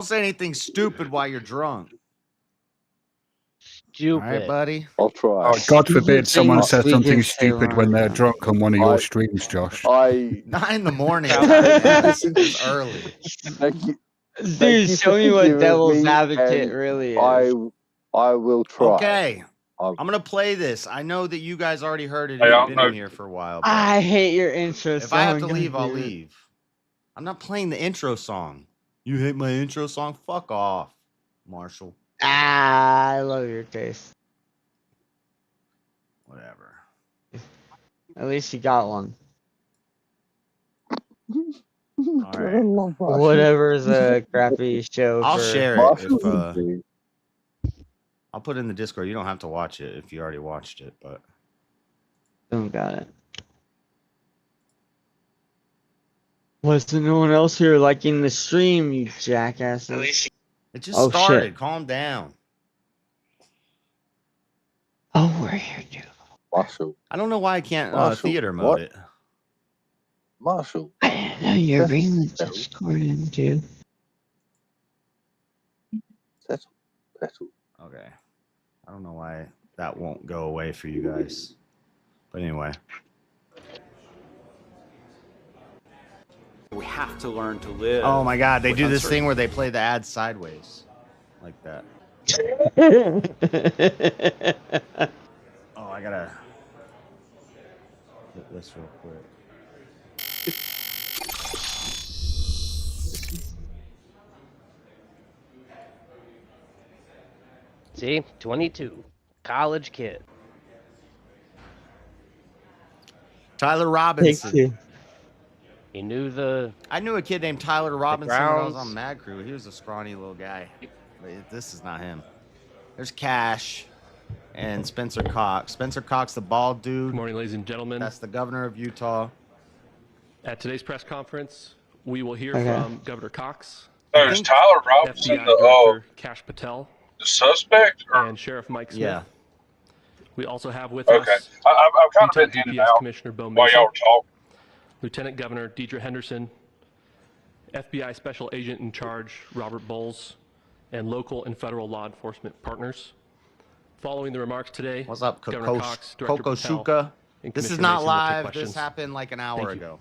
Don't say anything stupid while you're drunk. Stupid. All right, buddy. I'll try. Oh, God forbid someone Things says we something just say stupid when they're wrong. drunk on one of your streams, Josh. Not in the morning time, man. It's early. Thank you. Dude, show me what devil's advocate really is. I will try. Okay. I'm going to play this. I know that you guys already heard it. Hey, You've been in here for a while. But I hate your intro song. if I have to leave, I'll leave. I'm not playing the intro song. You hate my intro song? Fuck off, Marshall. I love your taste. Whatever. At least you got one. All right. Whatever's a crappy show. I'll for... share it. If, I'll put it in the Discord. You don't have to watch it if you already watched it, but. Don't got it. Was there no one else here liking the stream, you jackasses? It just started. Shit. Calm down. Oh, we're here, dude. Marshall. I don't know why I can't theater mode it. Marshall. I didn't know you were bringing the Discord in, dude. Settle. Okay. I don't know why that won't go away for you guys. But anyway. We have to learn to live. Oh my God, they do this thing where they play the ad sideways. Like that. Oh, I gotta get this real quick. See, 22, college kid. Tyler Robinson. He knew the. I knew a kid named Tyler Robinson when I was on Mad Crew. He was a scrawny little guy. But this is not him. There's Cash and Spencer Cox. Spencer Cox, the bald dude. Good morning, ladies and gentlemen. That's the governor of Utah. At today's press conference, we will hear from Governor Cox. There's Tyler Robinson, FBI Director Cash Patel, the suspect, and Sheriff Mike Smith. Yeah. We also have with us I've kind Utah of been in and DPS out Commissioner Bo while Mason, y'all were talking. Lieutenant Governor Deidre Henderson, FBI Special Agent in Charge Robert Bowles, and local and federal law enforcement partners. Following the remarks today, what's up, Governor Cox, Director Patel, Kokoshuka? and This is Commissioner not Mason will take live. questions. This happened like an hour ago.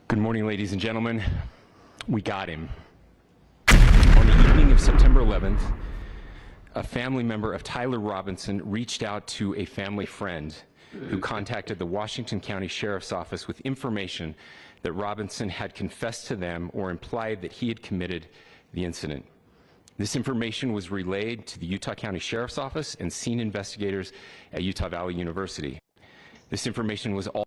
Good morning, ladies and gentlemen. We got him. On the evening of September 11th, a family member of Tyler Robinson reached out to a family friend who contacted the Washington County Sheriff's Office with information that Robinson had confessed to them or implied that he had committed the incident. This information was relayed to the Utah County Sheriff's Office and scene investigators at Utah Valley University. This information was all.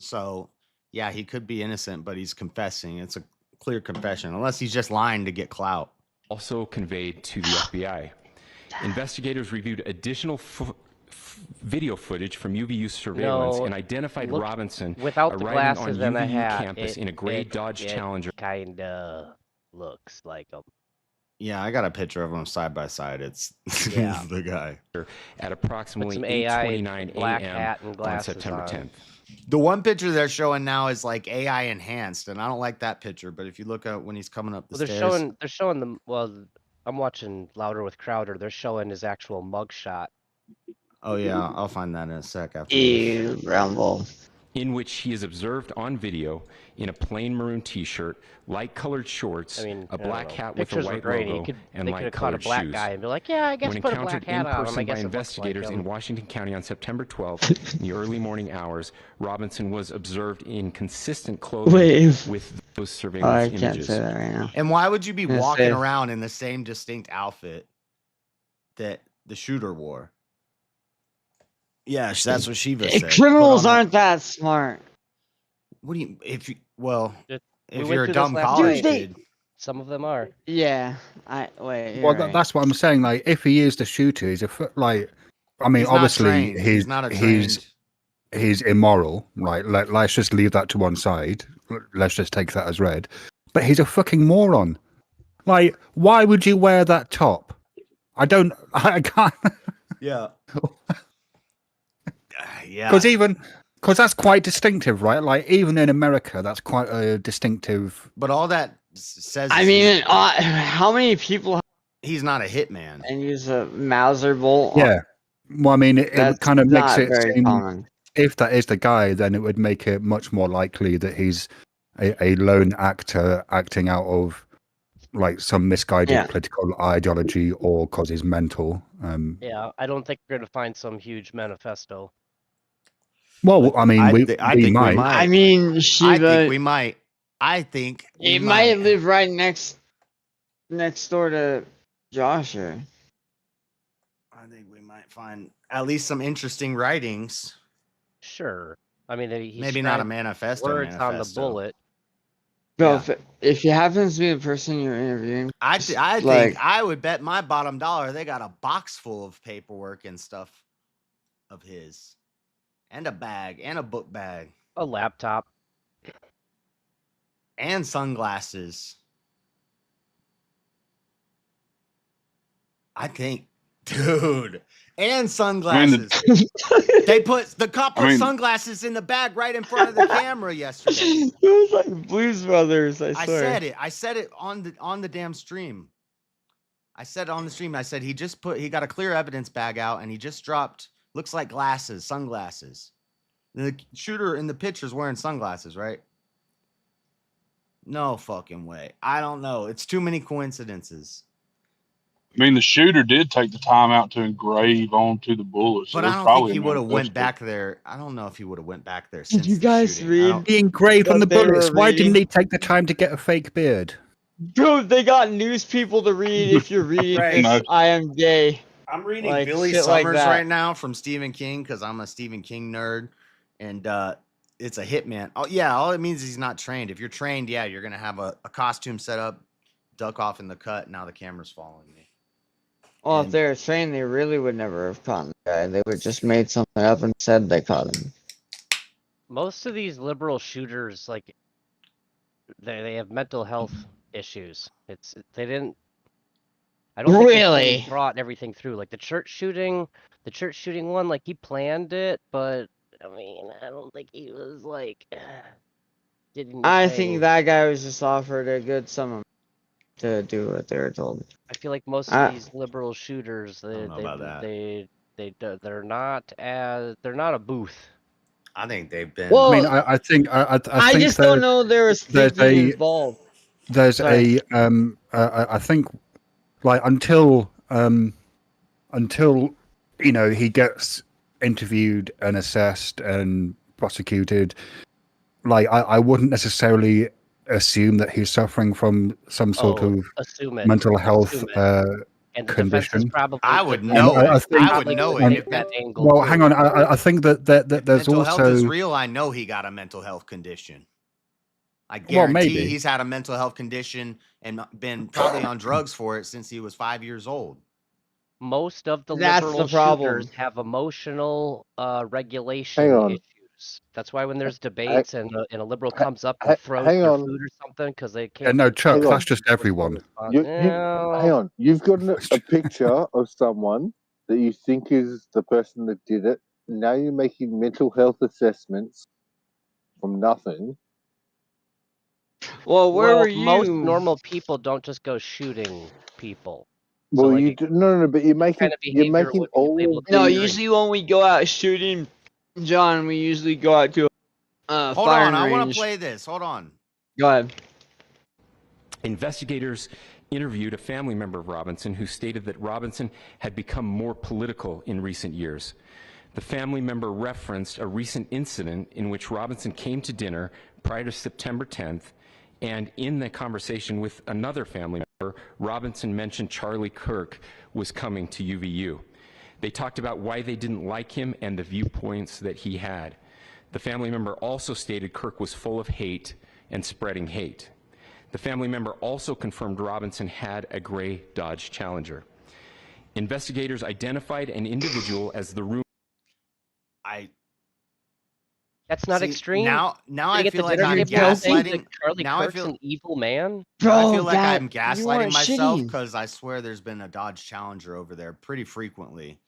So, yeah, he could be innocent, but he's confessing. It's a clear confession, unless he's just lying to get clout. Also conveyed to the FBI. Investigators reviewed additional video footage from UVU surveillance and identified Robinson without the arriving on glasses and the UVU hat, campus in a gray Dodge Challenger. Kinda looks like him. Yeah, I got a picture of him side by side. It's Yeah. he's the guy. At approximately With some AI 8:29 black a.m. hat and on glasses September on. 10th. The one picture they're showing now is like AI enhanced, and I don't like that picture. But if you look at when he's coming up the stairs, They're showing them. Well, I'm watching Louder with Crowder. They're showing his actual mugshot. oh yeah, I'll find that in a sec after. Ew, Rumble. In which he is observed on video in a plain maroon t-shirt, light-colored shorts, a black hat with a Pictures were white grainy. logo, and They could have caught a light-colored black shoes. guy and be like, "Yeah, I guess When put a black encountered hat in on him. I person guess by it looks like investigators him." in Washington County on September 12th, in the early morning hours, Robinson was observed in consistent clothing with those surveillance I can't images. say that right now. And why would you be Yes, walking Dave. around in the same distinct outfit that the shooter wore? Yeah, that's what Shiva said. Criminals aren't that smart. What do you? If you well, We if went you're a through dumb this last college night. kid, Some of them are. Yeah, wait. Well, you're right. that's what I'm saying. Like, if he is the shooter, he's a like. I mean, he's not obviously, trained. He's not a trained he's immoral, right? Let's just leave that to one side. Let's just take that as read. But he's a fucking moron. Like, why would you wear that top? I can't. Yeah. Yeah. Because that's quite distinctive, right? Like, even in America, that's quite a distinctive. But all that says. I mean, how many people he's not a hitman and use a Mauser bolt? Yeah. Well, I mean, it kind of makes not it very seem. common. If that is the guy, then it would make it much more likely that he's a lone actor acting out of like some misguided political ideology or because he's mental. Yeah, I don't think we're going to find some huge manifesto. Well, I mean, we might. I mean, I think we might. I think it might live right next door to Josh here. I think we might find at least some interesting writings. Sure. I mean, maybe not a manifesto. Words on the bullet. Bro, if it happens to be the person you're interviewing, I think I would bet my bottom dollar they got a box full of paperwork and stuff of his, and a bag, and a book bag, a laptop, and sunglasses. I think, dude, and sunglasses. The cop put sunglasses in the bag right in front of the camera yesterday. It was like Blues Brothers. I swear. I said it on the damn stream. I said it on the stream. I said he got a clear evidence bag out and he just dropped, looks like sunglasses. The shooter in the picture is wearing sunglasses, right? No fucking way. I don't know. It's too many coincidences. I mean, the shooter did take the time out to engrave onto the bullets. But I don't think he would have went back there. I don't know if he would have went back there. Since Did you guys read the engraved on the bullets? Why didn't he take the time to get a fake beard? Bro, they got news people to read if you're reading I Am Gay. I'm reading Billy Summers right now from Stephen King because I'm a Stephen King nerd. And it's a hitman. Oh, yeah, all it means is he's not trained. If you're trained, yeah, you're going to have a costume set up, duck off in the cut. Now the camera's following me. Well, if they were trained, they really would never have caught the guy. They would just made something up and said they caught him. Most of these liberal shooters, like, they have mental health issues. I don't think they brought everything through. Like the church shooting one, like he planned it, but I mean, I don't think he was like. I think that guy was just offered a good sum to do what they were told. I feel like most of these liberal shooters, they're not a booth. I think they've been. Well, I mean, I think I just don't know there was people involved. There's I think, like until he gets interviewed and assessed and prosecuted, like I wouldn't necessarily assume that he's suffering from some sort of mental health condition. I would know. I would know it. Well, hang on. I think that there's mental also health is real. I know he got a mental health condition. I guarantee he's had a mental health condition and been probably on drugs for it since he was 5 years old. Most of the liberal shooters have emotional regulation issues. That's why when there's debates and a liberal comes up and throws their food or something because they can't. No, Chuck, that's just everyone. Hang on. You've got a picture of someone that you think is the person that did it. Now you're making mental health assessments from nothing. Well, where were you? Most normal people don't just go shooting people. Well, so but you're making all. No, usually when we go out shooting, John, we usually go out to a Hold firing on, I range. want to play this. Hold on. Go ahead. Investigators interviewed a family member of Robinson who stated that Robinson had become more political in recent years. The family member referenced a recent incident in which Robinson came to dinner prior to September 10th, and in the conversation with another family member, Robinson mentioned Charlie Kirk was coming to UVU. They talked about why they didn't like him and the viewpoints that he had. The family member also stated Kirk was full of hate and spreading hate. The family member also confirmed Robinson had a gray Dodge Challenger. Investigators identified an individual as the room. That's not extreme. Now I Sitting at feel the like dinner I'm table and saying that gaslighting. Charlie Now I Kirk's feel an evil man. now I Bro, feel like that I'm you gaslighting weren't myself shitting. because I swear there's been a Dodge Challenger over there pretty frequently.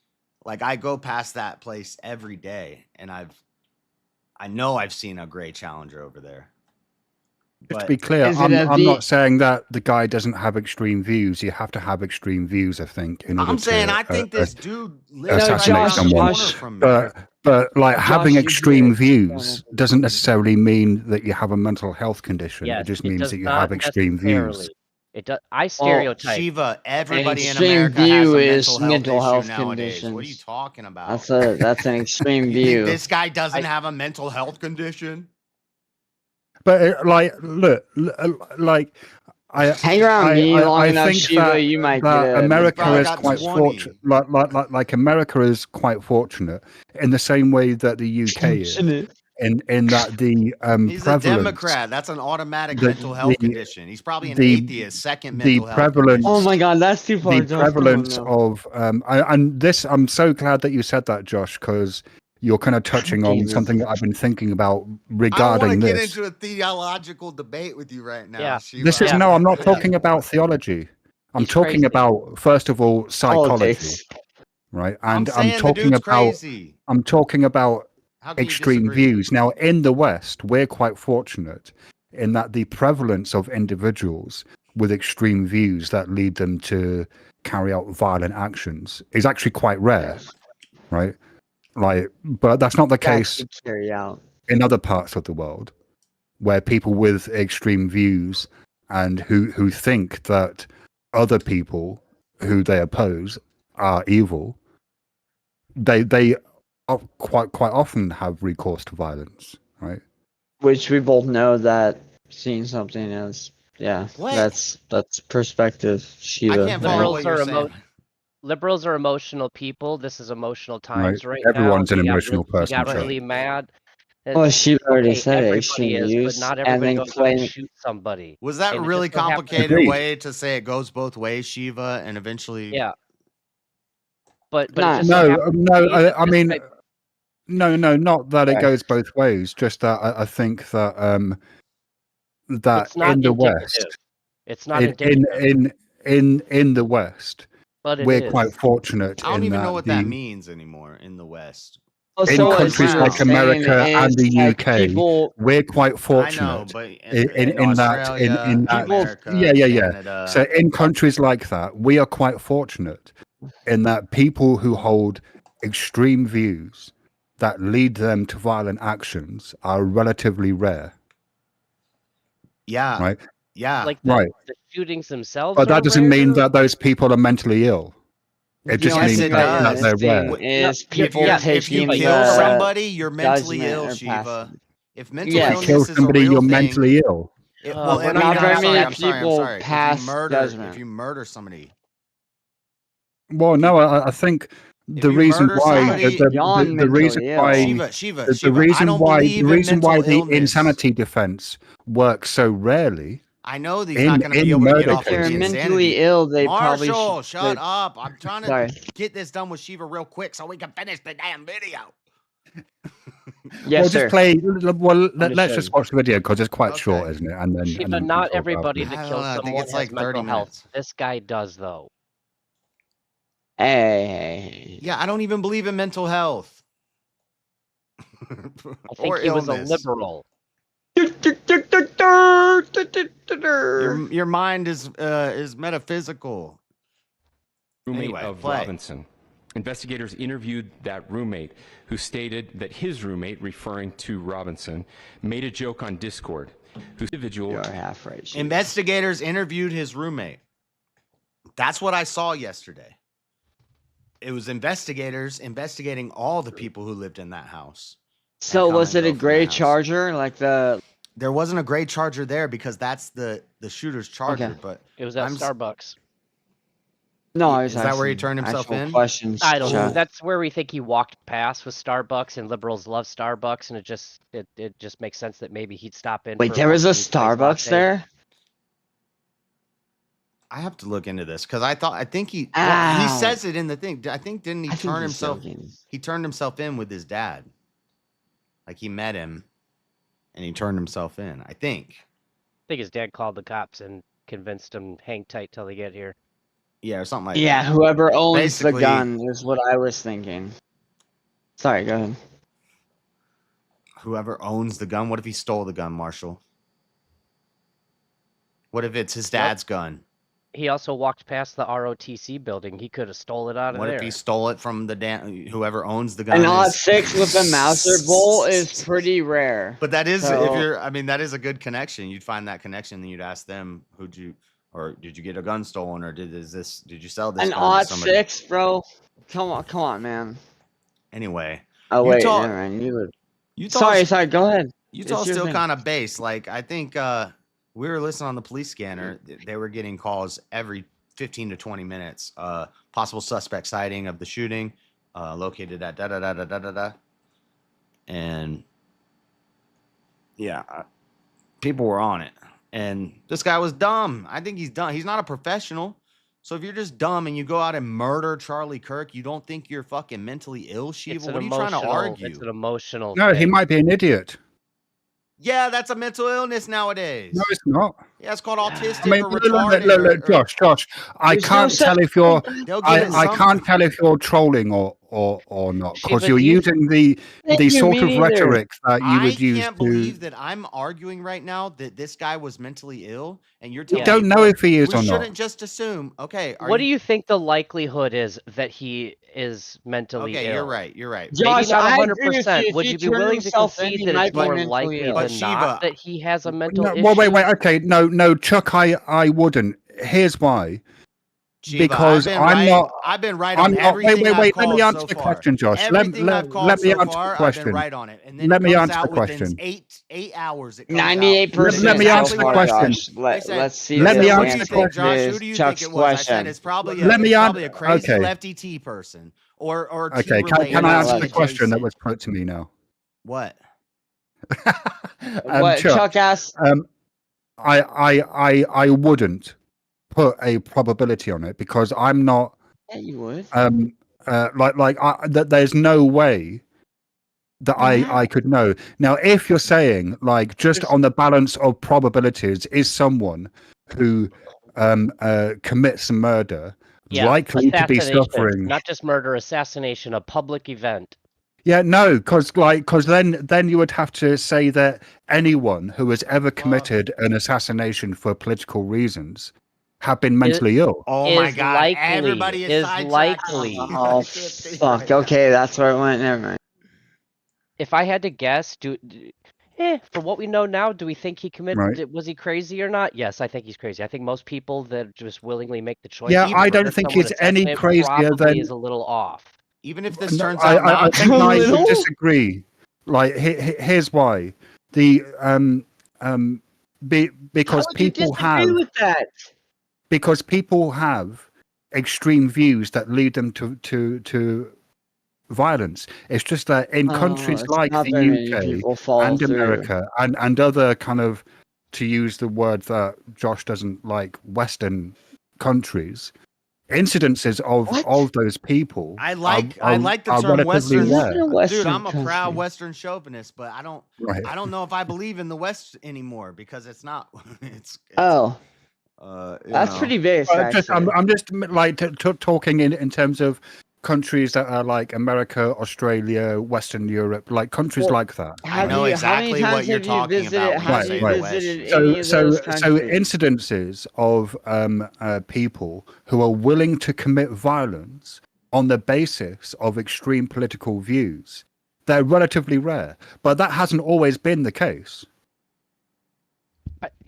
Like I go past that place every day, and I know I've seen a gray Challenger over there. Just to But be clear, Is it I'm not saying that the guy doesn't have extreme views. You have to have extreme views, I think, in order I'm saying to I think this dude lives right assassinate around the someone. corner from me. But like Josh, having you extreme did. views doesn't necessarily mean that you have a mental health condition. Yes, it just it means does that you not have extreme views. necessarily. It does. I stereotype. Shiva, everybody in extreme America has view a is mental health mental issue health nowadays. What are you conditions. talking about? That's an extreme You view. think this guy doesn't have a mental health condition? But like, look, like Hang around me long enough, think Shiva, that, you might that get a America probably is got quite 20. fortunate. Like America is quite fortunate in the same way that the UK is. In that the He's a prevalence, Democrat. That's an automatic mental health condition. He's probably an the- atheist. Second the mental health prevalence- condition. Oh my god, that's too far. the Josh, prevalence no. of and this, I'm so glad that you said that, Josh, because you're kind of touching on Jesus. something that I've been thinking about I want to regarding get this. into a theological debate with you right now. Yeah. Shiva. This is Yeah. no, I'm not Yeah. talking about theology. I'm He's talking crazy. about, first of all, psychology, Politics. right? I'm And saying the talking dude's about crazy. I'm talking about How can you extreme disagree? views. Now, in the West, we're quite fortunate in that the prevalence of individuals with extreme views that lead them to carry out violent actions is actually quite rare, Yes. right? Like, but that's not the case To carry out. in other parts of the world, where people with extreme views and who think that other people who they oppose are evil, they quite often have recourse to violence, right? Which we both know that seeing something is What? that's perspective, Shiva. I can't follow what Liberals you're are saying. Liberals are emotional people. This is emotional times right Everyone's now. an We got emotional We person. got Josh. really mad. Well, Shiva already Okay, said it, everybody extreme is, views, but not and everybody then goes out and claim shoot somebody. Was that a And it really just so happens- complicated Agreed. way to say it goes both ways, Shiva, and eventually? Yeah. But Nah. it just so No, happens no, to me that I this mean, guy- no, not that it Okay. goes both ways. Just that I think that that it's not in the indicative. West, It's not in indicative, in the West, but it we're is. quite fortunate. I don't in even that know what that means anymore in the West. Oh, in so what countries Shiva like was saying America and is, the like, UK, people, we're quite I know, fortunate but in that in that America, yeah. Canada. So in countries like that, we are quite fortunate in that people who hold extreme views that lead them to violent actions are relatively rare, yeah, right? yeah. Like Right. the shootings themselves. But are that doesn't mean rare. that those people are mentally ill. It the just only Yes, means thing it that does. you're that they're missing rare. is If people you're- if you taking kill the somebody, you're mentally judgment ill, or Shiva. passing. If mental Yes. illness Kill is a somebody, real you're thing, mentally ill. well, we're I not mean, Not very I'm many sorry. I'm people sorry. If you pass murder, judgment. if you murder somebody, Well, no, I think if the you reason murder why somebody, the reason mentally why ill. Shiva, the I reason don't why believe the in reason why mental the illness. insanity defense works so rarely. I know that he's in- not going to be in able to get murder off If with they're the cases. mentally insanity. ill, they probably Marshall, should. shut up! I'm trying to Sorry. get this done with Shiva real quick so we can finish the damn video. Yes, Well, sir. just play. Well, let's Understood. just watch the video because it's quite Okay. short, isn't it? And then, Shiva, and then we can not talk about everybody it. that I kills don't know, I think someone it's has like 30 mental health. minutes. This guy does, though. Hey. Yeah, I don't even believe in mental health. I think or he was a illness. liberal. Your mind is metaphysical. Roommate Anyway, of play. Robinson. Investigators interviewed that roommate who stated that his roommate, referring to Robinson, made a joke on Discord. Whose individual You're half right. Shiva. Investigators interviewed his roommate. That's what I saw yesterday. It was investigators investigating all the people who lived in that house. So come was and it a go from gray the house. Charger, like the? There wasn't a gray Charger there because that's the shooter's Charger. Okay. But It was at I'm s- Starbucks. No, I was Is that where he asking turned himself actual in? Questions. I don't know. chat. That's where we think he walked past with Starbucks, and liberals love Starbucks, and it just makes sense that maybe he'd stop in. Wait, for there was a lunch and play Starbucks latte. there? I have to look into this because I think he Ow. says it in the thing. I think didn't he I think turn he's himself? joking. He turned himself in with his dad. Like he met him, and he turned himself in. I think. I think his dad called the cops and convinced him hang tight till they get here. Yeah, or something like that. Yeah, whoever owns Basically, the gun is what I was thinking. Sorry, go ahead. Whoever owns the gun. What if he stole the gun, Marshall? What if it's his dad's gun? He also walked past the ROTC building. He could have stole it out of What there. if he stole it from the whoever owns the gun? An odd 6 with a Mauser bolt is pretty rare. But that is that is a good connection. You'd find that connection, then you'd ask them, did you get a gun stolen, or did you sell this? An gun odd to somebody? 6, bro. Come on, man. Anyway. Oh wait, never mind. Sorry. Go ahead. Utah's still kind of base. Like I think we were listening on the police scanner. They were getting calls every 15 to 20 minutes. Possible suspect sighting of the shooting, located at da. And yeah, people were on it. And this guy was dumb. I think he's dumb. He's not a professional. So if you're just dumb and you go out and murder Charlie Kirk, you don't think you're fucking mentally ill, Shiva? What are you trying to argue? It's an emotional No, he might be an idiot. Yeah, that's a mental illness nowadays. No, it's not. Yeah, it's called autistic or retarded. retarded. Josh, I can't tell if you're can't tell if you're trolling or not, because you're using the sort of rhetoric that you would use. I can't believe that I'm arguing right now that this guy was mentally ill, and you're telling me don't know if he is or not. We shouldn't just assume. Okay, what do you think the likelihood is that he is mentally ill? Okay, you're right. Josh, maybe not 100%. Would you be willing to concede that it's more likely than not that he has a mental issue? Well, wait. Okay, no, Chuck, I wouldn't. Here's why. Shiva, because I've been right on everything. Wait. Let me answer the question, Josh. Let me answer the question. I've been right on it. And then let me answer the question. 8 hours. 98%. Let me answer the question. Let's see. Let me answer the question. Josh, who do you think it was? I said it's probably a crazy lefty T person. Or okay. Can I answer the question that was put to me now? What? Chuck asked. I wouldn't put a probability on it because I'm not. Yeah, you would. There's no way that I could know. Now, if you're saying like just on the balance of probabilities, is someone who commits murder likely to be suffering? Not just murder, assassination, a public event. Yeah, no, because then you would have to say that anyone who has ever committed an assassination for political reasons have been mentally ill. Oh my God! Everybody is likely. Oh fuck! Okay, that's where it went. Never mind. If I had to guess, for what we know now, do we think he committed? Right. Was he crazy or not? Yes, I think he's crazy. I think most people that just willingly make the choice. Yeah, I don't think he's any crazier than. Is a little off. Even if this turns out, I think I would disagree. Like, here's why: because people have extreme views that lead them to violence. It's just that in countries like the UK and America and other kind of, to use the word that Josh doesn't like, Western countries. Incidences of those people. I like the term Western. Dude, I'm a proud Western chauvinist, but I don't know if I believe in the West anymore because it's not. That's pretty base. I'm just like talking in terms of countries that are like America, Australia, Western Europe, like countries like that. I know exactly what you're talking about. So incidences of people who are willing to commit violence on the basis of extreme political views, they're relatively rare, but that hasn't always been the case.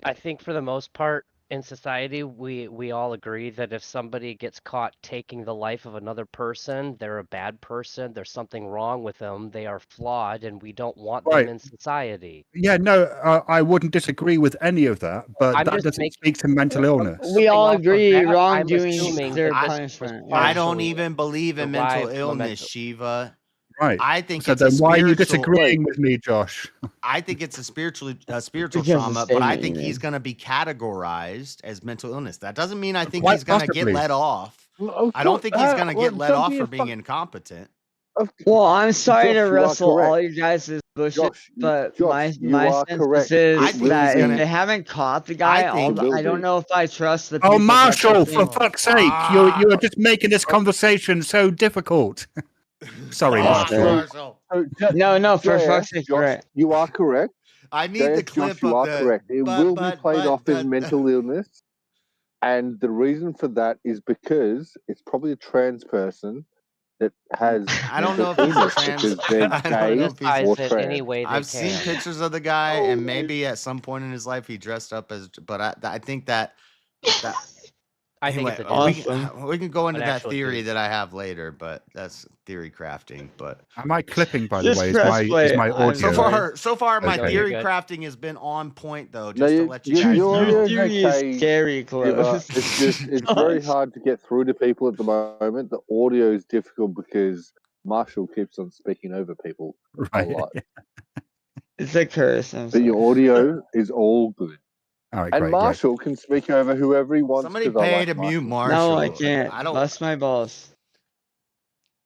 I think for the most part, in society, we all agree that if somebody gets caught taking the life of another person, they're a bad person. There's something wrong with them. They are flawed, and we don't want them in society. Yeah, no, I wouldn't disagree with any of that, but that doesn't speak to mental illness. We all agree wrongdoing is their punishment. I don't even believe in mental illness, Shiva. Right. I think so. Then why are you disagreeing with me, Josh? I think it's a spiritual trauma, but I think he's going to be categorized as mental illness. That doesn't mean I think he's going to get let off. I don't think he's going to get let off for being incompetent. Well, I'm sorry Josh, to you are wrestle all correct. you guys' bullshit, Josh, but Josh, you my are sense correct. is I think that he's if gonna- they haven't caught the guy, think- I don't know if I trust the Oh, people. Marshall, that for fuck's sake, you're just making this Oh. conversation so difficult. Sorry, Marshall. No, for fuck's sake, Josh, right. you are correct. I need the clip Josh, you of are the. correct. It will be played off as mental illness, and the reason for that is because it's probably a trans person that has. I don't know if he's a trans. Because they're I don't know gay if he's Disguise or it trans. any way they I've seen can. pictures of the guy, and maybe at some point in his life he dressed up as. But I think that. I think Anyway, it's a Awesome. we can go into An that actual theory dude. that I have later, but that's theory crafting. But Am I clipping, by the Just way? Is press my play. audio? I'm sorry. so far, my Okay. theory You're good. crafting has been on point, though. No, Just to let you guys your know. audio's Theory okay. is scary close. It's just it's very hard to get through to people at the moment. The audio is difficult because Marshall keeps on speaking over people Right. a lot. It's a curse. I'm But sorry. your audio is all good. All right, And great. Marshall can speak over whoever he wants. Somebody 'cause I pay like to mute Marshall. Marshall. No, I can't. I don't. Bust my balls.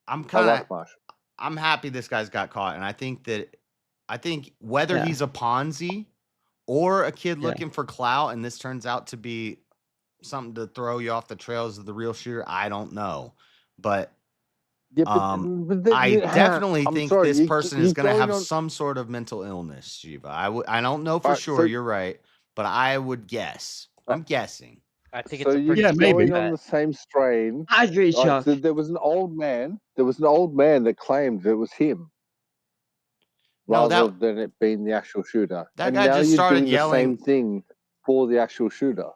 I'm I kind of. like Marshall. I'm happy this guy's got caught, and I think whether Yeah. he's a Ponzi or a kid Yeah. looking for clout, and this turns out to be something to throw you off the trails of the real shooter, I don't know, but Yeah, I definitely I'm think sorry, this person is you're going to have on- some sort of mental illness, Shiva. I don't know for Alright, sure. so- You're right, but I would guess. I'm guessing. I think So it's a you're pretty Yeah, maybe. going safe on bet. the same strain. I agree, Right, Chuck. so there was an old man. There was an old man that claimed it was him, No, rather that than it being the actual shooter. That and guy now just you're started doing yelling- the same thing for the actual shooter.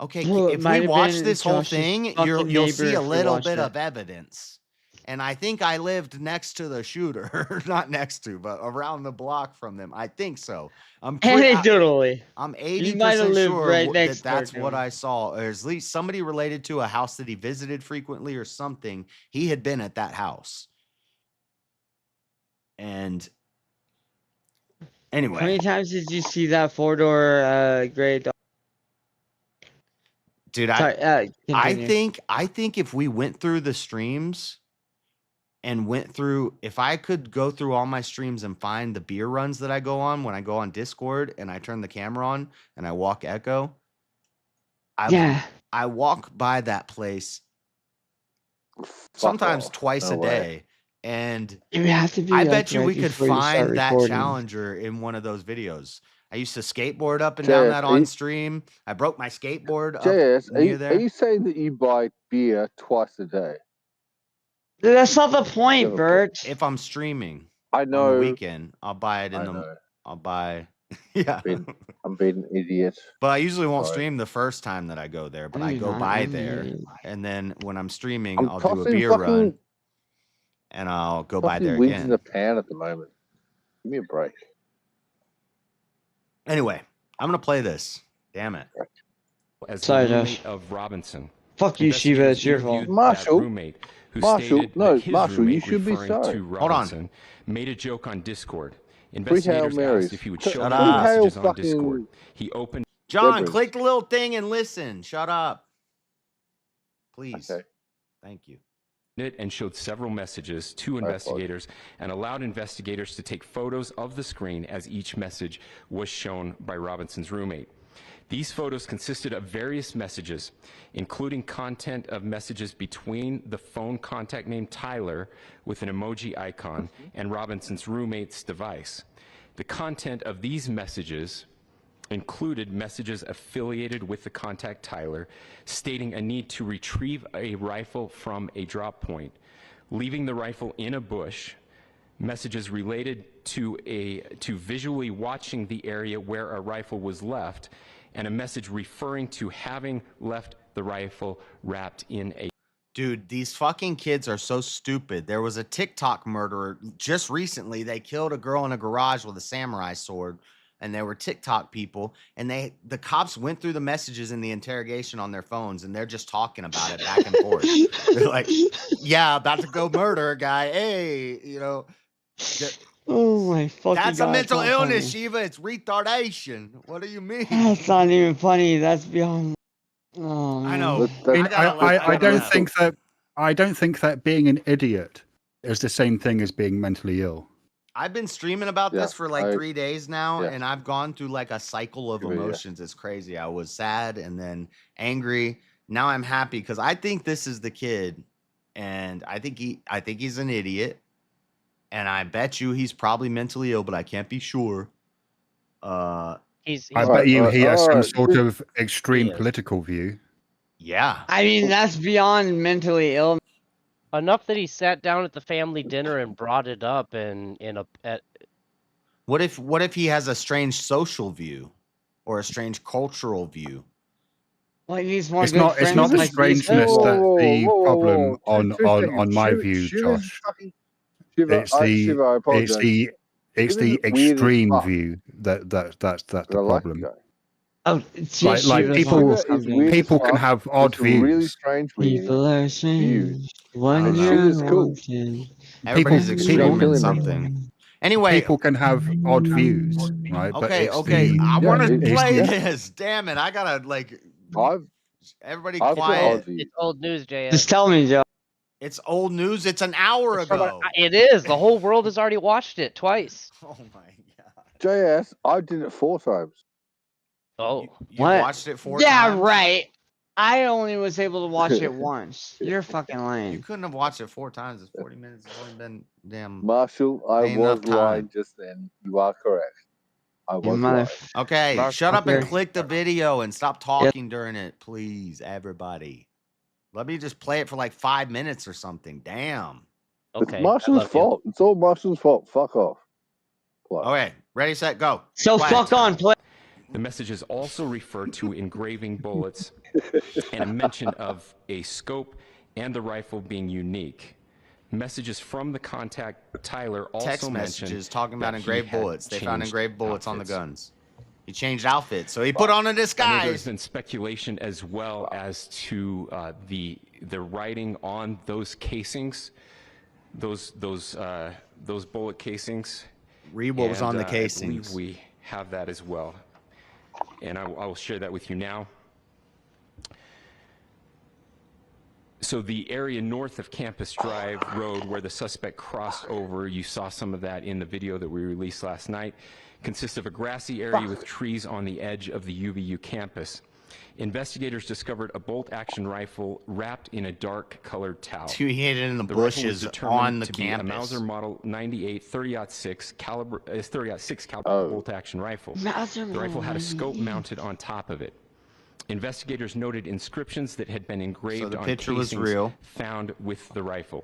okay. Well, it If might we have watch been this whole Josh's thing, fucking you'll neighbor see a if you little watched bit it. of evidence. And I think I lived next to the shooter, not next to, but around the block from them. I think so. I'm Anecdotally. I'm You might have 80% lived sure right that next door that's to what him. I saw. Or at least somebody related to a house that he visited frequently or something. He had been at that house. And How anyway, many times did you see that four-door gray dog? dude, Sorry, I continue. think if we went through the streams and went through, if I could go through all my streams and find the beer runs that I go on when I go on Discord and I turn the camera on and I walk Echo, I walk by that place sometimes off. twice No a way. day, and It would have to be. I like, bet you right we could before you start find that recording. challenger in one of those videos. I used to skateboard up and down JS, that are you- on stream. I broke my skateboard up JS, near are there. you saying that you buy beer twice a day? Dude, that's not the point, Yeah, Bert. If I'm streaming I on know. the weekend, I'll buy it in I the. know. I'll buy. Yeah. I'm being an idiot. But I usually won't Sorry. stream the first time that I go there, but I You're go not by really there, an idiot. and then when I'm streaming, I'm I'll do a tossing beer fucking run, and I'll go by there weeds in again. the pan at the moment. Give me a break. Anyway, I'm gonna play this. Damn it. As Sorry, the roommate Josh. of Robinson. Fuck you, Shiva. It's your fault. Interviewed that Marshall, roommate who Marshall, stated no, that his Marshall, you roommate, should be referring sorry. to Hold on. Robinson, made a joke on Discord. Hail Investigators Marys. asked if he would Three show Shut them up. the Hail messages on fucking Discord. He opened John, Zebras. click the little thing and listen. Shut up. Please. Okay. Thank you. it and showed several messages to investigators and allowed investigators to take photos of the screen as each message was shown by Robinson's roommate. These photos consisted of various messages, including content of messages between the phone contact named Tyler with an emoji icon and Robinson's roommate's device. The content of these messages included messages affiliated with the contact Tyler, stating a need to retrieve a rifle from a drop point, leaving the rifle in a bush, messages related to visually watching the area where a rifle was left, and a message referring to having left the rifle wrapped in a... Dude, these fucking kids are so stupid. There was a TikTok murderer just recently. They killed a girl in a garage with a samurai sword, and they were TikTok people, and the cops went through the messages in the interrogation on their phones, and they're just talking about it back and forth. They're like, yeah, about to go murder a guy. Hey, you know. Oh my fucking God. That's a mental it's illness, funny. Shiva. It's retardation. What do you mean? That's not even funny. That's beyond. Oh, man. I know. I don't think that being an idiot is the same thing as being mentally ill. I've been streaming about this for like 3 days now, yeah. and I've gone through like a cycle of emotions. It's crazy. I was sad and then angry. Now I'm happy because I think this is the kid, and I think he's an idiot, and I bet you he's probably mentally ill, but I can't be sure. I bet you he has some sort of extreme political view. Yeah. I mean, that's beyond mentally ill. Enough that he sat down at the family dinner and brought it up What if he has a strange social view or a strange cultural view? Like he's more it's not the strangeness that's the problem on my view, Josh. It's the extreme view that's the problem. Oh, like people can have odd views. Really strange. People are strange. When you're cool. Everybody's extreme something. Anyway, people can have odd views, right? Okay, I want to play this. Damn it, I gotta like. Everybody quiet. It's old news, JS. Just tell me, Joe. It's old news. It's an hour ago. It is. The whole world has already watched it twice. Oh my god. JS, I did it 4 times. Oh, you watched it 4 times? Yeah, right. I only was able to watch it once. You're fucking lame. You couldn't have watched it 4 times. It's 40 minutes. It's only been damn. Marshall, I was lying just then. You are correct. I was lying. Okay, shut up and click the video and stop talking during it, please, everybody. Let me just play it for like 5 minutes or something. Damn. Okay. It's Marshall's fault. It's all Marshall's fault. Fuck off. Okay, ready, set, go. So fuck on, play. The messages also refer to engraving bullets and a mention of a scope and the rifle being unique. Messages from the contact, Tyler, also text messages talking about engraved bullets. They found engraved bullets on the guns. He changed outfits, so he put on a disguise. There's been speculation as well as to the writing on those casings, those bullet casings. Read what was on the casings. I believe we have that as well, and I will share that with you now. So the area north of Campus Drive Road where the suspect crossed over, you saw some of that in the video that we released last night, consists of a grassy area with trees on the edge of the UVU campus. Investigators discovered a bolt-action rifle wrapped in a dark-colored towel. He hid it in the bushes on the campus. A Mauser Model 98 30-06 caliber bolt-action rifle. The rifle had a scope mounted on top of it. Investigators noted inscriptions that had been engraved on casings found with the rifle.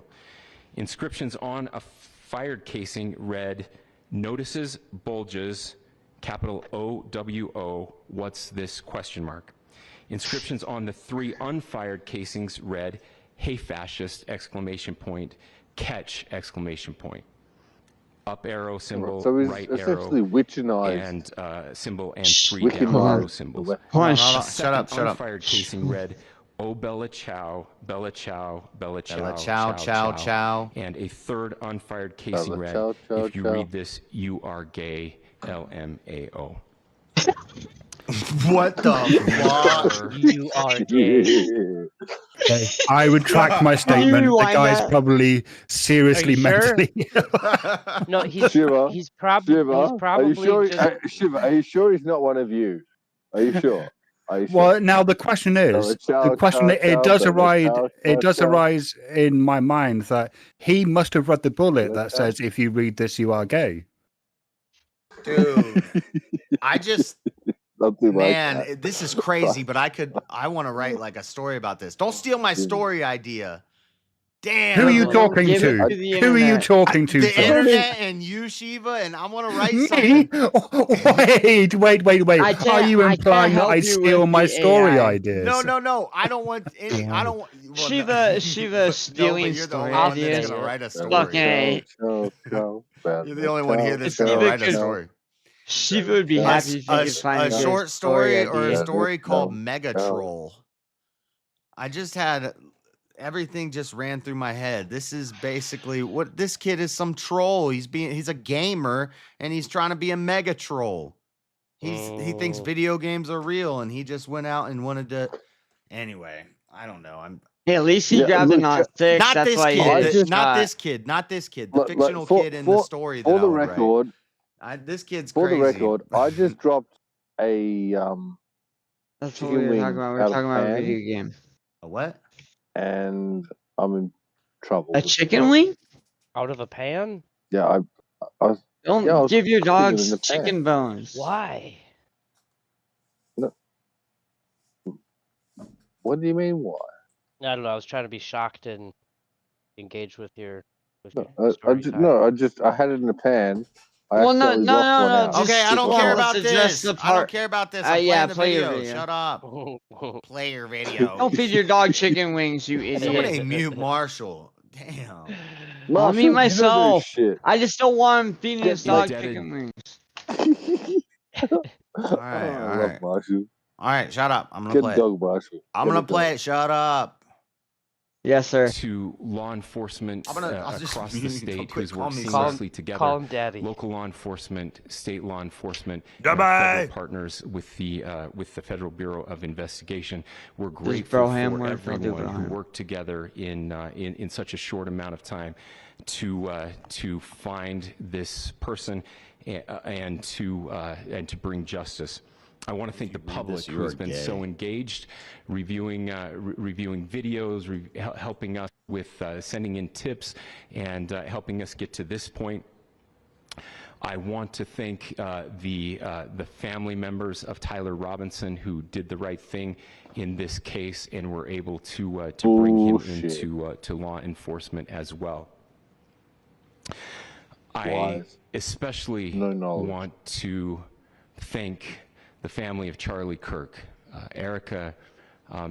Inscriptions on a fired casing read, "Notices bulges, capital OWO, what's this, question mark." Inscriptions on the 3 unfired casings read, "Hey fascist, exclamation point, catch, exclamation point." Up arrow symbol, right arrow, and symbol, and 3 down arrow symbols. Shut up. Unfired casing read, "Oh Bella Chow, Bella Chow, Bella Chow, Bella Chow, Chow, Chow." And a third unfired casing read, "If you read this, you are gay, LMAO." What the fuck? You are gay. Okay. I retract my statement. The guy's probably seriously mentally ill. No, he's probably Shiva, are you sure he's not one of you? Are you sure? Well, now the question is, it does arise in my mind that he must have read the bullet that says, "If you read this, you are gay." Dude, man, this is crazy, but I want to write like a story about this. Don't steal my story idea. Damn. Who are you talking to? Who are you talking to? The internet and you, Shiva, and I want to write something. Wait. Are you implying that I steal my story ideas? No. I don't want any. I don't want Shiva stealing story ideas. Gonna write a story. You're the only one here that's gonna write a story. Shiva would be happy if you could find a short story or a story called Mega Troll. I just had everything just ran through my head. This is basically what this kid is, some troll. He's a gamer and he's trying to be a mega troll. He thinks video games are real and he just went out and wanted to. Anyway, I don't know. Hey, at least he grabbed it not six. Not That's this why kid. Not shot. this kid. Not this kid. The Look, fictional kid in the story that for I the would record, write. This kid's for crazy. the record, I just dropped a That's what chicken we were wing talking about. We were out of talking about a pan, video game. A what? and I'm in trouble. A chicken wing? Out of a pan? Yeah, I was. Don't Yeah, I was give your cooking it in dogs the pan. chicken bones. Why? What do you mean? Why? I don't know. I was trying to be shocked and engage with your. I had it in the pan. No. Okay, I don't care about this. I don't care about this. I'm playing the play your video. video. Shut up. Play your video. Don't feed your dog chicken wings, you idiot. Somebody mute Marshall. Damn. I'll mute myself. I just don't want him feeding his dog chicken wings. All right. Marshall. All right, shut up. I'm gonna play dog, Marshall. I'm gonna play it. Shut up. Yes, sir. To law enforcement across the state who's worked seamlessly together. Call him Daddy. Local law enforcement, state law enforcement, federal partners with the Federal Bureau of Investigation. We're grateful for everyone who worked together in such a short amount of time to find this person and to bring justice. I want to thank the public who has been so engaged, reviewing videos, helping us with sending in tips, and helping us get to this point. I want to thank the family members of Tyler Robinson who did the right thing in this case and were able to bring him into to law enforcement as well. I especially want to thank the family of Charlie Kirk, Erica,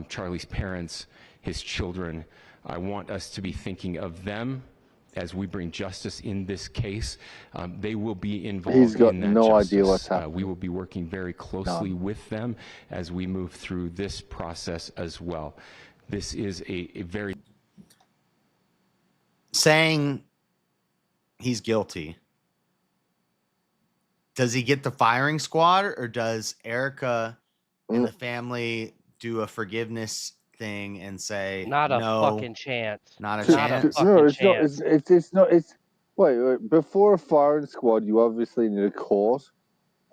Charlie's parents, his children. I want us to be thinking of them as we bring justice in this case. They will be involved He's got in that no justice. idea what's happening. We will be working very closely with them as we move through this process as well. This is a very... Saying he's guilty. Does he get the firing squad, or does Erica and the family do a forgiveness thing and say not a no, fucking chance? Not a chance. No, it's not. It's wait. Before a firing squad, you obviously need a court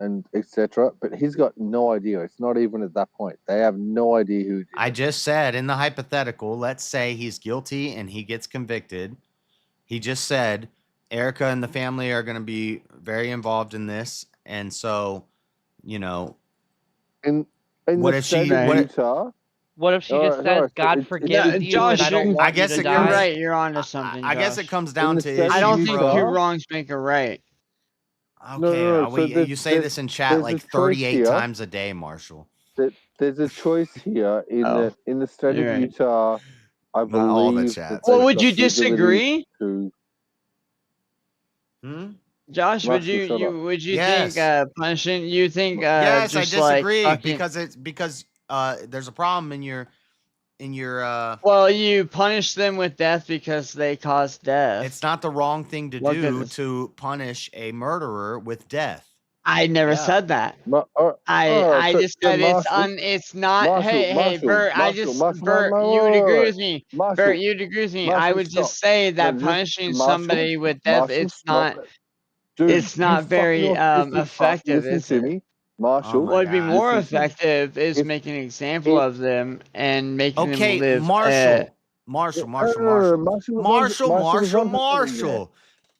and etc. But he's got no idea. It's not even at that point. They have no idea who did it. I just said in the hypothetical, let's say he's guilty and he gets convicted. He just said Erica and the family are going to be very involved in this, and so, you know, what if she? What if she just says, "God forgive you"? Josh, and I don't want I guess you to you're die? right. You're onto something. I guess it comes down to. I don't think 2 wrongs make a right. Okay, you say this in chat like 38 times a day, Marshall. There's a choice here in the state of Utah. I believe all the chats. Well, would you disagree? Josh, Marshall, would you think punishing? You think yes, just I disagree like because there's a problem in your well, you punish them with death because they caused death. It's not the wrong thing to do to punish a murderer with death. I never said that. I just said it's not. Marshall, hey, Bert. Bert, you would agree with me. Bert, you'd agree with me. I would just say that punishing somebody with death, it's not. It's not very effective. Listen to me, Marshall. What would be more effective is making an example of them and making them live. Marshall.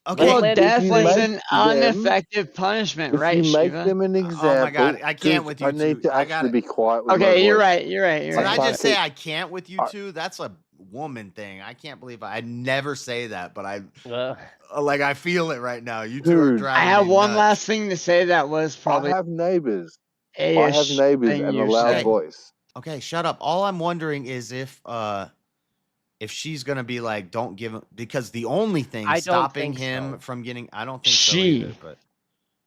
Okay. Well, death is an ineffective punishment, right? If you make them an example. Oh my God, I can't with you. I need to actually be quiet. With okay, you're right. Did I just say I can't with you two? That's a woman thing. I can't believe I never say that, but I feel it right now. You two are driving. I have one last thing to say that was probably. I have neighbors. I have neighbors and a loud voice. Okay, shut up. All I'm wondering is if she's gonna be like, don't give him, because the only thing stopping him from getting, I don't think so either, but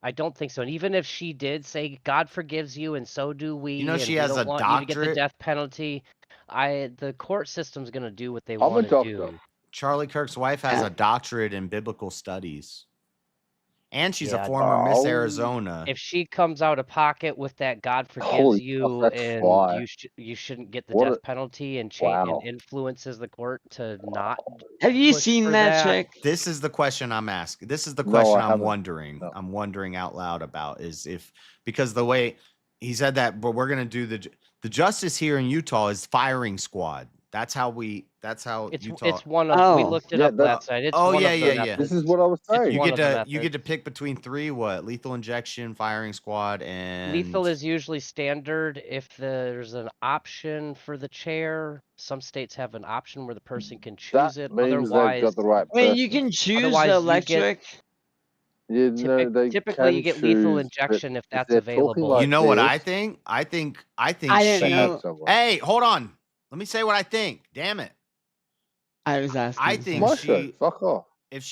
I don't think so. And even if she did say God forgives you, and so do we, you know, she has a doctorate. You to get the death penalty. The court system's gonna do what they want to do. Charlie Kirk's wife has a doctorate in biblical studies, And she's a former Miss Arizona. If she comes out of pocket with that God forgives you and you shouldn't get the death penalty and and influences the court to not. Have you seen that chick? This is the question I'm asking. This is the question I'm wondering. No. I'm wondering out loud about is because the way he said that, but we're gonna do the justice here in Utah is firing squad. That's how Utah. It's one of we looked it up last night. It's yeah. This is what I was saying. You get to pick between 3 lethal injection, firing squad, and lethal is usually standard. If there's an option for the chair, some states have an option where the person can choose it. Otherwise, got the right wait, you can choose the electric. Typically, you get lethal injection if that's available. Like you know what I think? I think Hey, hold on. Let me say what I think. Damn it. I was asking. I think fuck off. If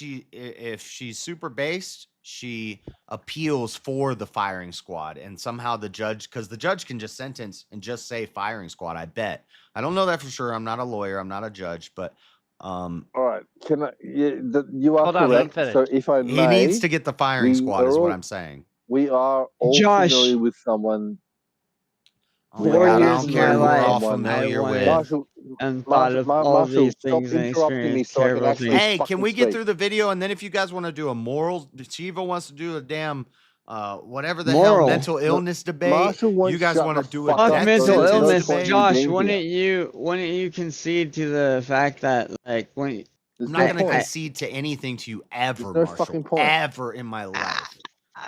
she's super based, she appeals for the firing squad, and somehow the judge, because the judge can just sentence and just say firing squad. I bet. I don't know that for sure. I'm not a lawyer. I'm not a judge, but all right. Can I? You are correct. So if I may, he needs to get the firing squad. Is what I'm saying. We are all familiar with someone. Oh my God, I don't care who we're all familiar with. Marshall, stop interrupting me so I can actually can we get through the video? And then if you guys want to do a moral, Shiva wants to do a damn whatever the hell mental illness debate. You guys want to do a mental illness, Josh? Wouldn't you concede to the fact that I'm not going to concede to anything to you ever, Marshall, ever in my life.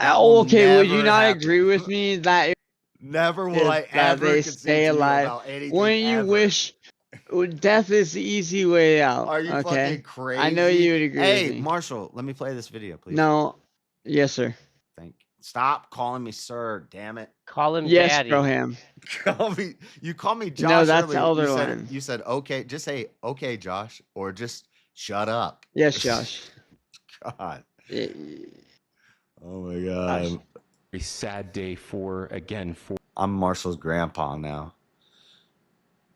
Okay, would you not agree with me that? Never will I ever they stay alive. When you wish, death is the easy way out. Are you fucking crazy? I know you would agree with me. Hey, Marshall, let me play this video, please. No. Yes, sir. Thank you. Stop calling me sir, damn it. Call him yes, daddy. Broham. You call me Josh. No, that's earlier. You said okay. Just say okay, Josh, or just shut up. Yes, Josh. God. Oh my God. A sad day I'm Marshall's grandpa now.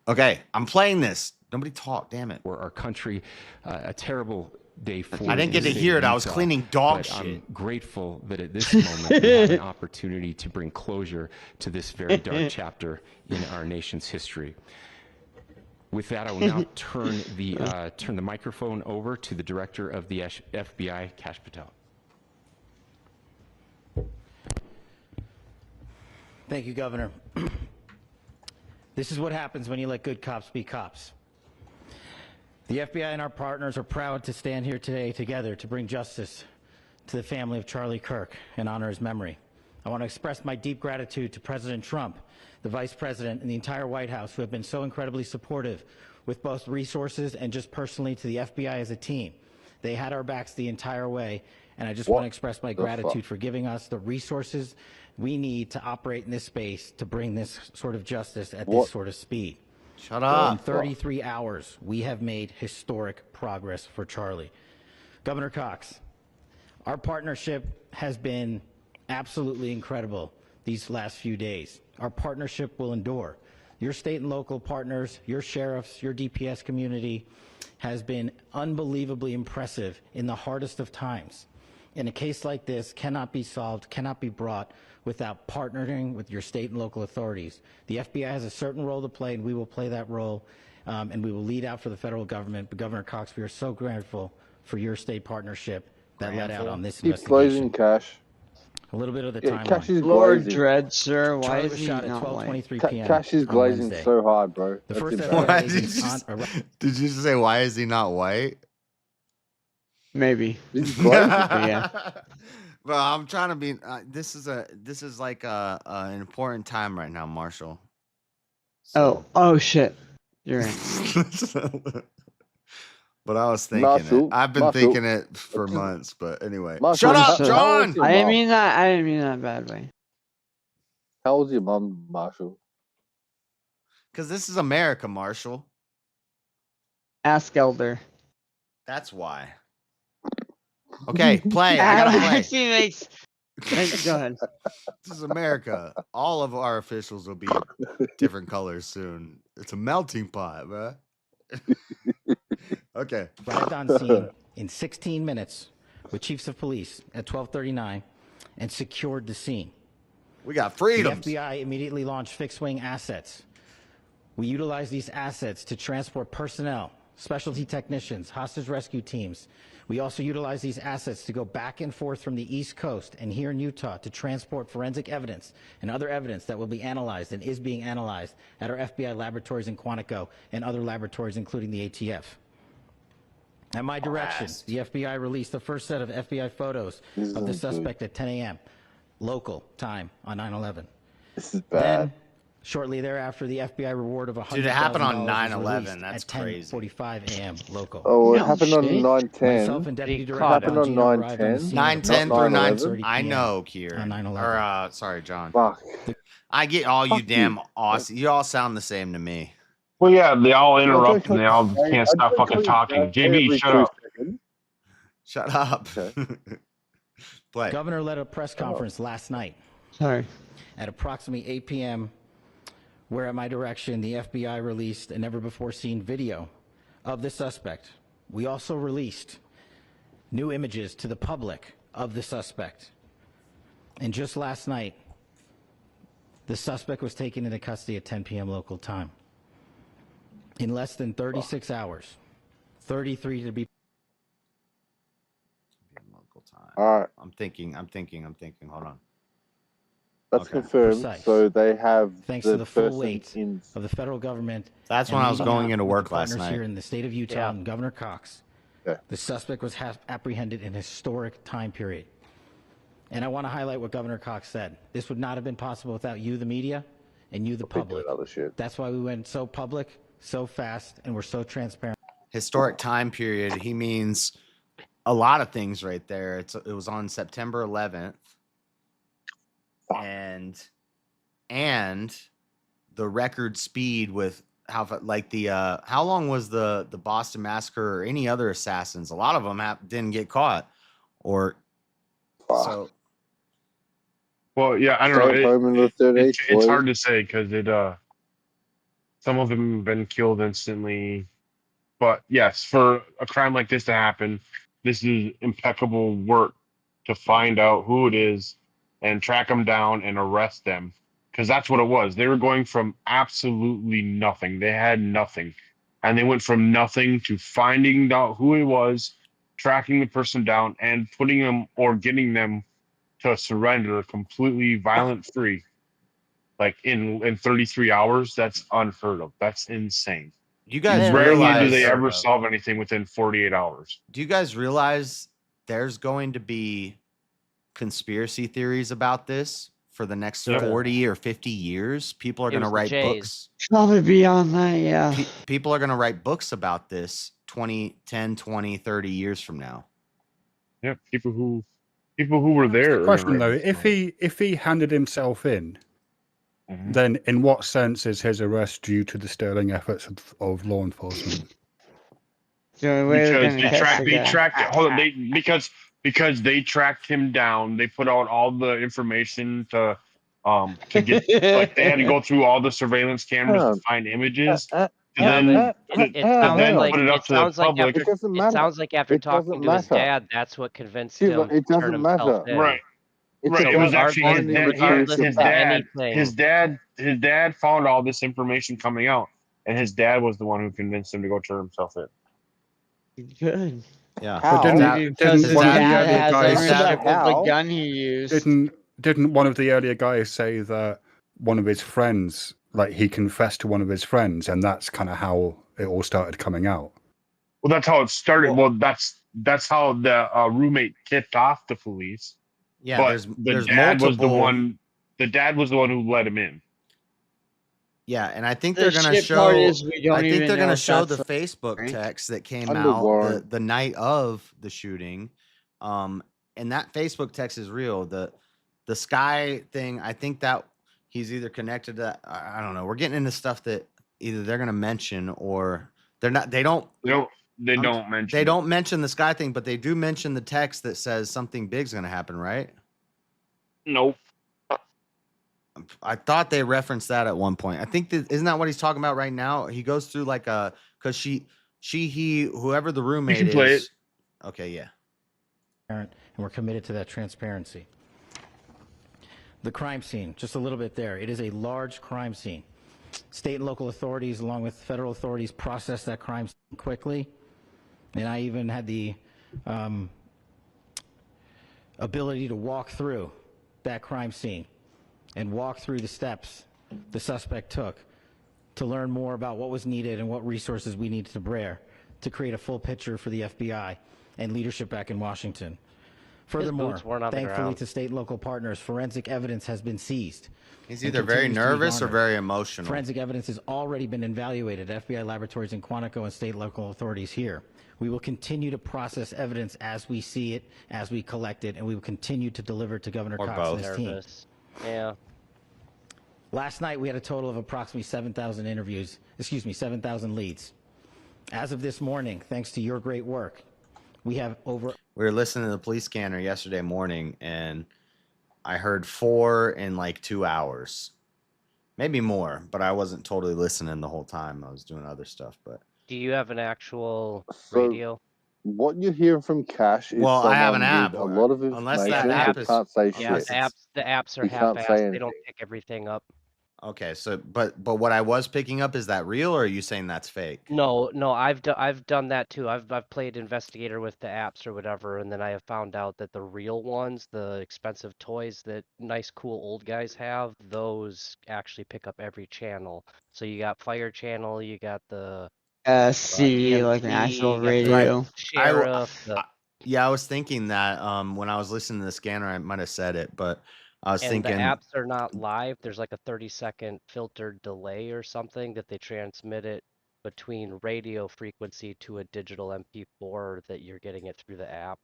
Okay, I'm playing this. Nobody talk, damn it. For our country, a terrible day for I didn't get to hear it. I was cleaning dog shit. I'm grateful that at this moment we have an opportunity to bring closure to this very dark chapter in our nation's history. With that, I will now turn the microphone over to the director of the FBI, Kash Patel. Thank you, Governor. This is what happens when you let good cops be cops. The FBI and our partners are proud to stand here today together to bring justice to the family of Charlie Kirk and honor his memory. I want to express my deep gratitude to President Trump, the Vice President, and the entire White House who have been so incredibly supportive with both resources and just personally to the FBI as a team. They had our backs the entire way, and I just want to express my gratitude for giving us the resources we need to operate in this space to bring this sort of justice at this sort of speed. Shut up. In 33 hours, we have made historic progress for Charlie. Governor Cox, our partnership has been absolutely incredible these last few days. Our partnership will endure. Your state and local partners, your sheriffs, your DPS community has been unbelievably impressive in the hardest of times. And a case like this cannot be solved, cannot be brought without partnering with your state and local authorities. The FBI has a certain role to play, and we will play that role, and we will lead out for the federal government. But Governor Cox, we are so grateful for your state partnership that led out on this investigation. Keep glazing, Cash. A little bit of the timeline. Cash is Lord glazing. Dread, sir. Why Charlie is was he shot at not 12:23 p.m. Cash is glazing so hard, bro. The first did you just say why is he not white? Maybe. He's glazing. Yeah. Well, I'm trying to be. This is like an important time right now, Marshall. So. Oh shit! You're right. But I was thinking it. I've been thinking it for months. But anyway, shut up, John. I didn't mean that. I didn't mean that bad way. How old's your mom, Marshall? Because this is America, Marshall. Ask Elder. That's why. Okay, play. I gotta play. Actually makes. Go ahead. This is America. All of our officials will be different colors soon. It's a melting pot, man. Okay. Arrived on scene in 16 minutes with chiefs of police at 12:39 and secured the scene. We got freedoms. The FBI immediately launched fixed-wing assets. We utilized these assets to transport personnel, specialty technicians, hostage rescue teams. We also utilize these assets to go back and forth from the East Coast and here in Utah to transport forensic evidence and other evidence that will be analyzed and is being analyzed at our FBI laboratories in Quantico and other laboratories, including the ATF. At my direction, the FBI released the first set of FBI photos of the suspect at 10 a.m. local time on 9/11. This is bad. Then, shortly thereafter, the FBI reward of $100,000. Dude, it happened on 9/11. That's crazy. 10:45 a.m. local. Oh, it happened on 9/10. Myself and Deputy Director happened on Bongino arrived on the 9/10. scene 9/10 at through 9. 12:30 I p.m. know, Kier. on 9/11. Or sorry, John. Fuck. I get all you Fuck damn you. Aussie. You all sound the same to me. Well, yeah, they all interrupt and they all can't stop fucking talking. JB, shut up. Shut up. Play. Governor led a press conference last night. Sorry. At approximately 8 p.m., where at my direction, the FBI released a never-before-seen video of the suspect. We also released new images to the public of the suspect. And just last night, the suspect was taken into custody at 10 p.m. local time. In less than 36 hours, 33 to be. Local time. All right. I'm thinking. Hold on. That's Okay. confirmed. Precise. So they have Thanks the to the full person weight in. of the federal government. That's and when I was meeting going out into with work the last partners night. here in the state of Utah and Governor Cox. Okay. The suspect was apprehended in a historic time period. And I want to highlight what Governor Cox said. This would not have been possible without you, the media, and you, the public. Other shit. That's why we went so public, so fast, and we're so transparent. Historic time period. He means a lot of things right there. It was on September 11th, and the record speed with how long was the Boston Massacre or any other assassins? A lot of them didn't get caught, or so. Well, yeah, I don't know. It's hard to say because some of them have been killed instantly. But yes, for a crime like this to happen, this is impeccable work to find out who it is and track them down and arrest them. Because that's what it was. They were going from absolutely nothing. They had nothing. And they went from nothing to finding out who it was, tracking the person down, and putting them or getting them to surrender completely violent free. Like in 33 hours, that's unheard of. That's insane. You guys rarely do they ever solve anything within 48 hours. Do you guys realize there's going to be conspiracy theories about this for the next 40 or 50 years? People are going to write books. Probably beyond that, yeah. People are going to write books about this 10, 20, 30 years from now. Yeah, people who were there. Question though, if he handed himself in, then in what sense is his arrest due to the sterling efforts of law enforcement? Because they tracked him down. They put out all the information to get like they had to go through all the surveillance cameras to find images. It sounds like after talking to his dad, that's what convinced him to turn himself in. Right. Right. It was actually his dad. His dad found all this information coming out, and his dad was the one who convinced him to go turn himself in. Good. Yeah. But the gun he used. Didn't one of the earlier guys say that one of his friends, like he confessed to one of his friends, and that's kind of how it all started coming out? Well, that's how it started. Well, that's how the roommate tipped off the police. Yeah, but there's dad multiple. Was the one. The dad was the one who let him in. Yeah, and I think they're going to show. I think they're going to show the Facebook text that came out the night of the shooting, and that Facebook text is real. The Sky thing. I think that he's either connected to. I don't know. We're getting into stuff that either they're going to mention or they're not. They don't mention the Sky thing, but they do mention the text that says something big's going to happen, right? Nope. I thought they referenced that at one point. I think isn't that what he's talking about right now? He goes through like because he, whoever the roommate is. Play it. Okay, yeah. and we're committed to that transparency. The crime scene, just a little bit there. It is a large crime scene. State and local authorities, along with federal authorities, process that crime scene quickly. And I even had the ability to walk through that crime scene and walk through the steps the suspect took to learn more about what was needed and what resources we needed to bear to create a full picture for the FBI and leadership back in Washington. Furthermore, thankfully to state and local partners, forensic evidence has been seized. He's either very nervous or very emotional. Forensic evidence has already been evaluated at FBI laboratories in Quantico and state and local authorities here. We will continue to process evidence as we see it, as we collect it, and we will continue to deliver to Governor Cox and his team. Yeah. Last night, we had a total of approximately 7,000 leads. As of this morning, thanks to your great work, we have over... We were listening to the police scanner yesterday morning, and I heard 4 in like 2 hours. Maybe more, but I wasn't totally listening the whole time. I was doing other stuff, but... Do you have an actual radio? What you're hearing from Cash is I have an app. A lot of information. Unless that app is, can't say yeah, shit. the apps are half-assed. They don't pick everything up. Okay, so but what I was picking up, is that real, or are you saying that's fake? No, I've done that too. I've played investigator with the apps or whatever, and then I have found out that the real ones, the expensive toys that nice cool old guys have, those actually pick up every channel. So you got Fire Channel, you got the see like an actual radio. Sheriff. Yeah, I was thinking that when I was listening to the scanner, I might have said it, but I was thinking the apps are not live. There's like a 30-second filtered delay or something that they transmit it between radio frequency to a digital MP4 that you're getting it through the app.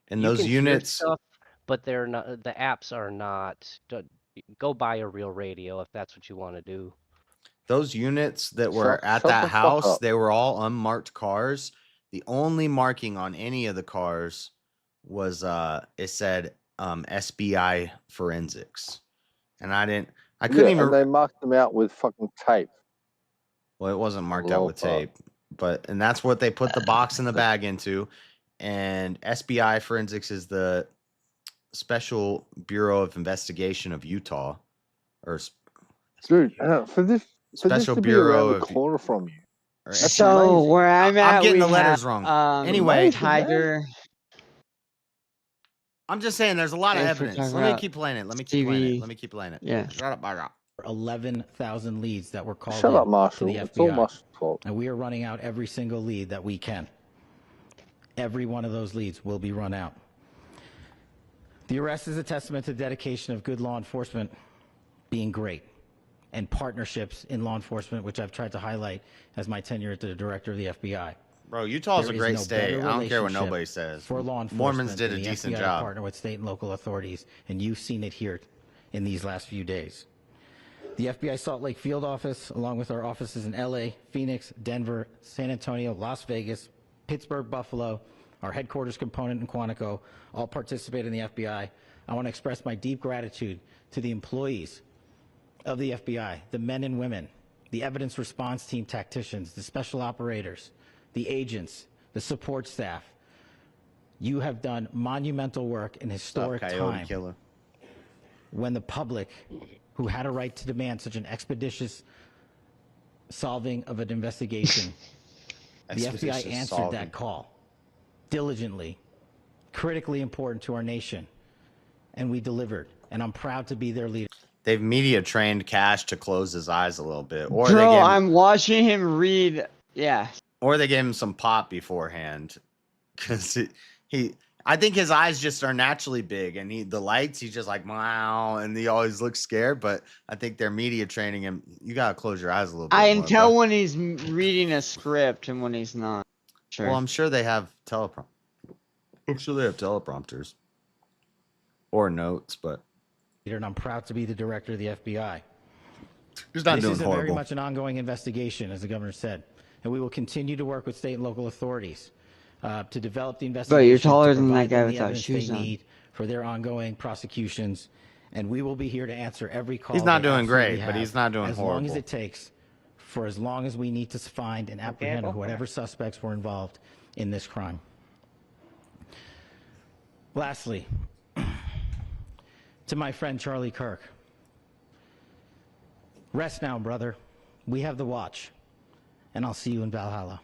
And those units, stuff, but they're not. The apps are not. Go buy a real radio if that's what you want to do. Those units that were at that house, they were all unmarked cars. The only marking on any of the cars was it said SBI forensics, and I couldn't even. And they marked them out with fucking tape. Well, it wasn't marked out with tape, and that's what they put the box in the bag into. And SBI forensics is the Special Bureau of Investigation of Utah, or dude, for this Special Bureau of corner from you. So where I'm at, I'm getting the letters wrong. Anyway, Tiger. I'm just saying, there's a lot of evidence. Let me keep playing it. Let me keep playing it. Yeah. Shut up, Marshall. 11,000 leads that were called to the FBI. It's all Marshall's fault. And we are running out every single lead that we can. Every one of those leads will be run out. The arrest is a testament to the dedication of good law enforcement being great, and partnerships in law enforcement, which I've tried to highlight as my tenure as the director of the FBI. Bro, Utah's a great state. I don't care what nobody says. For law enforcement, Mormons did a decent job. Partner with state and local authorities, and you've seen it here in these last few days. The FBI Salt Lake field office, along with our offices in LA, Phoenix, Denver, San Antonio, Las Vegas, Pittsburgh, Buffalo, our headquarters component in Quantico, all participate in the FBI. I want to express my deep gratitude to the employees of the FBI, the men and women, the evidence response team tacticians, the special operators, the agents, the support staff. You have done monumental work in historic time when the public, who had a right to demand such an expeditious solving of an investigation, the FBI answered that call diligently, critically important to our nation, and we delivered. And I'm proud to be their leader. They've media trained Cash to close his eyes a little bit, or I'm watching him read. Yeah. Or they gave him some pop beforehand, because I think his eyes just are naturally big, and the lights, he's just like, wow, and he always looks scared. But I think they're media training him. You gotta close your eyes a little bit. I can tell when he's reading a script and when he's not. Sure. Well, I'm sure they have teleprompters or notes, but. And I'm proud to be the director of the FBI. He's not doing horrible. This is very much an ongoing investigation, as the governor said, and we will continue to work with state and local authorities to develop the investigation. But you're taller than that guy without shoes on. Need for their ongoing prosecutions, and we will be here to answer every call. He's not doing great, but he's not doing horrible. As long as it takes, for as long as we need to find and apprehend whatever suspects were involved in this crime. Lastly, to my friend Charlie Kirk. Rest now, brother. We have the watch, and I'll see you in Valhalla.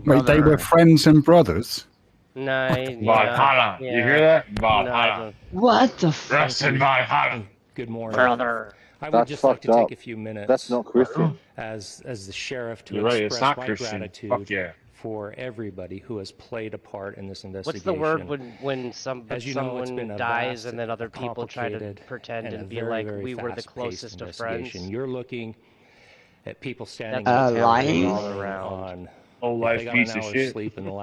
Wait, they were friends and brothers? Valhalla. Yeah. You hear that? Valhalla. What the fuck? Rest in Valhalla. Good morning. Brother. I would just like to take a few minutes. That's not Christian. As the sheriff to You're express right, my Christian. gratitude for everybody who has played a part in this investigation. What's the word when someone dies and then other people try to pretend and be like we were the closest of friends? You're looking at people standing lying all around. Life piece of shit.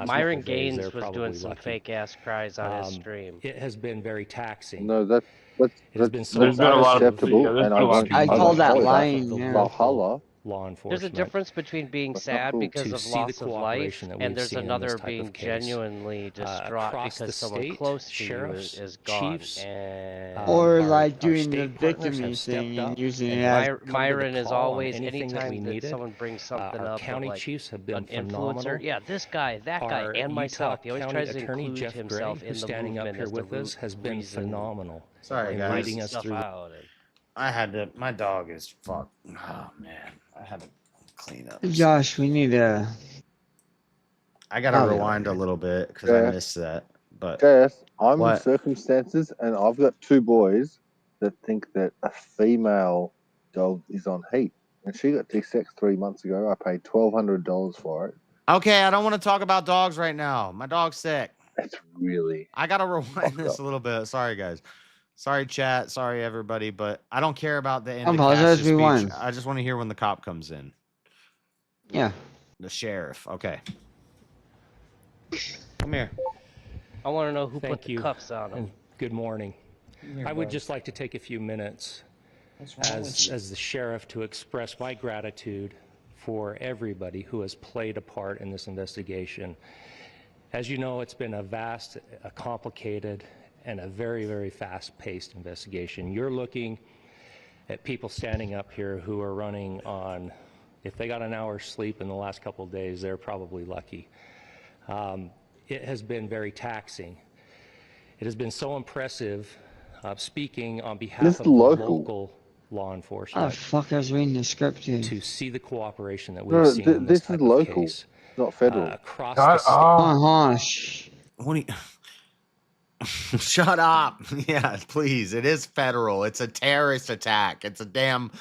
Myron Gaines was doing some fake ass cries on his stream. It has been very taxing. No, that's there's been a lot of acceptable, and I call that lying. Valhalla. Law enforcement. There's a difference between being sad because of loss of life, and there's another being genuinely distraught because someone close to you is gone. Or like doing the victim thing and using it as... Myron is always, anytime that someone brings something up, county like chiefs have been an influencer, yeah, this guy, that guy, and myself, he always tries to include himself in the standing up here with us has been phenomenal. Sorry, guys. Leading us through. I had to. My dog is fucked. Oh man, I had to clean up. Josh, we need to. I gotta rewind a little bit because I missed that. But I'm in circumstances, and I've got two boys that think that a female dog is on heat, and she got desexed 3 months ago. I paid $1,200 for it. Okay, I don't want to talk about dogs right now. My dog's sick. That's really. I gotta rewind this a little bit. Sorry, guys. Sorry, chat. Sorry, everybody. But I don't care about the end of Cash's speech. I just want to hear when the cop comes in. Yeah. The sheriff. Okay. Come here. I want to know who put the cuffs on him. And good morning. I would just like to take a few minutes as the sheriff to express my gratitude for everybody who has played a part in this investigation. As you know, it's been a vast, a complicated, and a very, very fast-paced investigation. You're looking at people standing up here who are running on, if they got an hour's sleep in the last couple of days, they're probably lucky. It has been very taxing. It has been so impressive, speaking on behalf of the local law enforcement. Oh, fuck, I was reading the script here. To see the cooperation that we've seen in this type is local, of case, not federal. Across the state. What do you... Shut up. Yeah, please. It is federal. It's a terrorist attack. It's a damn...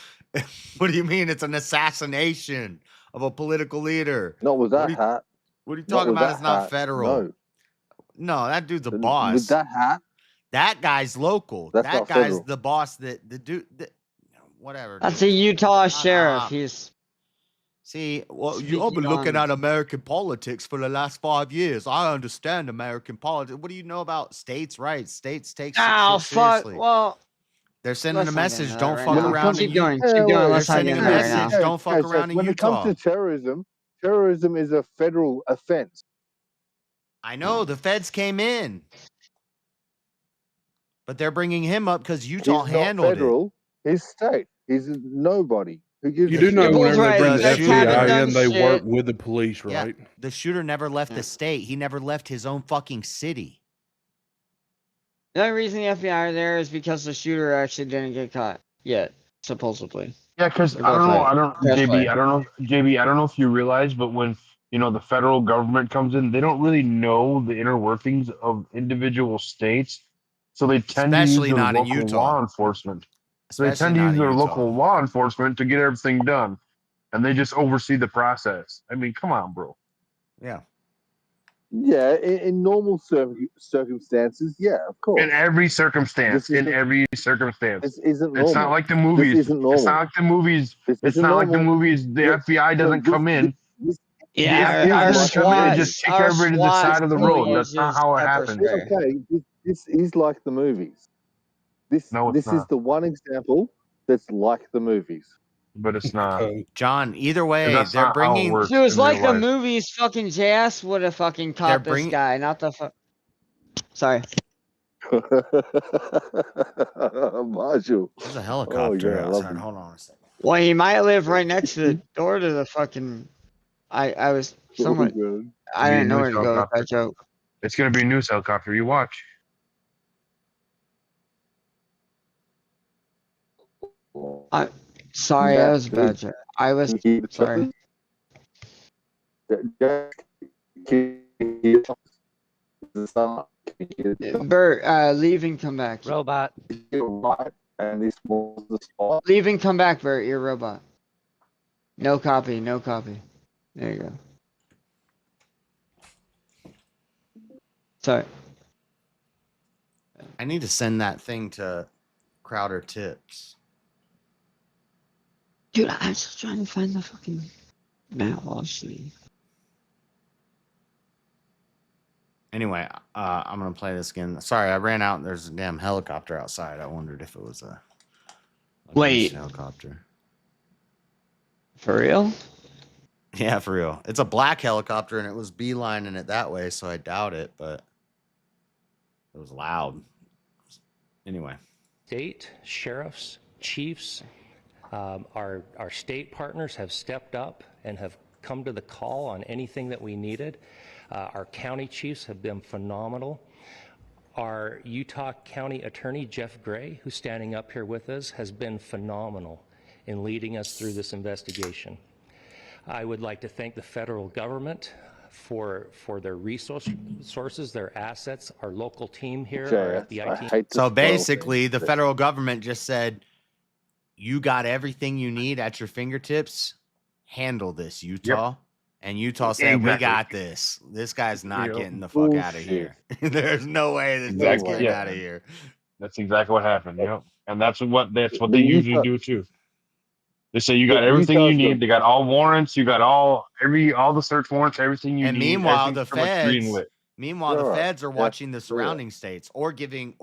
What do you mean? It's an assassination of a political leader. Not with that hat. What are you talking about? It's not federal. No, that dude's a boss. With that hat? That guy's local. That's that not guy's federal. the boss the dude... whatever. That's a Utah sheriff. He's... See, well, I've been looking at American politics for the last 5 years. I understand American politics. What do you know about states' rights? States take shit seriously. Well, they're sending a message. Don't fuck around. Keep going. They're sending a message. Don't fuck around in Utah. When it comes to terrorism is a federal offense. I know the feds came in, but they're bringing him up because Utah handled federal, it. He's state. He's nobody. You do know whenever they bring the FBI in, they work with the police, right? Yeah, the shooter never left the state. He never left his own fucking city. The only reason the FBI are there is because the shooter actually didn't get caught yet, supposedly. Yeah, because I don't know if you realize, but when the federal government comes in, they don't really know the inner workings of individual states, so they tend to use their local law enforcement. So they tend to use their local law enforcement to get everything done, and they just oversee the process. I mean, come on, bro. Yeah. Yeah, in normal circumstances, yeah, of course. In every circumstance, This isn't normal. It's not like the movies. This isn't normal. It's not like the movies. It's not like the movies. The FBI doesn't come in. Yeah, just take everybody to the side of the road. That's not how it happens. Okay, this is like the movies. This is the one example that's like the movies. But it's not. John, either way, they're bringing... If it was like the movies, fucking JS would have fucking caught this guy, not the Sorry. Marshall. There's a helicopter outside. Hold on a second. Well, he might live right next to the door to the fucking... I was somewhat... I didn't know where to go with that joke. It's gonna be a news helicopter. You watch. Sorry, I was bad. I was sorry. Bert, leave and come back. Robot. And this was the spot. Leave and come back, Bert. You're a robot. No copy. No copy. There you go. Sorry. I need to send that thing to Crowder Tips. Dude, I'm just trying to find the fucking map, honestly. Anyway, I'm gonna play this again. Sorry, I ran out. There's a damn helicopter outside. I wondered if it was a Wait, helicopter. For real? Yeah, for real. It's a black helicopter, and it was beelining it that way, so I doubt it. But it was loud. Anyway, state sheriffs, chiefs, our state partners have stepped up and have come to the call on anything that we needed. Our county chiefs have been phenomenal. Our Utah County Attorney, Jeff Gray, who's standing up here with us, has been phenomenal in leading us through this investigation. I would like to thank the federal government for their resources, their assets, our local team here, our FBI team. So basically, the federal government just said, you got everything you need at your fingertips. Handle this, Utah. Yep. And Utah said, we got this. This guy's not getting the fuck out of here. There's no way this guy's getting out of here. That's exactly what happened. Yep. And that's what they usually do too. They say you got everything you need. They got all warrants. You got all the search warrants, everything you need. And meanwhile, the feds are watching the surrounding states or giving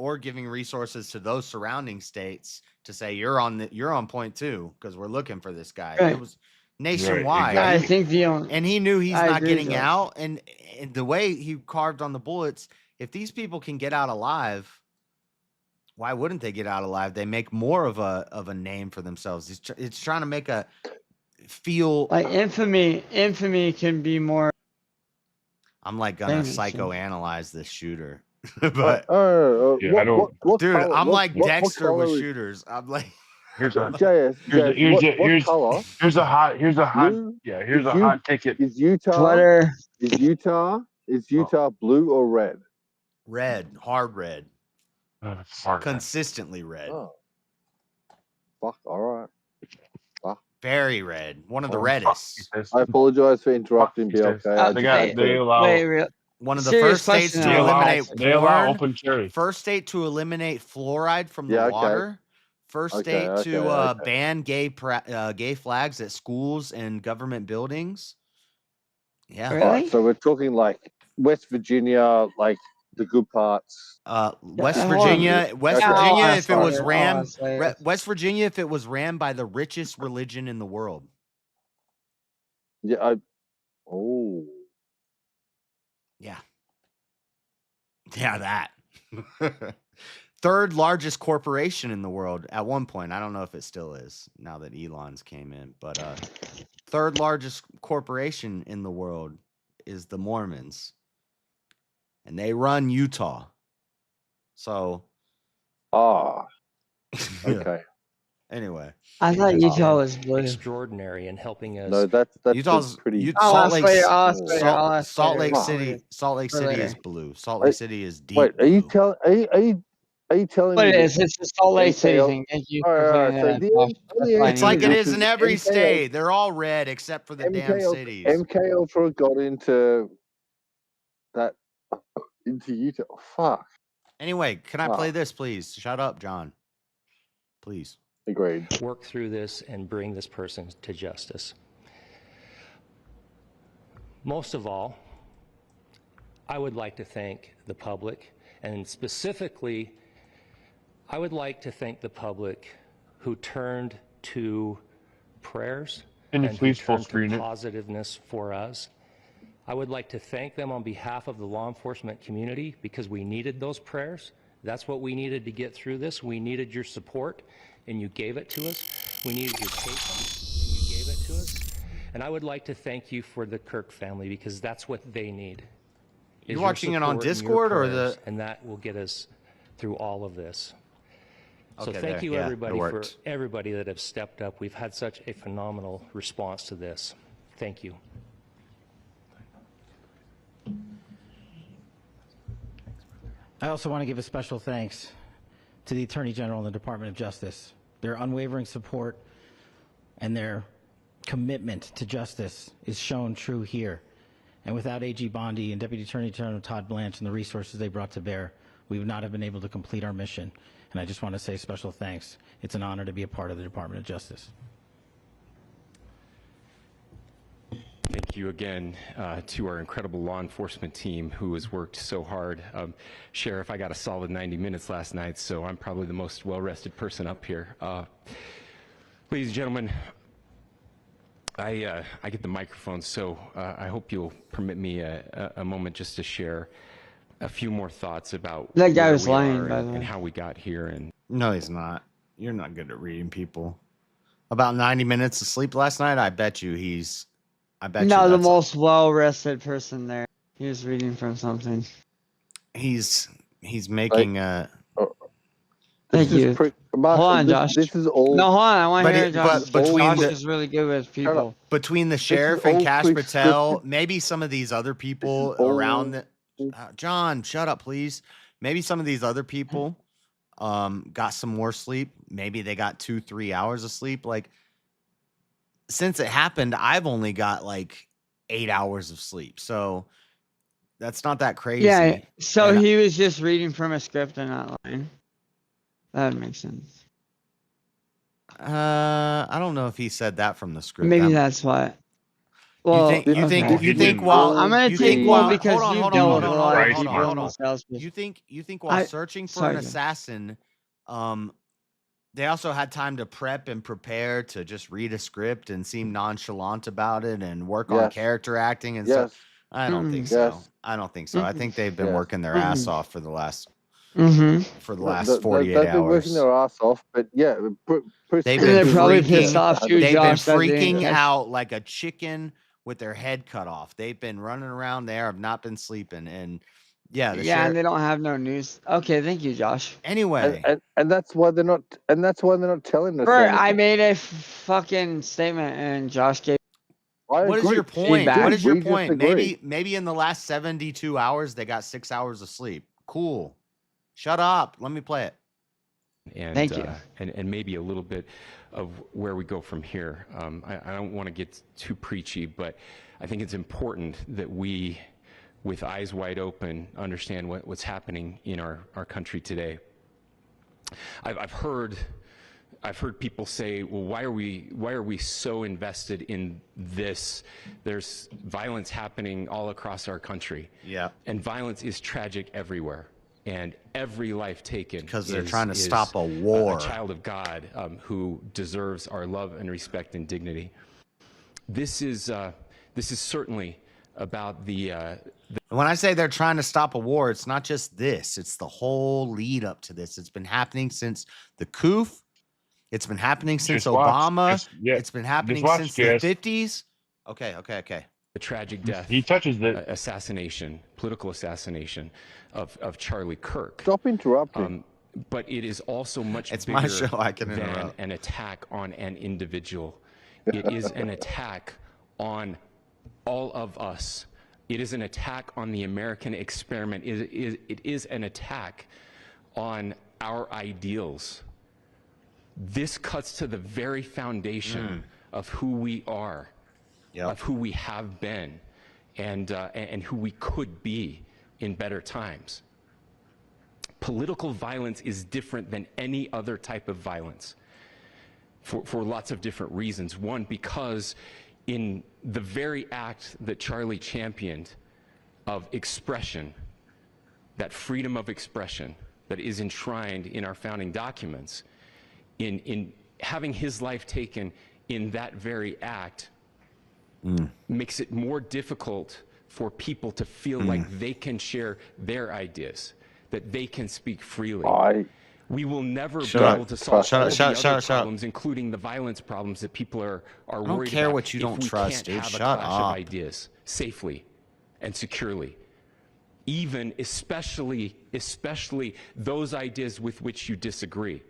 resources to those surrounding states to say you're on point too, because we're looking for this guy. Right. It was nationwide. Right, exactly. I think and he knew he's not getting out, and the way he carved on the bullets, if these people can get out alive, why wouldn't they get out alive? They make more of a name for themselves. It's trying to make a feel like infamy can be more. I'm like gonna psychoanalyze this shooter, but I don't. Dude, I'm like Dexter with shooters. I'm like. Here's a hot ticket. Is Utah blue or red? Red, hard red. Consistently red. Oh. Fuck, all right. Fuck. Very red. One of the reddest. I apologize for interrupting, BLK. One of the first states to eliminate they allow open carry. First state to eliminate fluoride from the water. First state to ban gay flags at schools and government buildings. Yeah. Really? Right, so we're talking like West Virginia, like the good parts. West Virginia, if it was ran, West Virginia, if it was ran by the richest religion in the world. Yeah. Yeah, that. Third largest corporation in the world at one point. I don't know if it still is now that Elon's came in, but third largest corporation in the world is the Mormons. And they run Utah. So. Okay. Anyway. I thought Utah was blue. Extraordinary in helping us. No, that's Utah's pretty. Salt Lake City is blue. Salt Lake City is deep. Wait, are you telling what me? It's the Salt Lake City thing. Thank you. It's like it is in every state. They're all red except for the damn cities. MK Ultra got into Utah. Fuck. Anyway, can I play this, please? Shut up, John. Please. Agreed. Work through this and bring this person to justice. Most of all, I would like to thank the public, and specifically, I would like to thank the public who turned to prayers and who turned to positiveness for us. I would like to thank them on behalf of the law enforcement community because we needed those prayers. That's what we needed to get through this. We needed your support, and you gave it to us. We needed your patience, and you gave it to us. And I would like to thank you for the Kirk family because that's what they need. You're watching it on Discord or the? And that will get us through all of this. So Okay, thank you yeah, everybody it for worked. everybody that have stepped up. We've had such a phenomenal response to this. Thank you. I also want to give a special thanks to the Attorney General and the Department of Justice. Their unwavering support and their commitment to justice is shown true here. And without AG Bondi and Deputy Attorney General Todd Blanche and the resources they brought to bear, we would not have been able to complete our mission. And I just want to say special thanks. It's an honor to be a part of the Department of Justice. Thank you again to our incredible law enforcement team who has worked so hard. Sheriff, I got a solid 90 minutes last night, so I'm probably the most well-rested person up here. Ladies and gentlemen, I get the microphone, so I hope you'll permit me a moment just to share a few more thoughts about that guy where was we lying, are by the way, and how we got here. And No, he's not. You're not good at reading people. About 90 minutes of sleep last night. I bet you he's. I bet you no, the that's most well-rested person there. He was reading from something. he's making Thank you. Hold on, Josh. This is all. No, hold on. I want to But hear it- it, Josh. but between Josh the- is really good with people. between the sheriff all and Cash pre-scripted. Patel, maybe some of these other people all- around the John, shut up, please. Maybe some of these other people got some more sleep. Maybe they got 2-3 hours of sleep. Like, since it happened, I've only got like 8 hours of sleep. So that's not that crazy. Yeah, so And he was just reading from a script and not lying. That makes sense. I don't know if he said that from the script. Maybe I'm- that's why. Well, you think okay. you think while I'm gonna you take think one while because hold on, you hold deal on, with a hold lot on, of hold people on, in hold the on. sales business. You think while searching for sorry, an Joe. assassin, they also had time to prep and prepare to just read a script and seem nonchalant about it and work on Yes. character acting and Yes. stuff? I don't think so. Yes. I don't think so. I think they've been Yes. working their ass off for the last Mm-hmm. 48 they've been hours. working their ass off, but yeah, They've And they're been probably freaking, pissed off too, they've Josh. been that they- freaking out like a chicken with their head cut off. They've been running around there, have not been sleeping, and yeah, and they don't have no news. Okay, thank you, Josh. Anyway, and that's why they're not, telling us. Bert, I anything. made a fucking statement and Josh gave. what is agree. your point? Feedback. What is your We just point? agree. Maybe in the last 72 hours they got 6 hours of sleep. Cool. Shut up. Let me play it. And, Thank you. And maybe a little bit of where we go from here. I don't want to get too preachy, but I think it's important that we, with eyes wide open, understand what's happening in our country today. I've heard people say, well, why are we so invested in this? There's violence happening all across our country. Yeah. And violence is tragic everywhere. And every life taken because they're trying to stop a war. A child of God who deserves our love and respect and dignity. This is certainly about the. When I say they're trying to stop a war, it's not just this. It's the whole lead up to this. It's been happening since the coup. It's been happening since Obama. It's been happening since the 50s. Okay. The tragic death. He touches the political assassination of Charlie Kirk. Stop interrupting. But it is also much It's bigger my show. I can than interrupt. an attack on an individual. It is an attack on all of us. It is an attack on the American experiment. It is an attack on our ideals. This cuts to the very foundation of who we are, of who we have been, and who we could be in better times. Political violence is different than any other type of violence for lots of different reasons. One, because in the very act that Charlie championed of expression, that freedom of expression that is enshrined in our founding documents, in having his life taken in that very act, makes it more difficult for people to feel like they can share their ideas, that they can speak freely. We will never be able to solve all the other problems, including the violence problems that people are worried about. I don't care what you don't trust, dude. If we can't have a clash of ideas safely and securely. even especially those ideas with which you disagree.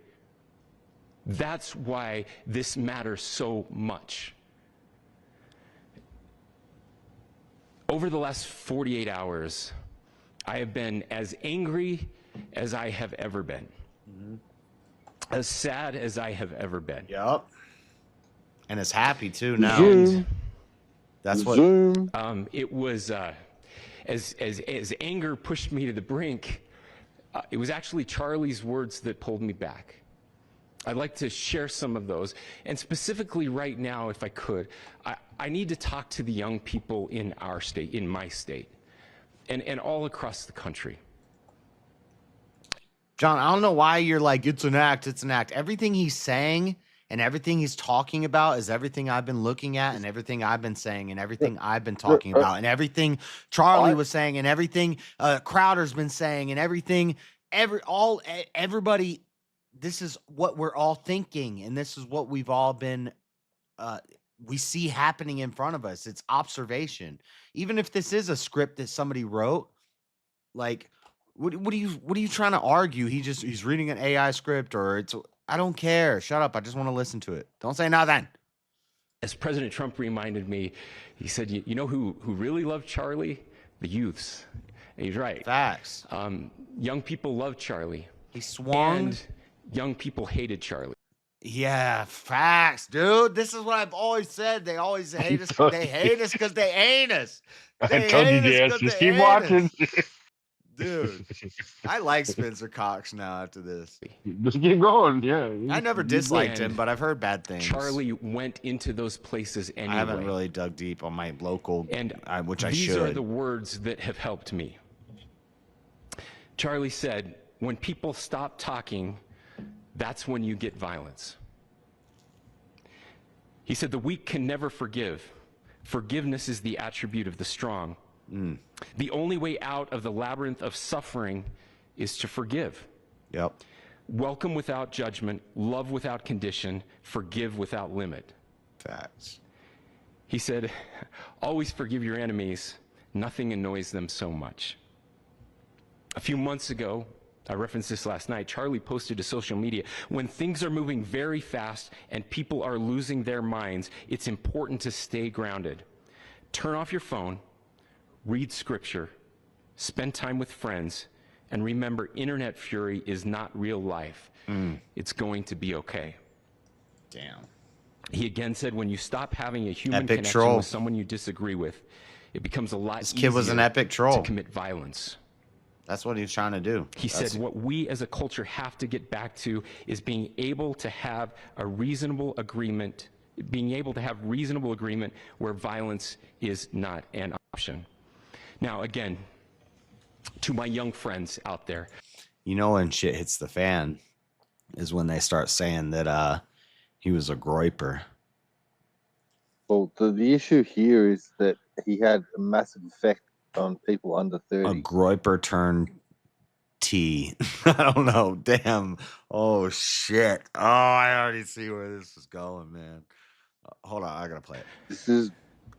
That's why this matters so much. Over the last 48 hours, I have been as angry as I have ever been. As sad as I have ever been. Yep. And as happy too now. Zoom. That's what Zoom. It was as anger pushed me to the brink, it was actually Charlie's words that pulled me back. I'd like to share some of those. And specifically right now, if I could, I need to talk to the young people in our state, in my state, and all across the country. John, I don't know why you're like, it's an act, it's an act. Everything he's saying and everything he's talking about is everything I've been looking at and everything I've been saying and everything I've been talking about and everything Charlie was saying and everything Crowder's been saying and everything, everybody, this is what we're all thinking and this is what we've all been, we see happening in front of us. It's observation. Even if this is a script that somebody wrote, like, what are you trying to argue? He's reading an AI script or I don't care. Shut up. I just want to listen to it. Don't say nothing. As President Trump reminded me, he said, you know who really loved Charlie? The youths. And he's right. Facts. Young people loved Charlie. He swung. And young people hated Charlie. Yeah, facts, dude. This is what I've always said. They always hate us. They hate us because they ain't us. I told you, Jess. Just keep watching. Dude, I like Spencer Cox now after this. Just keep going, yeah. I never disliked him, but I've heard bad things. Charlie went into those places anyway. I haven't really dug deep on my local, which I should. These are the words that have helped me. Charlie said, when people stop talking, that's when you get violence. He said, the weak can never forgive. Forgiveness is the attribute of the strong. The only way out of the labyrinth of suffering is to forgive. Yep. Welcome without judgment, love without condition, forgive without limit. Facts. He said, always forgive your enemies. Nothing annoys them so much. A few months ago, I referenced this last night, Charlie posted to social media, when things are moving very fast and people are losing their minds, it's important to stay grounded. Turn off your phone, read scripture, spend time with friends, and remember, internet fury is not real life. It's going to be okay. Damn. He again said, when you stop having a human connection with someone you disagree with, it becomes a lot easier. This kid was an epic troll. To commit violence. That's what he's trying to do. He said, what we as a culture have to get back to is being able to have a reasonable agreement, where violence is not an option. Now, again, to my young friends out there. You know when shit hits the fan is when they start saying that he was a groiper. Well, the issue here is that he had a massive effect on people under 30. A groiper turned T. I don't know. Damn. Oh, shit. Oh, I already see where this is going, man. Hold on. I got to play it. This is...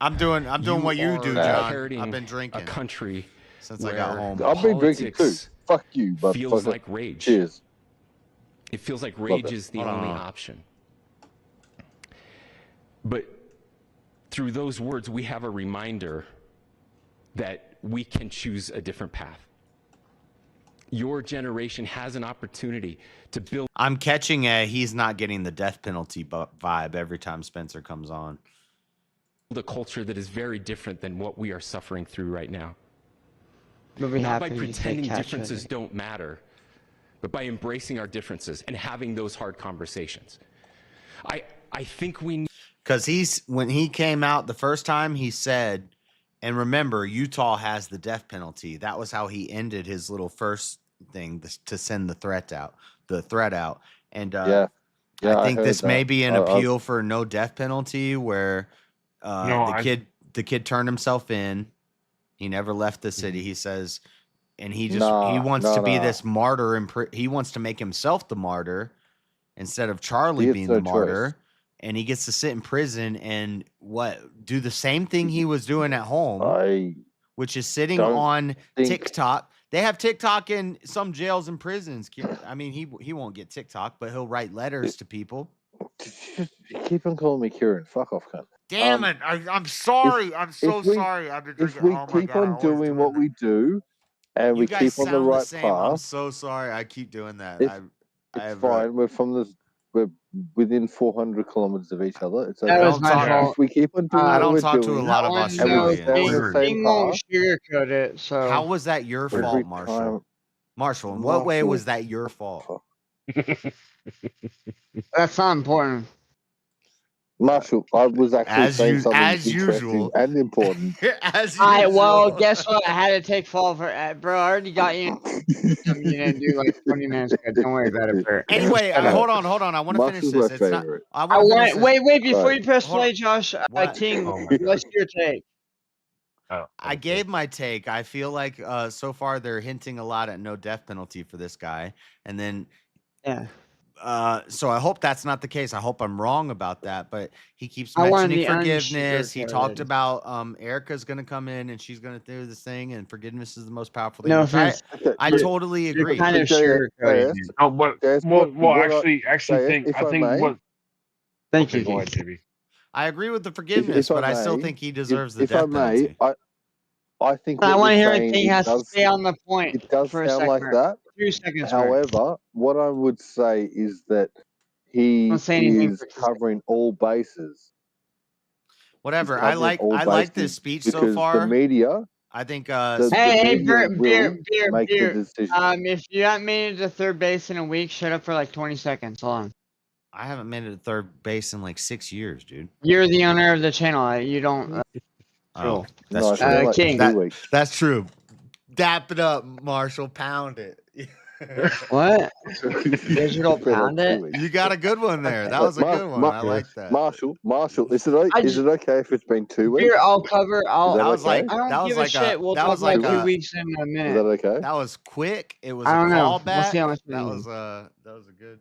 I'm doing what you do, John. I've been drinking a country since I got home. I've been drinking too. Fuck you, but feels like rage. Cheers. It feels like rage is the only option. But through those words, we have a reminder that we can choose a different path. Your generation has an opportunity to build. I'm catching he's not getting the death penalty vibe every time Spencer comes on. A culture that is very different than what we are suffering through right now. Not by pretending differences don't matter, but by embracing our differences and having those hard conversations. I think we... Because when he came out the first time, he said, and remember, Utah has the death penalty. That was how he ended his little first thing to send the threat out. And I think this may be an appeal for no death penalty where the kid turned himself in. He never left the city, he says, and he wants to be this martyr. He wants to make himself the martyr instead of Charlie being the martyr. And he gets to sit in prison and do the same thing he was doing at home. which is sitting on TikTok. They have TikTok in some jails and prisons. I mean, he won't get TikTok, but he'll write letters to people. Keep on calling me Kieran. Fuck off, cunt. Damn it! I'm sorry. I'm so sorry. I've been drinking. If we keep on doing what we do, and we keep on the right path, I'm so sorry. I keep doing that. It's fine. We're within 400 kilometers of each other. It's okay. That was my fault. If we keep on doing what we're doing, to a lot of Australians. King won't sugarcoat it. So how was that your fault, Marshall? Marshall, in what way was that your fault? That's not important. Marshall, I was actually saying something as interesting usual and important. As usual. Well, guess what? I had to take fall for bro. I already got you. You didn't do like 20 minutes ago. Don't worry about it, bro. Anyway, hold on. I want to finish this. It's not. Wait before you press play, Josh. King, what's your take? I gave my take. I feel like so far they're hinting a lot at no death penalty for this guy, and then so I hope that's not the case. I hope I'm wrong about that, but he keeps mentioning forgiveness. He talked about Erica's going to come in and she's going to do this thing, and forgiveness is the most powerful thing. No, I totally agree. Kind of sure. Thank you. I agree with the forgiveness, but I still think he deserves the death penalty. I think I want to hear King has to stay on the point. It does sound like that. 2 seconds. However, what I would say is that he is covering all bases. Whatever. I like this speech so far. The media. I think. Hey, beer. If you haven't made it to third base in a week, shut up for like 20 seconds. Hold on. I haven't made it to third base in like 6 years, dude. You're the owner of the channel. You don't. Oh, that's true. King. That's true. Dap it up, Marshall. Pound it. What? Digital pound it? You got a good one there. That was a good one. I like that. Marshall, is it okay if it's been 2 weeks? Here, I'll cover. I don't give a shit. We'll talk like 2 weeks in a minute. Is that okay? That was quick. It was a callback. We'll see that was a good.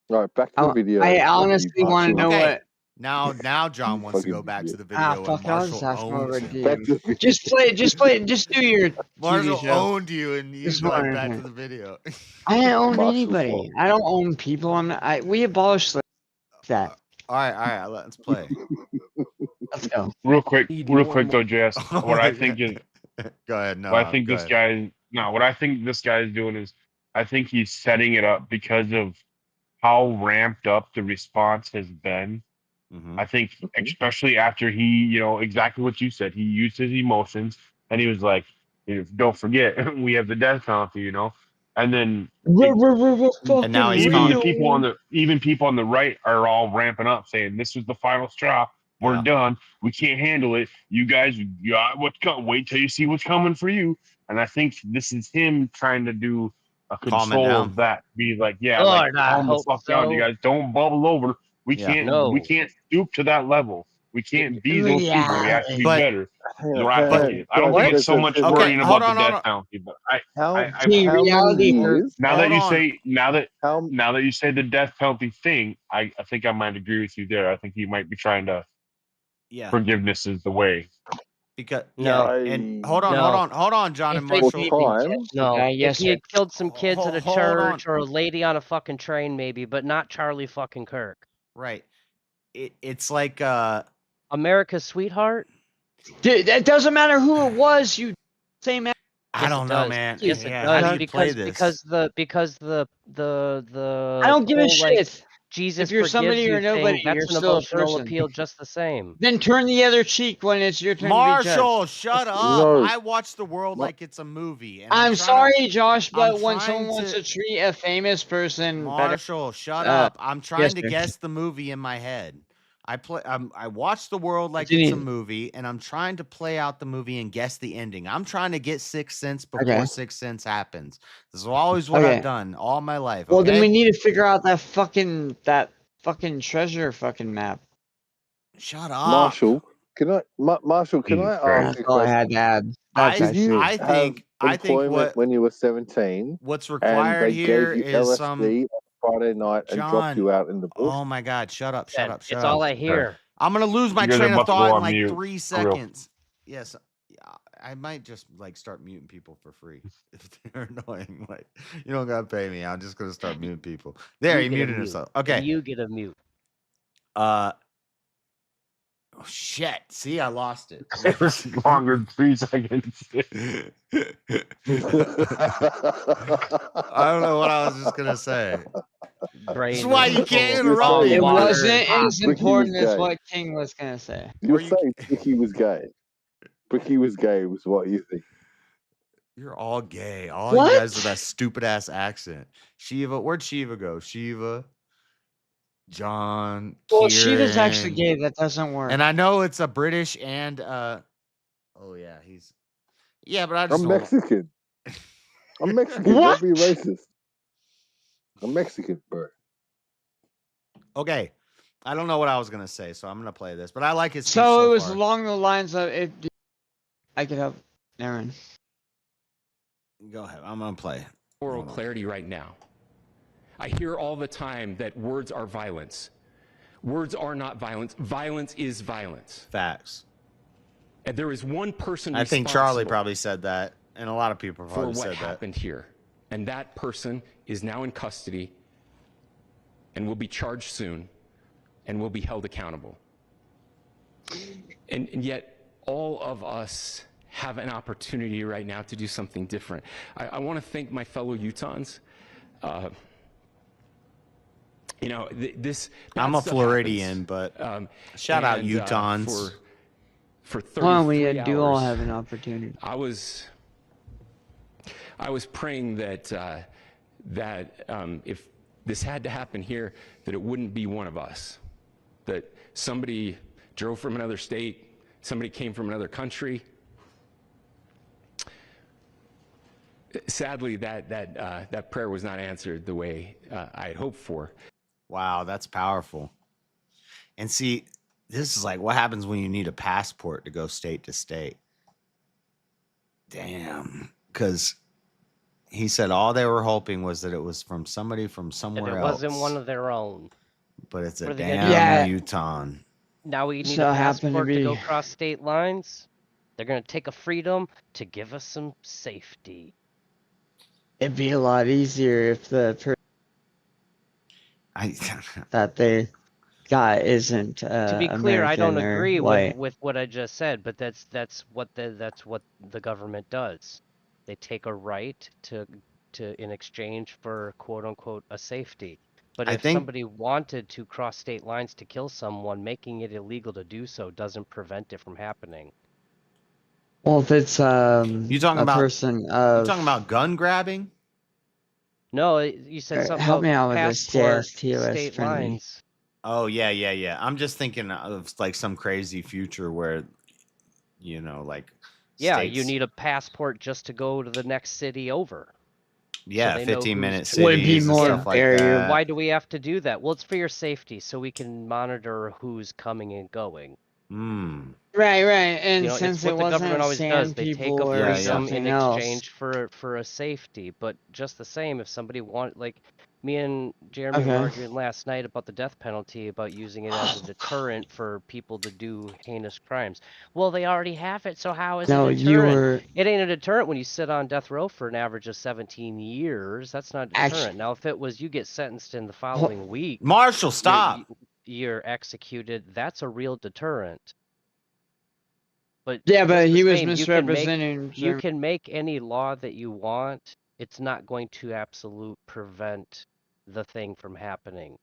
All right, back to the video. I honestly want to know what. Now John wants to go back to the video. Fuck, Just play. Just do your. Marshall TV show. owned you, and you went back to the video. I didn't own anybody. I don't own people. We abolished that. All right. Let's play. Let's go. Real quick though, JS. What I think is. Go ahead. No. What I think this guy is doing is, I think he's setting it up because of how ramped up the response has been. I think, especially after he, exactly what you said, he used his emotions and he was like, don't forget, we have the death penalty, and then and now even people on the right are all ramping up, saying this was the final straw. We're done. We can't handle it. You guys, wait till you see what's coming for you. And I think this is him trying to do a control of that. Be like, calm the fuck down. You guys don't bubble over. We can't stoop to that level. We can't be those people. We have to be better. I don't think it's so much worrying about the death penalty, but now that you say the death penalty thing, I think I might agree with you there. I think he might be trying to. Forgiveness is the way. Because and hold on, John and Marshall. If he had killed some kids at a church or a lady on a fucking train, maybe, but not Charlie fucking Kirk. Right. It's like America's sweetheart. Dude, it doesn't matter who it was. You same. I don't know, man. Yes, it does. Because the I don't give a shit. Jesus, if you're somebody or nobody, that's you're an still emotional a appeal just the same. Then turn the other cheek when it's your turn. Marshall, shut up! No. I watch the world like it's a movie. And I'm sorry, Josh, but when someone wants to treat a famous person, Marshall, shut up! I'm trying to guess the movie in my head. I watch the world like it's a movie, and I'm trying to play out the movie and guess the ending. I'm trying to get Sixth Sense before Sixth Sense happens. This is always what I've done all my life. Well, then we need to figure out that fucking treasure fucking map. Shut up, Marshall. Can I ask you a question? I had to add. I think when you were 17, what's required here is some. Friday night and drop you out in the bush. Oh my God! Shut up! It's all I hear. I'm gonna lose my train of thought in like 3 seconds. Yes. I might just like start muting people for free if they're annoying. Like, you don't gotta pay me. I'm just gonna start muting people. There, he muted himself. Okay. You get a mute. Oh shit! See, I lost it. It was longer than 3 seconds. I don't know what I was just gonna say. This is why you can't interrupt me. It wasn't as important as what King was gonna say. You're saying Bricky was gay. Bricky was gay was what you think. You're all gay. All you guys with that stupid ass accent. Shiva, where'd Shiva go? Shiva, John. Well, Kieran. Shiva's actually gay. That doesn't work. And I know it's a British and oh yeah, he's but I just I'm Mexican. I'm Mexican. What? Don't be racist. I'm Mexican, bro. Okay. I don't know what I was gonna say, so I'm gonna play this. But I like his. So it was far. Along the lines of if I could help Aaron. Go ahead. I'm gonna play. Moral clarity right now. I hear all the time that words are violence. Words are not violence. Violence is violence. Facts. And there is one person I think Charlie probably said that, and a lot of people probably said that. For what happened here. And that person is now in custody and will be charged soon and will be held accountable. And yet all of us have an opportunity right now to do something different. I want to thank my fellow Utahns. You know, I'm a Floridian, but shout out Utahns. For 33 hours, do all have an opportunity. I was praying that if this had to happen here, that it wouldn't be one of us. That somebody drove from another state, somebody came from another country. Sadly, that prayer was not answered the way I had hoped for. Wow, that's powerful. And see, this is like what happens when you need a passport to go state to state. Damn, because he said all they were hoping was that it was from somebody from somewhere else. It wasn't one of their own. But it's a damn Utah. Now we need a passport to go cross state lines. They're going to take a freedom to give us some safety. It'd be a lot easier if the that they got isn't to be clear, I don't agree with what I just said, but that's what the government does. They take a right to in exchange for quote unquote a safety. But if somebody wanted to cross state lines to kill someone, making it illegal to do so doesn't prevent it from happening. Well, if it's you talking about person you talking about gun grabbing? No, you said something. Help me out with this state lines. Oh yeah. I'm just thinking of like some crazy future where, you know, like states... you need a passport just to go to the next city over. Yeah, so 15-minute cities. Would be more like that. Why do we have to do that? Well, it's for your safety, so we can monitor who's coming and going. Right. And since it wasn't the government always does, they take a freedom in exchange else. for a safety. But just the same, if somebody like me and Jeremy were arguing last night about the death penalty, about using it as a deterrent for people to do heinous crimes. Well, they already have it, so how is it a deterrent? It ain't a deterrent when you sit on death row for an average of 17 years. That's not a deterrent. Now, if it was you get sentenced in the following week, Marshall, stop. You're executed. That's a real deterrent. But but he was misrepresenting. You can make any law that you want. It's not going to absolute prevent the thing from happening.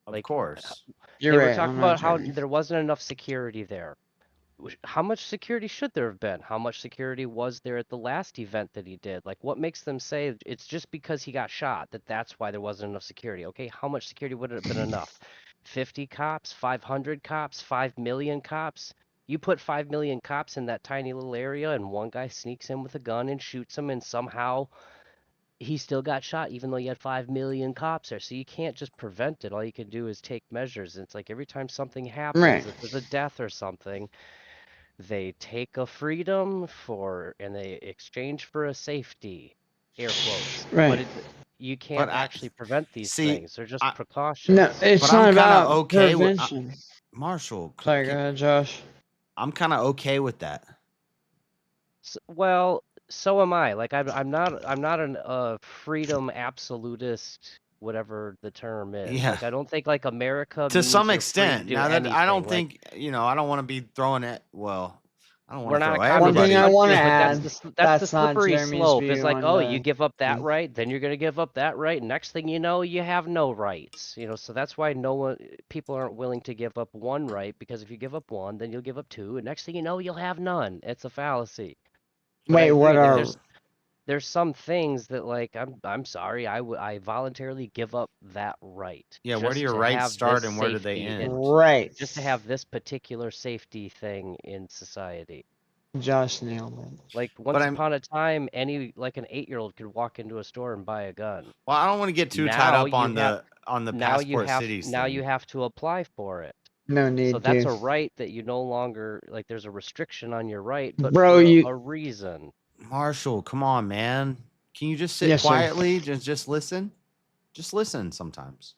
Of course. They were talking about how there wasn't enough security there. How much security should there have been? How much security was there at the last event that he did? Like, what makes them say it's just because he got shot that's why there wasn't enough security? Okay, how much security would it have been enough? 50 cops, 500 cops, 5 million cops? You put 5 million cops in that tiny little area and one guy sneaks in with a gun and shoots him and somehow he still got shot even though you had 5 million cops there. So you can't just prevent it. All you can do is take measures. It's like every time something happens, if there's a death or something, they take a freedom and they exchange for a safety, air quotes. Right. But you can't actually prevent these things. They're just precautions. No, it's not about prevention. Marshall. Sorry, go ahead, Josh. I'm kind of okay with that. Well, so am I. Like I'm not an freedom absolutist, whatever the term is. Yeah. Like I don't think like America To means some you're free to extent. do Now that I don't anything. think, you know, I don't want to be throwing it. Well, I don't We're want to not a throw communist everybody. One thing I want to country, but add, that's the not slippery Jeremy's slope. It's view like, on oh, the- you give up that right, then you're gonna give up that right. Next thing you know, you have no rights. You know, so that's why people aren't willing to give up one right, because if you give up one, then you'll give up two, and next thing you know, you'll have none. It's a fallacy. But I Wait, agree, what like, are? there's some things that like I'm sorry, I voluntarily give up that right. Yeah, where do just your to rights have start this and where do they safety end? Right. Just to have this particular safety thing in society. Josh nailed it. Like once upon a time, an 8-year-old could walk into a store and buy a gun. Well, I don't want to get too tied up on the passport cities Now thing. you have to apply for it. No need So that's to. a right that you no longer like. There's a restriction on your right, but Bro, for a reason. Marshall, come on, man. Can you just sit quietly? Just listen? Just listen sometimes.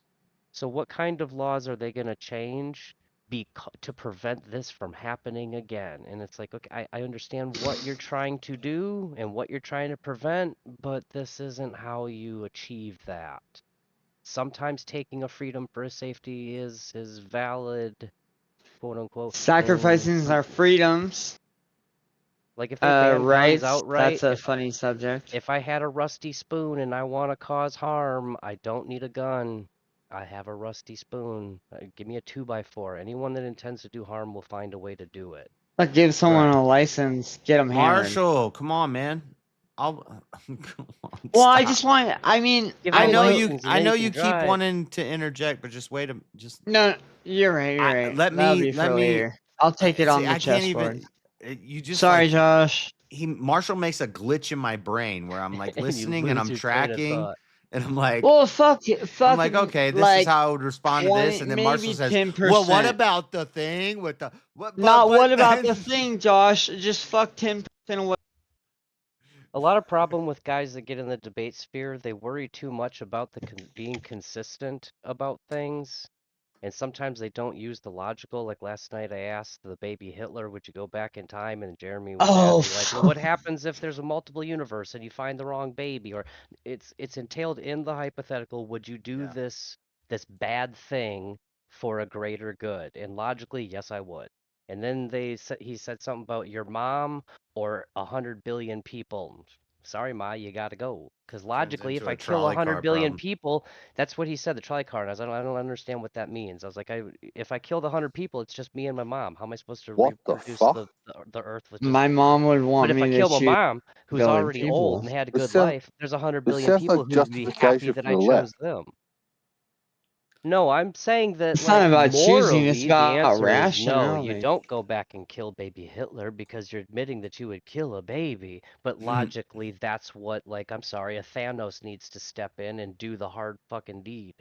So what kind of laws are they going to change to prevent this from happening again? And it's like, okay, I understand what you're trying to do and what you're trying to prevent, but this isn't how you achieve that. Sometimes taking a freedom for a safety is valid, quote unquote. Sacrificing our freedoms. Like if they ban rights, guns outright, that's a funny subject. If I had a rusty spoon and I want to cause harm, I don't need a gun. I have a rusty spoon. Give me a 2x4. Anyone that intends to do harm will find a way to do it. Like give someone a license, get them hammered. Marshall, come on, man. Well, I just want. I mean, I know you keep wanting to interject, but just wait a just. No, you're right. You're right. Let me. Later. I'll take it on the chessboard. You just. Sorry, Josh. Marshall makes a glitch in my brain where I'm like listening and I'm tracking, and I'm like, well, fuck. I'm like, okay, this is how I would respond to this, and then Marshall says, 10%. well, what about the thing with the what? What about the thing, Josh? Just fuck 10% away. A lot of problem with guys that get in the debate sphere, they worry too much about being consistent about things. And sometimes they don't use the logical. Like last night I asked the baby Hitler, would you go back in time? And Jeremy was like, well, what happens if there's a multiple universe and you find the wrong baby? Or it's entailed in the hypothetical, would you do this bad thing for a greater good? And logically, yes, I would. And then he said something about your mom or 100 billion people. Sorry, Ma, you gotta go. Because logically, if I kill 100 billion people, that's what he said, the trolley car. And I was like, I don't understand what that means. I was like, if I killed 100 people, it's just me and my mom. How am I supposed to reproduce the earth with my mom would want me to But if I kill my mom, who's already old and had a good life, there's 100 billion people who would be happy that I chose them. No, I'm saying that it's not about choosing, it's about No, rationality. you don't go back and kill baby Hitler because you're admitting that you would kill a baby. But logically, that's what, like, I'm sorry, a Thanos needs to step in and do the hard fucking deed.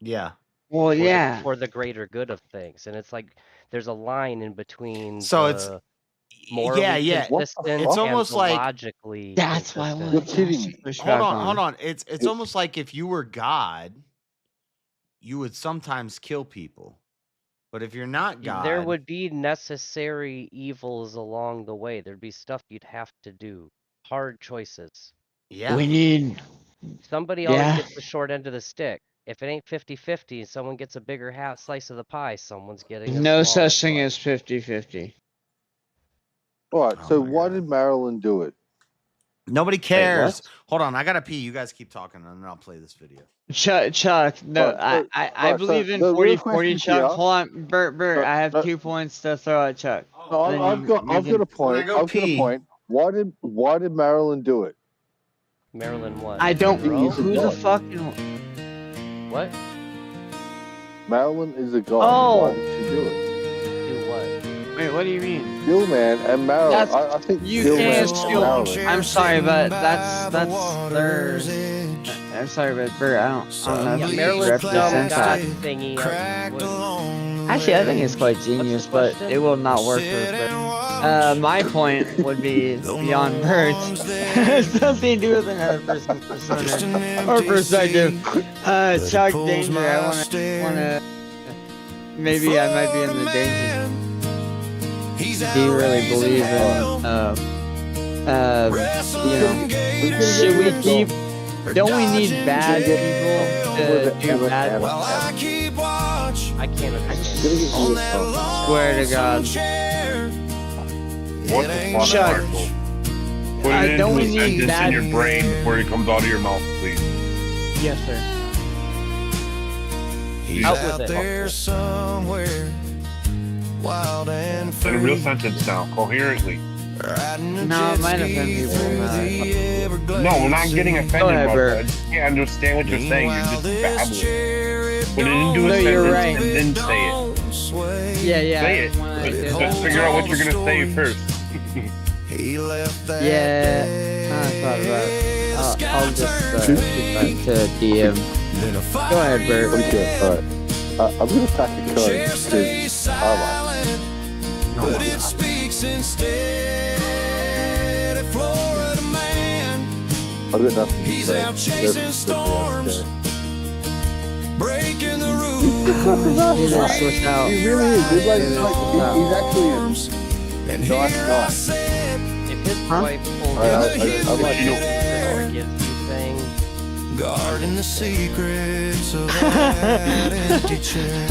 Yeah. Well, for the greater good of things. And it's like, there's a line in between it's morally consistent it's almost and like logically that's why I want to hold on. It's almost like if you were God, you would sometimes kill people. But if you're not God, there would be necessary evils along the way. There'd be stuff you'd have to do. Hard choices. Yeah. We need somebody always gets the short end of the stick. If it ain't 50-50 and someone gets a bigger slice of the pie, someone's getting no such thing as 50-50. All right, so why did Maryland do it? Nobody cares. Hold on, I gotta pee. You guys keep talking, and then I'll play this video. Chuck, no, I believe in 40-40, Chuck. Hold on, Bert, I have 2 points to throw at Chuck. No, I've got a point. I've got a point. Why did Maryland do it? Maryland what? I don't know who the fucking. What? Maryland is a god. Why did she do it? Do what? Wait, what do you mean? Stillman and Maryland. I think Stillman and Maryland. I'm sorry, but that's their. I'm sorry, but Bert, I don't know if you represent that. Thingy. Actually, I think it's quite genius, but it will not work for Bert. My point would be beyond Bert's. Something to do with another person's persona or perspective. Chuck Danger, I wanna. Maybe I might be in the danger zone. Do you really believe in, should we keep, don't we need bad people to do bad stuff? I can't understand. Swear to God. What the fuck, Chuck, Michael? Put it into don't a we need sentence that? in your brain before it comes out of your mouth, please. Yes, sir. Out with it. There somewhere, wild and free. In a real sentence now, coherently. No, it might offend people. No, we're not getting offended ahead, about Bert. that. I just can't understand what you're saying. You're just babbling. Put it into a No, sentence you're right. and then say it. Yeah. Say it. Just figure out what you're gonna say first. Yeah, I thought about it. I'll just keep that to DM. Go ahead, Bert. Okay, alright. I'm gonna pack a code because I like it. Speaks instead, a Florida man. I've got nothing to He's say. out chasing storms, breaking the He's rules. all switched out. He really is. He's he's actually a And nice here I guy. said, If his wife pulled I out like the forgives you thing, guarding the secrets of that empty chair.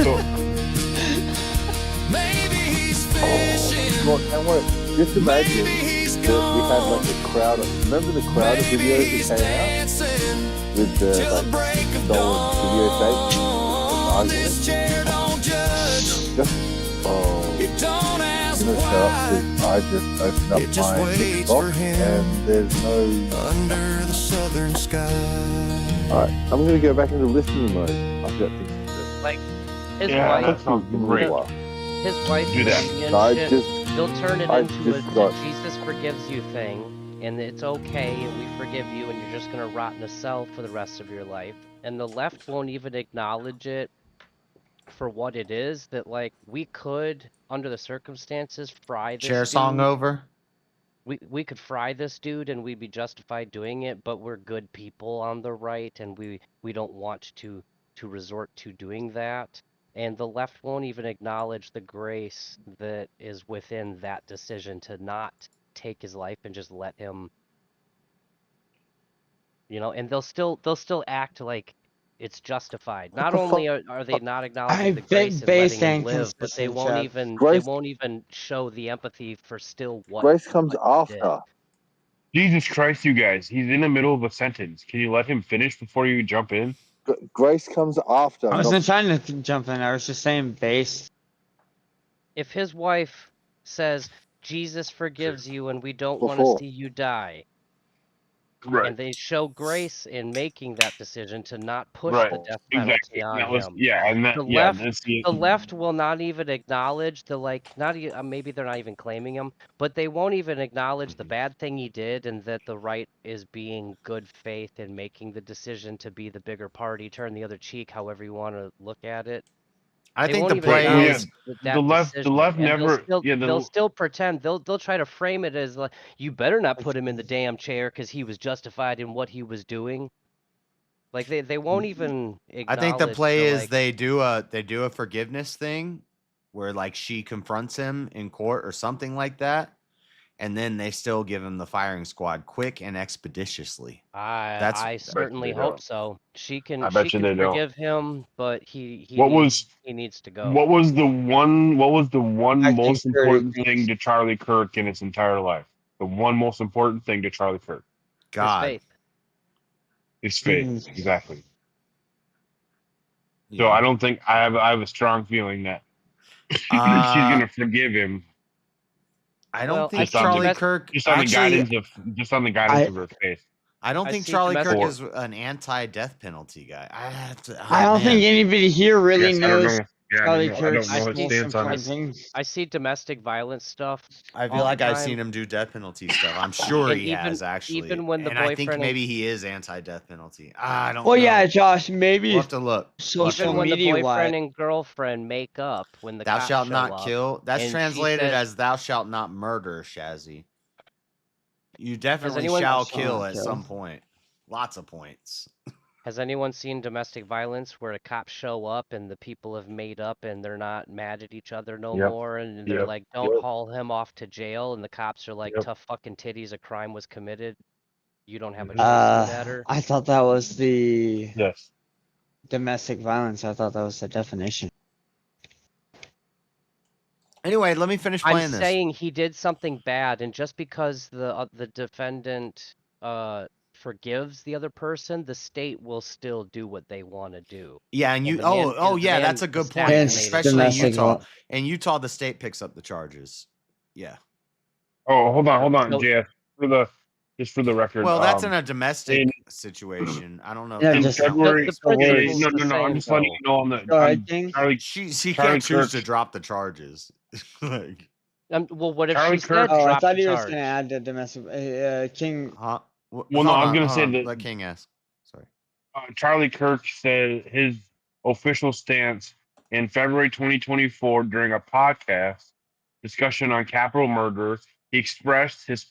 Maybe he's fishing. Look, and what? Just imagine that we had like a crowd. Remember the crowd of videos that came out with the like stolen videotape? This chair don't judge. I'm gonna shut up because I just opened up my TikTok and there's no. Under the southern sky. Alright, I'm gonna go back into listening mode. I've got things to do. like his Yeah, that wife, sounds great. his wife, Do that. and I shit, just they'll turn it I into a just got- Jesus forgives you thing, and it's okay, and we forgive you, and you're just gonna rot in a cell for the rest of your life. And the left won't even acknowledge it for what it is. That like we could, under the circumstances, fry this Share a song dude. over. We could fry this dude and we'd be justified doing it, but we're good people on the right, and we don't want to resort to doing that. And the left won't even acknowledge the grace that is within that decision to not take his life and just let him, and they'll still act like it's justified. Not only are they not acknowledging the grace and letting him live, but they won't even show the empathy for still what Grace comes what he did. after. Jesus Christ, you guys. He's in the middle of a sentence. Can you let him finish before you jump in? Grace comes after. I wasn't trying to jump in. I was just saying base. If his wife says, Jesus forgives you and we don't want Before. to see you die, Right. and they show grace in making that decision to not push Right. the death penalty Exactly. on That was, him. yeah, and that, The yeah, left, that's the, the left will not even acknowledge maybe they're not even claiming him, but they won't even acknowledge the bad thing he did, and that the right is being good faith in making the decision to be the bigger party, turn the other cheek, however you want to look at it. I They think won't the even play acknowledge is that the left decision, and never, they'll still pretend they'll try to frame it as like, you better not put him in the damn chair because he was justified in what he was doing. Like they won't even acknowledge. I think the play is like, they do a forgiveness thing where like she confronts him in court or something like that, and then they still give him the firing squad quick and expeditiously. I certainly hope so. She can forgive him, but he needs to go. What was the one most important thing to Charlie Kirk in his entire life? The one most important thing to Charlie Kirk. God. His faith. His faith. Exactly. Yeah. So I don't think I have a strong feeling that she's gonna forgive him. I don't think Charlie Kirk just on the guidance of her faith. I don't think Charlie Kirk is an anti-death penalty guy. I don't think anybody here really knows Charlie Kirk's I see domestic violence stuff. I feel like I've seen him do death penalty stuff. I'm sure he has actually. Even when the and boyfriend, I think maybe he is anti-death penalty. I don't. Well, know. yeah, Josh, maybe We'll have to look. Even when the boyfriend and girlfriend make up, when the thou cops shalt show not up, kill. That's and translated as thou shalt not murder, Shazzy. You definitely anyone- shall kill at some point. Lots of points. Has anyone seen domestic violence where a cop show up and the people have made up and they're not mad at each other no more, and they're like, don't haul him off to jail, and the cops are like, tough fucking titties, a crime was committed. You don't have a choice in the matter. I thought that was the Yes. domestic violence. I thought that was the definition. Anyway, let me finish playing this. I'm saying he did something bad, and just because the defendant forgives the other person, the state will still do what they want to do. Yeah, and you yeah, that's a good point. Especially in Utah. In Utah, the state picks up the charges. Yeah. Oh, hold on, JF. Just for the record. Well, that's in a domestic situation. I don't know. Yeah, In just February, no, I'm just letting you know on the Charlie. She can't choose to drop the charges. Like, well, what if Charlie she Kirk? said Oh, I drop thought the he was charge? going to add the domestic. King. huh? Well, no, I was gonna say that. Let King ask. Sorry. Charlie Kirk said his official stance in February 2024 during a podcast discussion on capital murder. He expressed his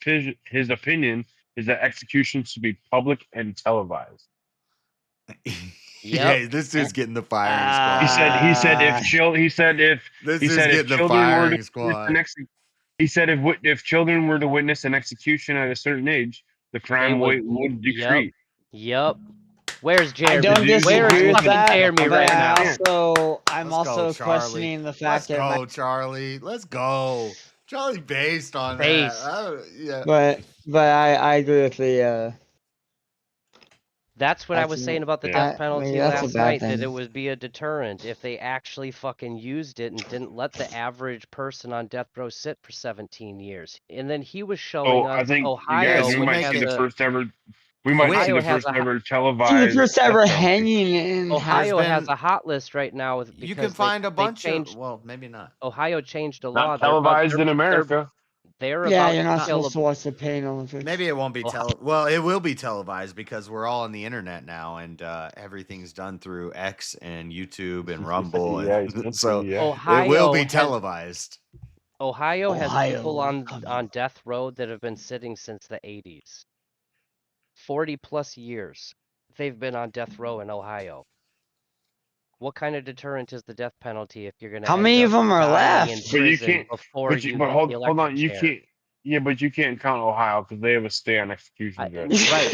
opinion is that executions should be public and televised. Yeah, this dude's getting the firing squad. He said if children were to witness an execution at a certain age, the crime would decrease. Yep. Where's Jeremy? I don't disagree with that. Jeremy right now? I'm also questioning the fact that. Let's go, Charlie. Let's go. Charlie based on that. Yeah. But I agree with the. That's what I was saying about the death penalty last night, thing. that it would be a deterrent if they actually fucking used it and didn't let the average person on death row sit for 17 years. And then he was showing us Ohio. We might see the first ever televised. The first ever hanging in. Ohio has a hot list right now. You can find a bunch of. Well, maybe not. Ohio changed a law. Not televised in America. You're not supposed to watch the pain Olympics. Maybe it won't be well, it will be televised because we're all on the internet now, and everything's done through X and YouTube and Rumble, so it will be televised. Ohio has people on death row that have been sitting since the 80s. 40 plus years they've been on death row in Ohio. What kind of deterrent is the death penalty if you're going to? How many of them are left? But you can't. But hold on, you can't. Yeah, but you can't count Ohio because they have a stay on execution. Right,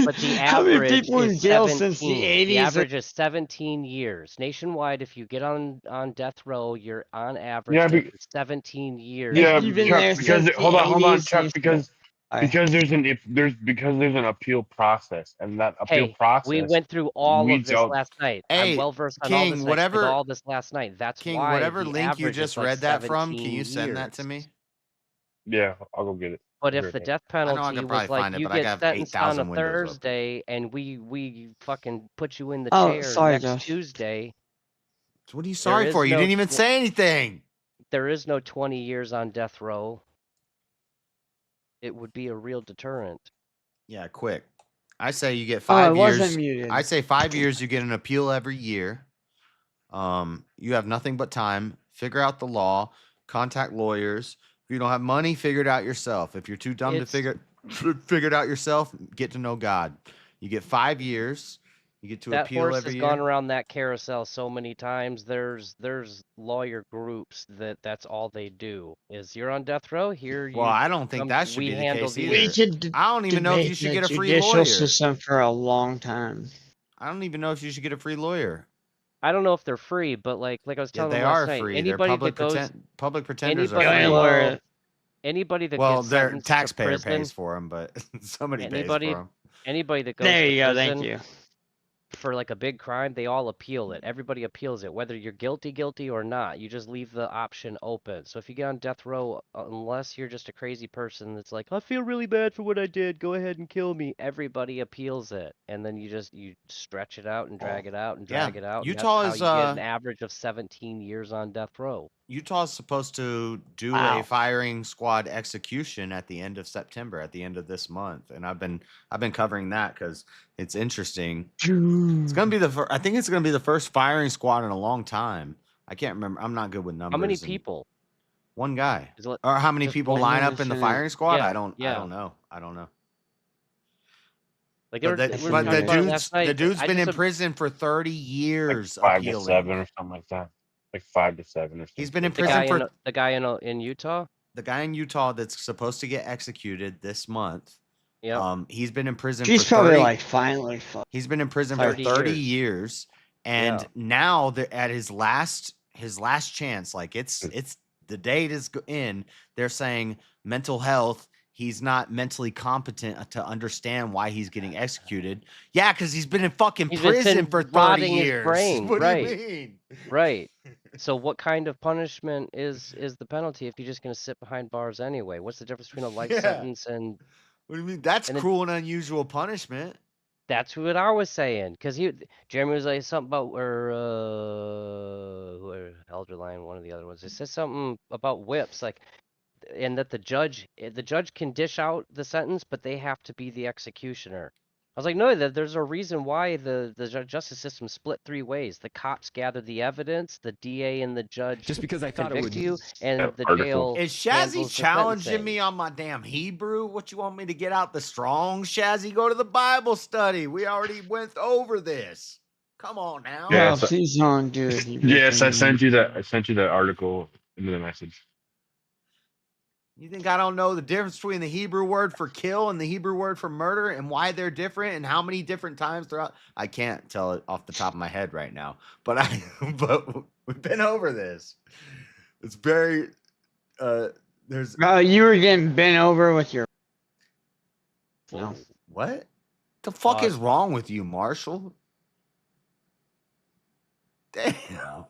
but the How many average people in is jail 17. since the 80s? The average is 17 years nationwide. If you get on death row, you're on average 17 years. Yeah, Chuck, because hold on, Chuck, because there's an appeal process, and that appeal process. We went through all of this last night. I'm well versed on all this. All this last night. That's King, why whatever link you just read that from, can you send that to me? Yeah, I'll go get it. But if the death penalty was like you get sentenced on a Thursday and we fucking put you in the chair next Tuesday. So what are you sorry for? You didn't even say anything. There is no 20 years on death row. It would be a real deterrent. Yeah, quick. I say you get 5 years. Wasn't muted. I say 5 years. You get an appeal every year. You have nothing but time. Figure out the law. Contact lawyers. If you don't have money, figure it out yourself. If you're too dumb to figure it out yourself, get to know God. You get 5 years. You get to appeal every year. That horse has gone around that carousel so many times. There's lawyer groups that's all they do is you're on death row here. Well, I don't think that should be the case either. I don't even know if you should get a free lawyer. System for a long time. I don't even know if you should get a free lawyer. I don't know if they're free, but like I was telling they are free. Anybody they're public pretenders are free. Anybody that gets their taxpayer pays for them, but somebody pays for them. Anybody that goes there you to go, prison thank you. For like a big crime, they all appeal it. Everybody appeals it, whether you're guilty or not. You just leave the option open. So if you get on death row, unless you're just a crazy person that's like, I feel really bad for what I did, go ahead and kill me. Everybody appeals it, and then you stretch it out and drag it out and drag it out. Utah is you get an average of 17 years on death row. Utah is supposed to do a firing squad execution at the end of September, at the end of this month, and I've been covering that because it's interesting. It's gonna be I think it's gonna be the first firing squad in a long time. I can't remember. I'm not good with numbers. How many people? One guy. Or how many people line up in the firing squad? Yeah, I don't know. Like, the dude's been in prison for 30 years. Like 5 appealing. to 7 or something like that. Like 5 to 7 or something. He's been in prison for the guy in Utah. The guy in Utah that's supposed to get executed this month. Yeah. He's been in prison. He's for probably 30, like finally. He's been in prison for 30 years, and now they're at his last chance. Like it's the date is in. They're saying mental health. He's not mentally competent to understand why he's getting executed. Yeah, because he's been in fucking prison for 30 years. What do you mean? Right. So what kind of punishment is the penalty if you're just going to sit behind bars anyway? What's the difference between a life sentence and... What do you mean? That's cruel and unusual punishment. That's what I was saying. Because Jeremy was like something about Elderline, one of the other ones. It says something about whips, like, and that the judge can dish out the sentence, but they have to be the executioner. I was like, no, there's a reason why the justice system split 3 ways. The cops gather the evidence, the DA and the judge just because I thought it would you, and the jail. Is Shazzy challenging me on my damn Hebrew? What you want me to get out the strong, Shazzy? Go to the Bible study. We already went over this. Come on now. Yeah, please don't do it. Yes, I sent you that. I sent you that article into the message. You think I don't know the difference between the Hebrew word for kill and the Hebrew word for murder and why they're different and how many different times throughout? I can't tell it off the top of my head right now, but we've been over this. It's very there's you were getting bent over with your What the fuck is wrong with you, Marshall? Damn.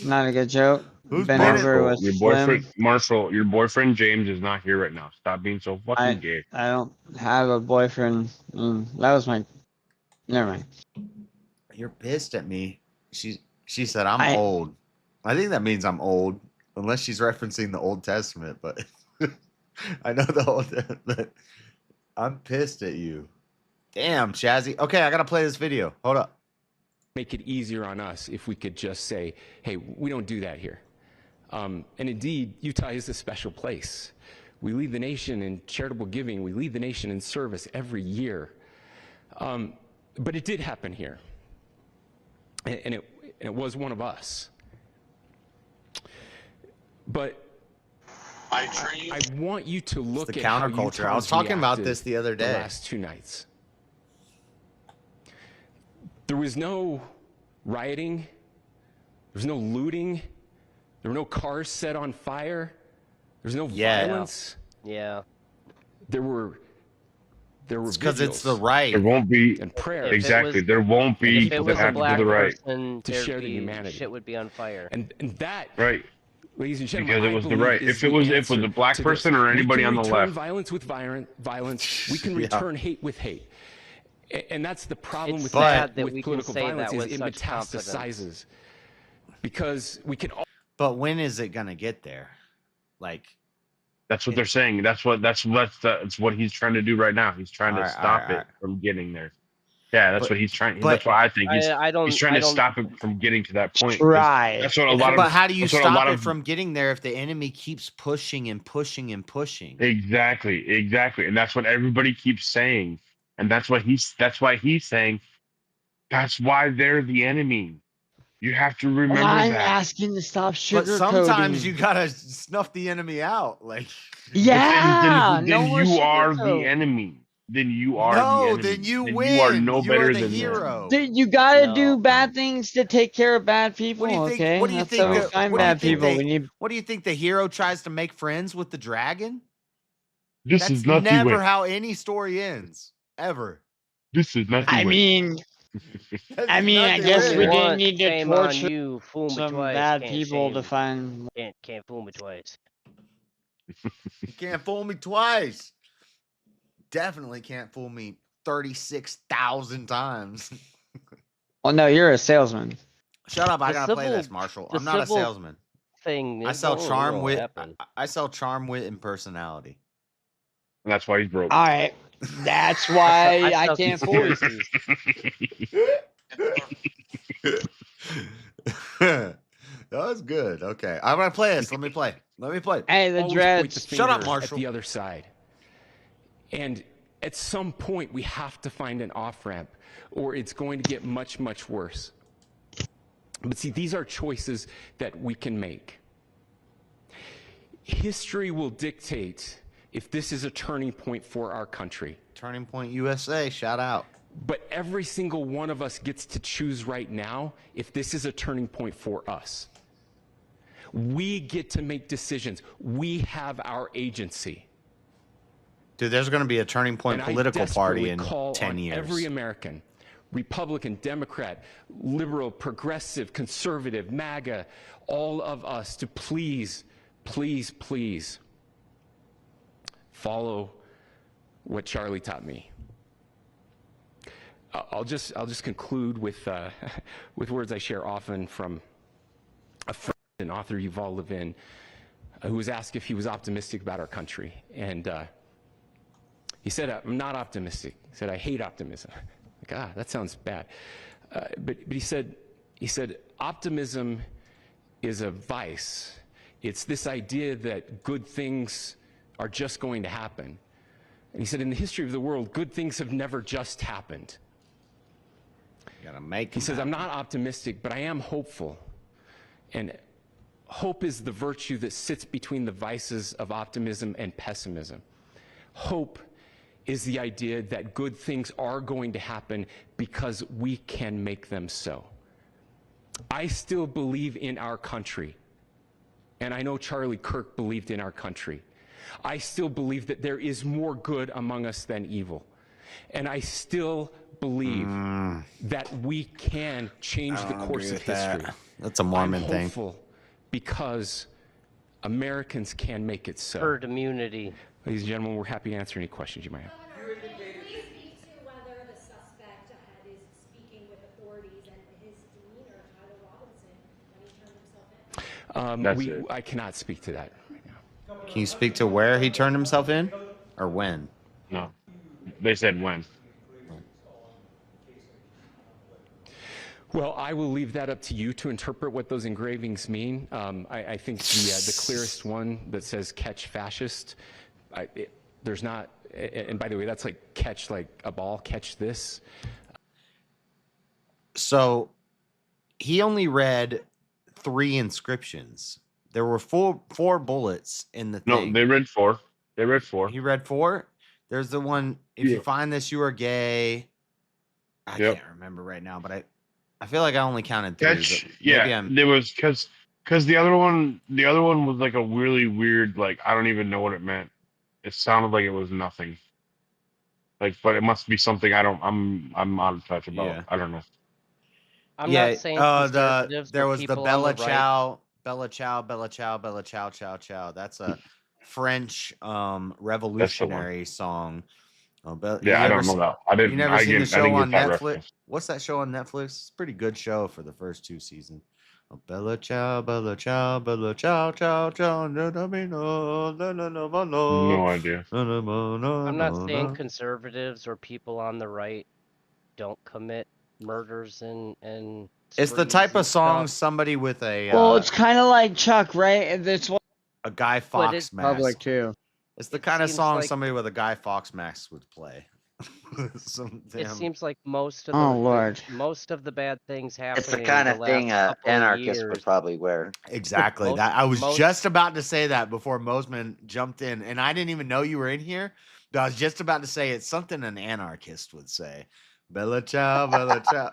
Not a good joke. Who's been over with your boyfriend, Marshall? Your boyfriend James is not here right now. Stop being so fucking gay. I don't have a boyfriend. That was my. Never mind. You're pissed at me. She said I'm old. I think that means I'm old, unless she's referencing the Old Testament. But I know the Old Testament. I'm pissed at you. Damn, Shazzy. Okay, I gotta play this video. Hold up. Make it easier on us if we could just say, hey, we don't do that here. And indeed, Utah is a special place. We lead the nation in charitable giving. We lead the nation in service every year. But it did happen here. And it was one of us. But I want you to look at the counterculture. I was talking about this the other day. The last 2 nights. There was no rioting. There was no looting. There were no cars set on fire. There was no violence. Yeah. There were because it's the right. There won't be and prayer. Exactly. There won't be if it was a black the right person, to share the humanity. Shit would be on fire. And that right. Ladies and gentlemen, because it was the right. If it was a black person or anybody on the left, violence with violence. We can return hate with hate. And that's the problem with political violence is it metastasizes. Because we can all... But when is it gonna get there? Like that's what they're saying. That's what he's trying to do right now. He's trying to stop it from getting there. Yeah, that's what he's trying. That's what I think. He's trying to stop it from getting to that point. Right. That's what a lot of. But how do you stop it from getting there if the enemy keeps pushing and pushing and pushing? Exactly, and that's what everybody keeps saying. And that's why he's saying, that's why they're the enemy. You have to remember I'm that. asking to stop sugarcoating. But sometimes you gotta snuff the enemy out. Like, yeah, then you are the enemy. Then you are the enemy. Then you win. You are no better the than hero. Dude, you gotta do bad things to take care of bad people. What do you think? Okay, what do you that's think? how we find bad people. What do you think the hero tries to make friends with the dragon? That's is never how any story ends. Ever. This is nothing. I mean, I guess we didn't need to torture some bad people to find. Can't fool me twice. You can't fool me twice. Definitely can't fool me 36,000 times. Well, no, you're a salesman. Shut up! I gotta play this, Marshall. I'm not a salesman. I sell charm, wit. I sell charm, wit, and personality. And that's why he's broke. All right. That's why I can't fool you. That was good. Okay, I'm gonna play this. Let me play. Hey, the dreads. Shut up, Marshall. At the other side. And at some point, we have to find an off-ramp, or it's going to get much, much worse. But see, these are choices that we can make. History will dictate if this is a turning point for our country. Turning Point USA, shout out. But every single one of us gets to choose right now if this is a turning point for us. We get to make decisions. We have our agency. Dude, there's going to be a Turning Point political party in 10 years. Every American, Republican, Democrat, liberal, progressive, conservative, MAGA, all of us to please, please, please follow what Charlie taught me. I'll just conclude with with words I share often from a friend and author, Yuval Levin, who was asked if he was optimistic about our country, and he said, "I'm not optimistic." He said, "I hate optimism." Like, that sounds bad. But he said, optimism is a vice. It's this idea that good things are just going to happen. And he said, in the history of the world, good things have never just happened. He says, I'm not optimistic, but I am hopeful. And hope is the virtue that sits between the vices of optimism and pessimism. Hope is the idea that good things are going to happen because we can make them so. I still believe in our country. And I know Charlie Kirk believed in our country. I still believe that there is more good among us than evil. And I still believe that we can change the course of history. That's a Mormon thing. I'm hopeful because Americans can make it so. Herd immunity. Ladies and gentlemen, we're happy to answer any questions you might have. Can you speak to whether the suspect is speaking with authorities and his demeanor, Tyler Robinson, when he turned himself in? I cannot speak to that right now. Can you speak to where he turned himself in, or when? No, they said when. Well, I will leave that up to you to interpret what those engravings mean. I think the clearest one that says "catch fascist," there's not. And by the way, that's like catch like a ball, catch this. So he only read 3 inscriptions. There were four bullets in the thing. No, they read 4. They read 4. He read 4. There's the one, if you find this, you are gay. I can't remember right now, but I feel like I only counted 3. There was because the other one was like a really weird, like, I don't even know what it meant. It sounded like it was nothing. Like, but it must be something I'm out of touch about. Yeah. I don't know. I'm not saying there was the Bella Ciao, Bella Ciao, Bella Ciao, Bella Ciao, Ciao, Ciao. That's a French revolutionary song. I don't know that. I didn't. You never seen the show on Netflix? Reference. What's that show on Netflix? It's a pretty good show for the first 2 seasons. Bella Ciao, Bella Ciao, Bella Ciao, Ciao, Ciao. No idea. I'm not saying conservatives or people on the right don't commit murders and it's the type of song somebody with a well, it's kind of like Chuck, right? A Guy Fawkes mask. Public too. It's the kind of song somebody with a Guy Fawkes mask would play. It seems like most of the bad things happening. It's the kind of thing anarchists would probably wear. Exactly. I was just about to say that before Mosman jumped in, and I didn't even know you were in here. But I was just about to say it's something an anarchist would say. Bella Ciao, Bella Ciao.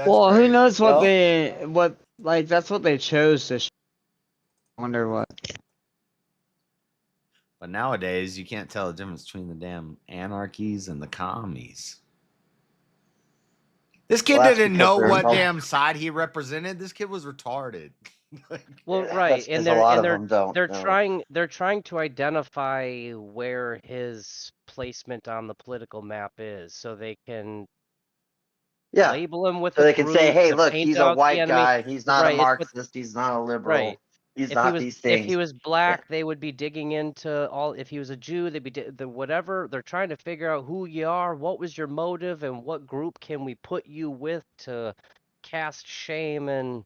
Well, who knows that's what they chose to. I wonder what. But nowadays, you can't tell the difference between the damn anarchies and the commies. This kid didn't know what damn side he represented. This kid was retarded. Well, right, and they're trying to identify where his placement on the political map is, so they can label him with. So they can say, "Hey, look, he's a white guy. He's not a Marxist. He's not a liberal." Right. He's not these things. If he was black, they would be digging into all. If he was a Jew, they'd be whatever. They're trying to figure out who you are, what was your motive, and what group can we put you with to cast shame and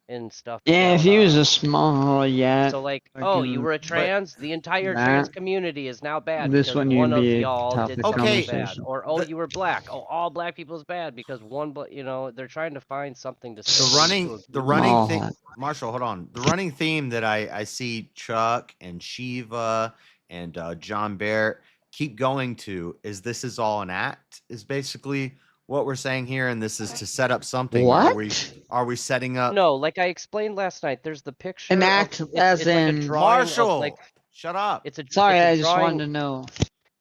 and stuff. Yeah, if he was a small, So like, oh, you were a trans, the entire trans community is now bad this because one one you'd of be y'all topic did of something bad. conversation. Or oh, you were black. Oh, all black people is bad because one, you know, they're trying to find something to. The running thing, Marshall, hold on. The running theme that I see Chuck and Shiva and John Barrett keep going to is this is all an act, is basically what we're saying here, and this is to set up something. What? Are we setting up? No, like I explained last night, there's the picture. An act as it's in like a drawing Marshall. Of like, shut up. Sorry, I just just wanted to know.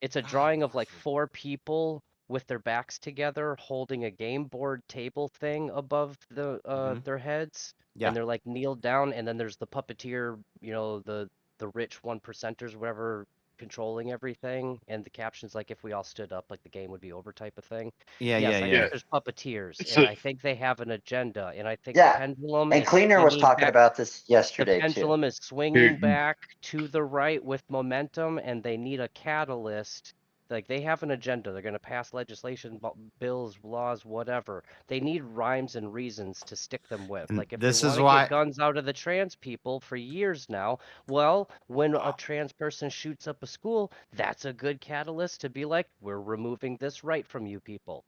It's a drawing of like 4 people with their backs together, holding a game board table thing above the their heads, and they're like kneeled down, and then there's the puppeteer, you know, the rich 1%ers, whatever, controlling everything, and the captions like if we all stood up, like the game would be over type of thing. Yeah. I think there's puppeteers, and I think they have an agenda, and I think the pendulum. And Cleaner was talking about this yesterday The pendulum is swinging back to the right with momentum, and they need a catalyst. Like they have an agenda. They're going to pass legislation, bills, laws, whatever. They need rhymes and reasons to stick them with. Like if this they is want to why get guns out of the trans people for years now, well, when a trans person shoots up a school, that's a good catalyst to be like, we're removing this right from you people.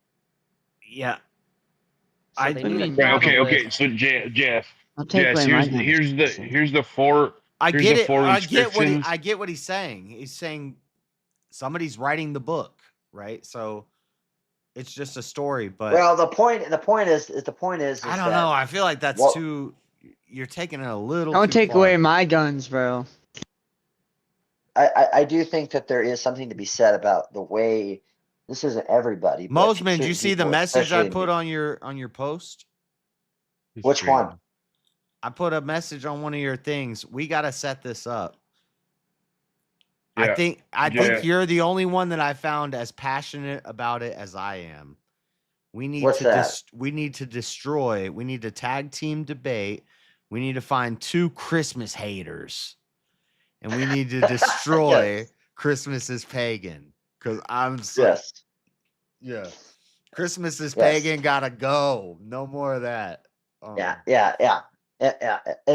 Yeah. So okay. So Jeff, here's the 4. I here's get the it. 4 I get what he's saying. He's saying somebody's writing the book, right? So it's just a story. But well, the point is I don't know. I feel like that's too. You're taking it a little. Don't take far. away my guns, bro. I do think that there is something to be said about the way this isn't everybody. Mosman, did you see the message I put on your post? Which one? I put a message on one of your things. We got to set this up. Yeah. I think you're the only one that I found as passionate about it as I am. We need we need to destroy. We need to tag team debate. We need to find 2 Christmas haters. And we need to destroy Christmas is pagan. Because I'm so yeah. Christmas is pagan, gotta go. No more of that. Yeah.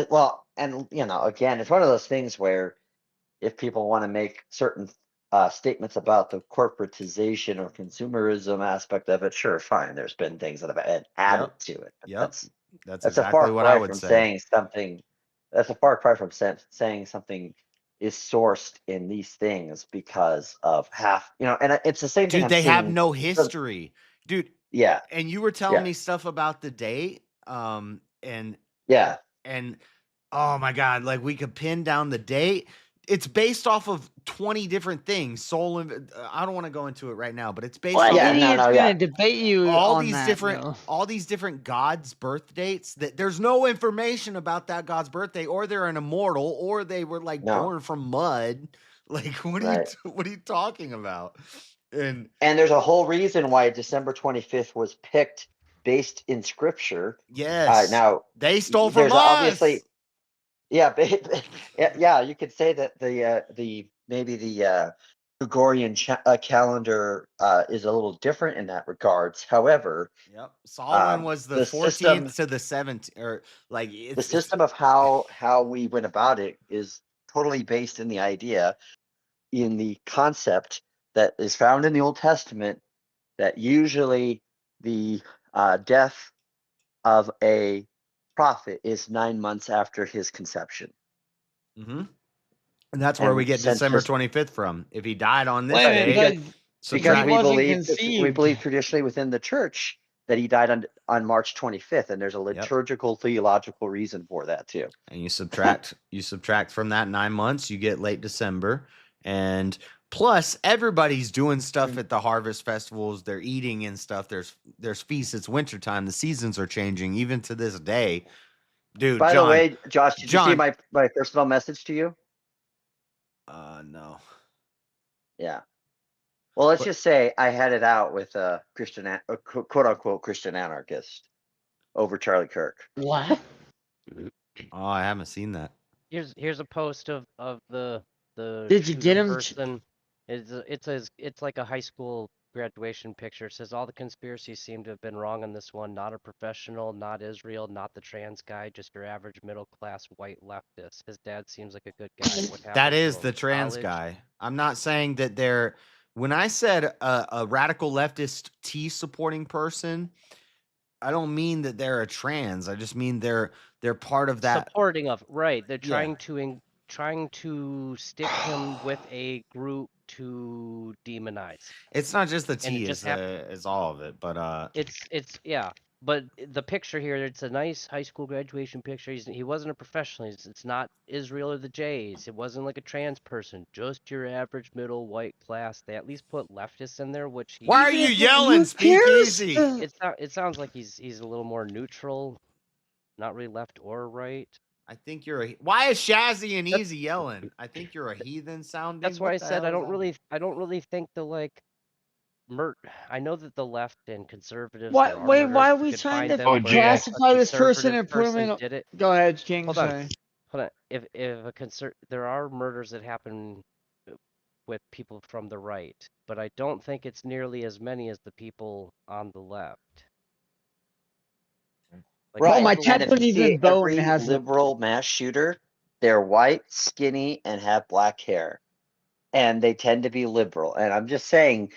Well, and you know, again, it's one of those things where if people want to make certain statements about the corporatization or consumerism aspect of it, sure, fine. There's been things that have been added to it. That's exactly a far what I would say. Saying something. That's a far cry from saying something is sourced in these things because of and it's the same thing. Dude, they have no history, dude. Yeah, and you were telling me stuff about the date, and oh my god, like we could pin down the date. It's based off of 20 different things. I don't want to go into it right now, but it's based on gonna debate you all on these that, different all these different gods' birth dates that there's no information about that god's birthday, or they're an immortal, or they were like born from mud. Like what are you talking about? And there's a whole reason why December 25th was picked based in scripture. Yes. Now they stole from us. Obviously, yeah, you could say that the Gregorian calendar is a little different in that regards. However, Solomon was the 14th to the 17th, or like the system of how we went about it is totally based in the idea, in the concept that is found in the Old Testament, that usually the death of a prophet is 9 months after his conception. Mm-hmm. And that's where we get December 25th from. If he died on this day, because we believe traditionally within the church that he died on March 25th, and there's a liturgical theological reason for that too. And you subtract from that 9 months, you get late December, and plus everybody's doing stuff at the harvest festivals. They're eating and stuff. There's feasts. It's wintertime. The seasons are changing even to this day. Dude, by the way, Josh, did you see my personal message to you? No. Yeah. Well, let's just say I had it out with a quote unquote Christian anarchist over Charlie Kirk. What? Oh, I haven't seen that. Here's a post of the Did you get him? Person. It's like a high school graduation picture. It says all the conspiracies seem to have been wrong on this one. Not a professional, not Israel, not the trans guy, just your average middle class white leftist. His dad seems like a good guy. What happened That to is him? the trans College? guy. I'm not saying that they're. When I said a radical leftist T supporting person, I don't mean that they're a trans. I just mean they're part of that. Supporting of, right. They're Yeah. trying to stick him with a group to demonize. It's not just the And T, it just it's all of it. But it's yeah. But the picture here, it's a nice high school graduation picture. He wasn't a professional. It's not Israel or the Jays. It wasn't like a trans person. Just your average middle white class. They at least put leftists in there, which he. why are you yelling? Speak easy. It sounds like he's a little more neutral, not really left or right. I think you're a. Why is Shazzy and Easy yelling? I think you're a heathen sounding. That's why I said I don't really think the like. I know that the left and conservatives. Why are we trying to classify this person and put him in? Did it. Go ahead, King. Hold Sorry. on. If there are murders that happen with people from the right, but I don't think it's nearly as many as the people on the left. Like, right. My and if you see every has liberal mass shooter, they're white, skinny, and have black hair, and they tend to be liberal. And I'm just saying,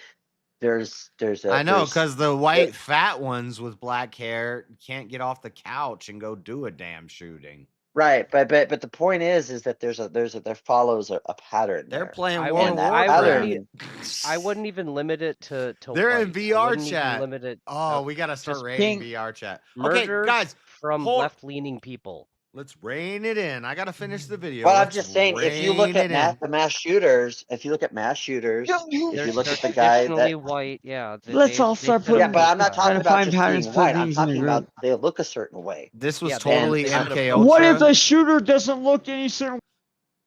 there's a. I know, because the white fat ones with black hair can't get off the couch and go do a damn shooting. Right, but the point is that there follows a pattern. They're there. playing I World War. I wouldn't even limit it to. They're in white. VR chat. Limit Oh, we gotta start rating VR chat. Okay, guys, from left-leaning people. Let's rein it in. I gotta finish the video. Well, I'm just saying, if you look at the mass shooters, if you look at the guy that white, yeah. Let's all start putting. Yeah, but I'm not talking about just patterns, being white. I'm talking about they look a certain way. This was totally MK Ultra. What if the shooter doesn't look any certain?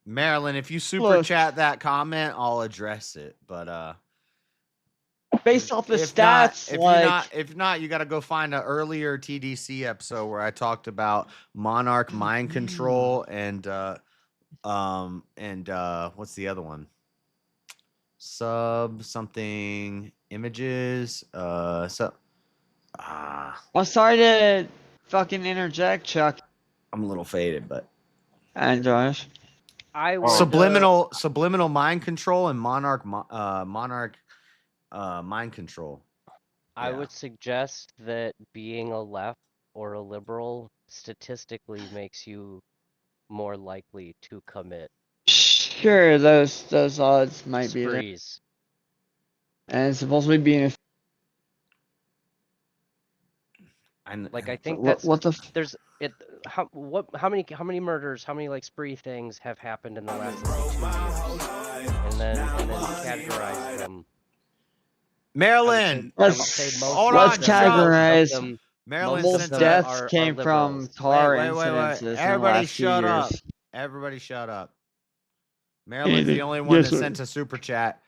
Marilyn, if you super chat that comment, I'll address it. But based off the stats, if not, you got to go find an earlier TDC episode where I talked about monarch mind control and what's the other one? Sub something images. I'm sorry to fucking interject, Chuck. I'm a little faded, but. And Josh. Subliminal mind control and monarch mind control. I would suggest that being a left or a liberal statistically makes you more likely to commit. Sure, those odds might be there. And it's supposed to be being I think that's there's it. How many murders, how many like spree things have happened in the last 2 years, and then categorize them. Marilyn, let's categorize. Marilyn, most deaths came from car incidences. Everybody shut up. Everybody shut up. Marilyn's the only one that sent a super chat.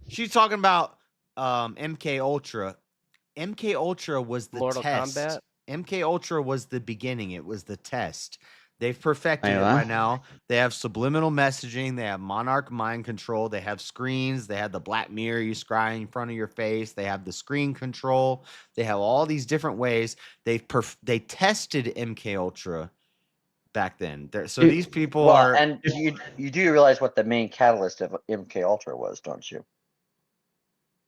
She's talking about MK Ultra. MK Ultra was the Mortal test. Kombat? MK Ultra was the beginning. It was the test. They've perfected it by now. They have subliminal messaging. They have monarch mind control. They have screens. They have the black mirror you scry in front of your face. They have the screen control. They have all these different ways. They tested MK Ultra back then. So these people are. And you do realize what the main catalyst of MK Ultra was, don't you?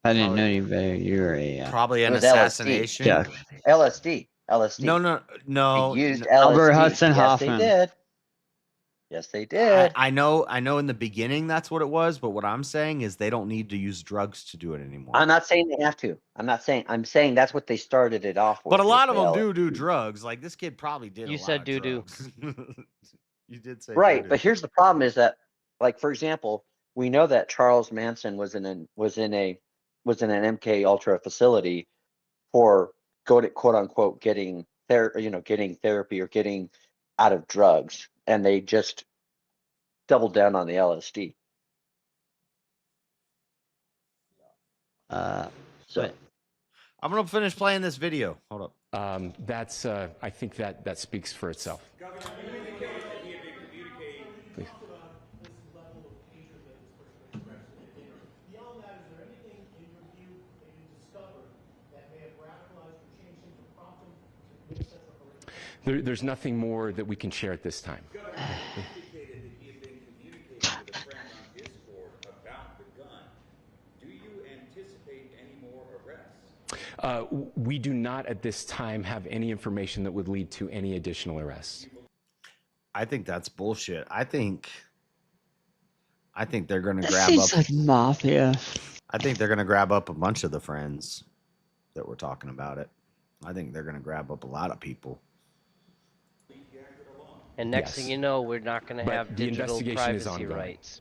I didn't know you were a probably an assassination. LSD. No. They used LSD. Albert Hudson Hoffman. They did. Yes, they did. I know in the beginning that's what it was, but what I'm saying is they don't need to use drugs to do it anymore. I'm not saying they have to. I'm saying that's what they started it off with. But a lot of them do drugs. Like this kid probably did. You said doo-doo. You did say right, doo-doo. but here's the problem: is that, like, for example, we know that Charles Manson was in an MK Ultra facility for quote unquote getting therapy or getting out of drugs, and they just doubled down on the LSD. So I'm gonna finish playing this video. Hold up. That's I think that speaks for itself. Please. There's nothing more that we can share at this time. We do not at this time have any information that would lead to any additional arrests. I think that's bullshit. I think they're going to That grab seems up like mafia. I think they're going to grab up a bunch of the friends that were talking about it. I think they're going to grab up a lot of people. And next thing you know, we're not going to have digital privacy rights.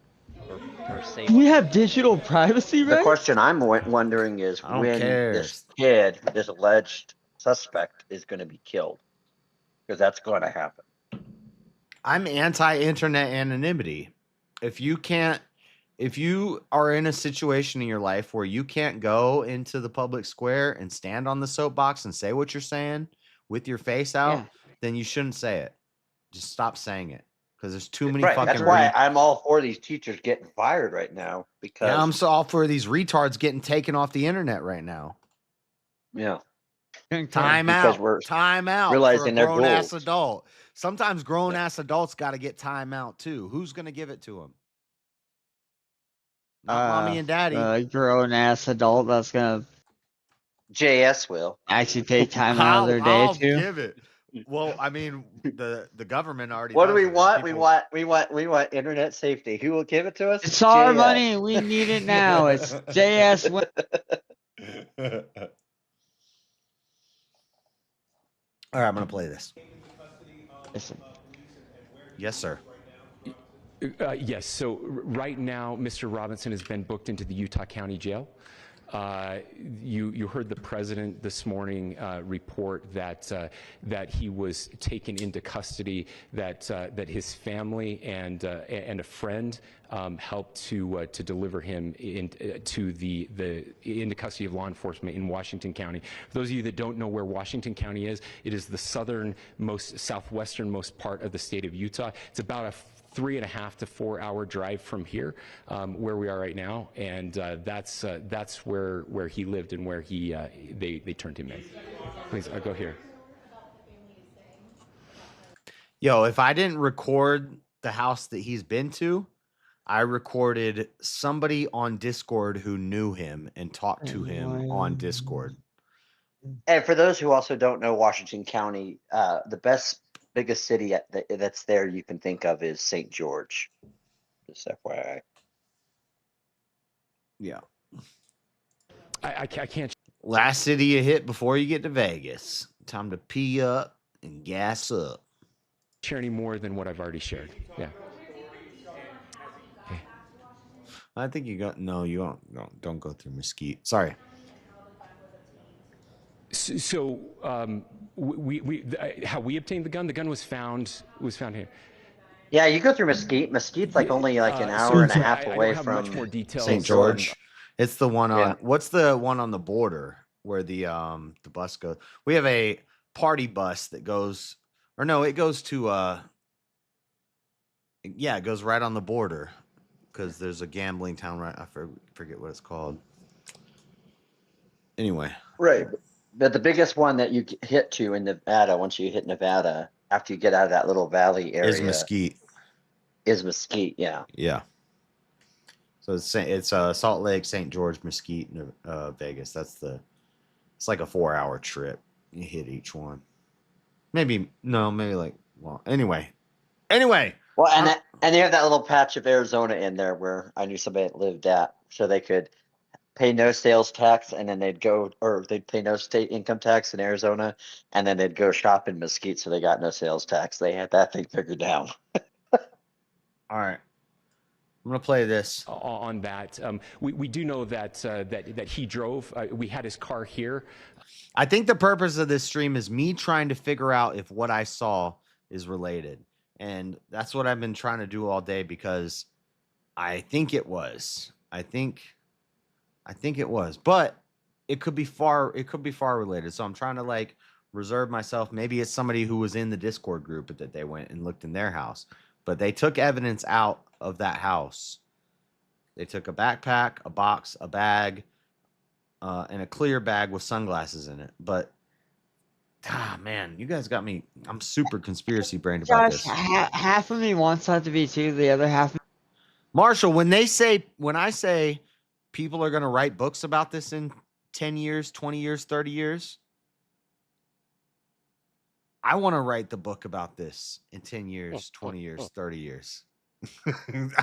Or safety. We have digital privacy rights? The question I'm wondering is when this kid, this alleged suspect, is going to be killed. Because that's going to happen. I'm anti-internet anonymity. If you are in a situation in your life where you can't go into the public square and stand on the soapbox and say what you're saying with your face out, then you shouldn't say it. Just stop saying it. Because there's too many fucking... That's why I'm all for these teachers getting fired right now. Because I'm so all for these retards getting taken off the internet right now. Yeah. Time out. Time out. Realizing for a they're grown-ass gold. adult. Sometimes grown-ass adults got to get time out too. Who's going to give it to them? Not mommy and daddy. A grown-ass adult that's going to... JS will. Actually take time out of their day too. I'll give it. Well, I mean, the government already. What do we want? People... We want internet safety. Who will give it to us? It's our money. We need it now. It's JS. All right, I'm gonna play this. Yes, sir. Yes. So right now, Mr. Robinson has been booked into the Utah County Jail. You heard the president this morning report that he was taken into custody, that his family and a friend helped to deliver him into custody of law enforcement in Washington County. For those of you that don't know where Washington County is, it is the southwesternmost part of the state of Utah. It's about a 3.5 to 4 hour drive from here, where we are right now, and that's where he lived and where they turned him in. Please, I'll go here. Yo, if I didn't record the house that he's been to, I recorded somebody on Discord who knew him and talked to him on Discord. And for those who also don't know Washington County, the biggest city that's there you can think of is St. George. Just FYI. Yeah. I can't. Last city you hit before you get to Vegas. Time to pee up and gas up. Share any more than what I've already shared. Yeah. Okay. I think you got you don't go through Mesquite. Sorry. So how we obtained the gun was found here. Yeah, you go through Mesquite. Mesquite's like only like an hour and a half away from much more details. St. George. It's the one on what's the one on the border where the bus goes? We have a party bus that goes, or no, it goes to it goes right on the border because there's a gambling town right. I forget what it's called. Anyway, right. But the biggest one that you hit to in Nevada, once you hit Nevada, after you get out of that little valley area, is Mesquite. Yeah. Yeah. So it's Salt Lake, St. George, Mesquite, Vegas. It's like a 4-hour trip. You hit each one. Maybe like, well, anyway. Well, and you have that little patch of Arizona in there where I knew somebody that lived at, so they could pay no sales tax, and then they'd pay no state income tax in Arizona, and then they'd go shop in Mesquite, so they got no sales tax. They had that thing figured down. All right, I'm gonna play this on that. We do know that he drove. We had his car here. I think the purpose of this stream is me trying to figure out if what I saw is related, and that's what I've been trying to do all day because I think it was. I think it was, but it could be far related. So I'm trying to like reserve myself. Maybe it's somebody who was in the Discord group that they went and looked in their house, but they took evidence out of that house. They took a backpack, a box, a bag, and a clear bag with sunglasses in it. But Ah, man, you guys got me. I'm super conspiracy brained about Josh, this. half of me wants that to be true. The other half. Marshall, when I say people are going to write books about this in 10 years, 20 years, 30 years, I want to write the book about this in 10 years, 20 years, 30 years.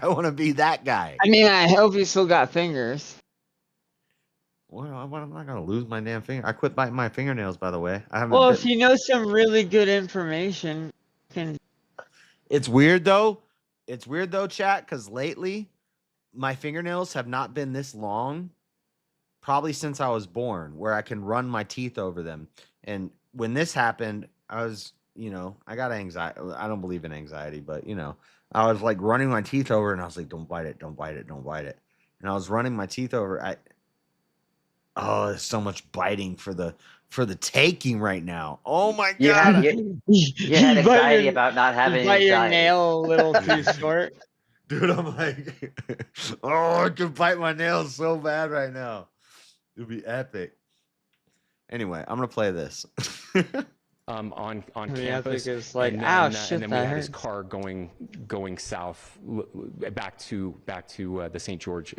I want to be that guy. I mean, I hope you still got fingers. Well, I'm not going to lose my damn finger. I quit biting my fingernails, by the way. I haven't. Well, if you know some really good information, can. It's weird though. Chat, because lately my fingernails have not been this long, probably since I was born, where I can run my teeth over them. And when this happened, I was, I got anxiety. I don't believe in anxiety, but I was like running my teeth over, and I was like, "Don't bite it, don't bite it, don't bite it." And I was running my teeth over. There's so much biting for the taking right now. Oh my god! You had anxiety about not having you bite your anxiety. nail a little too short. Dude, I'm like, I could bite my nails so bad right now. It'd be epic. Anyway, I'm gonna play this. On campus, is like, and then, ow, and shit, then we had his car going south back to the St. George.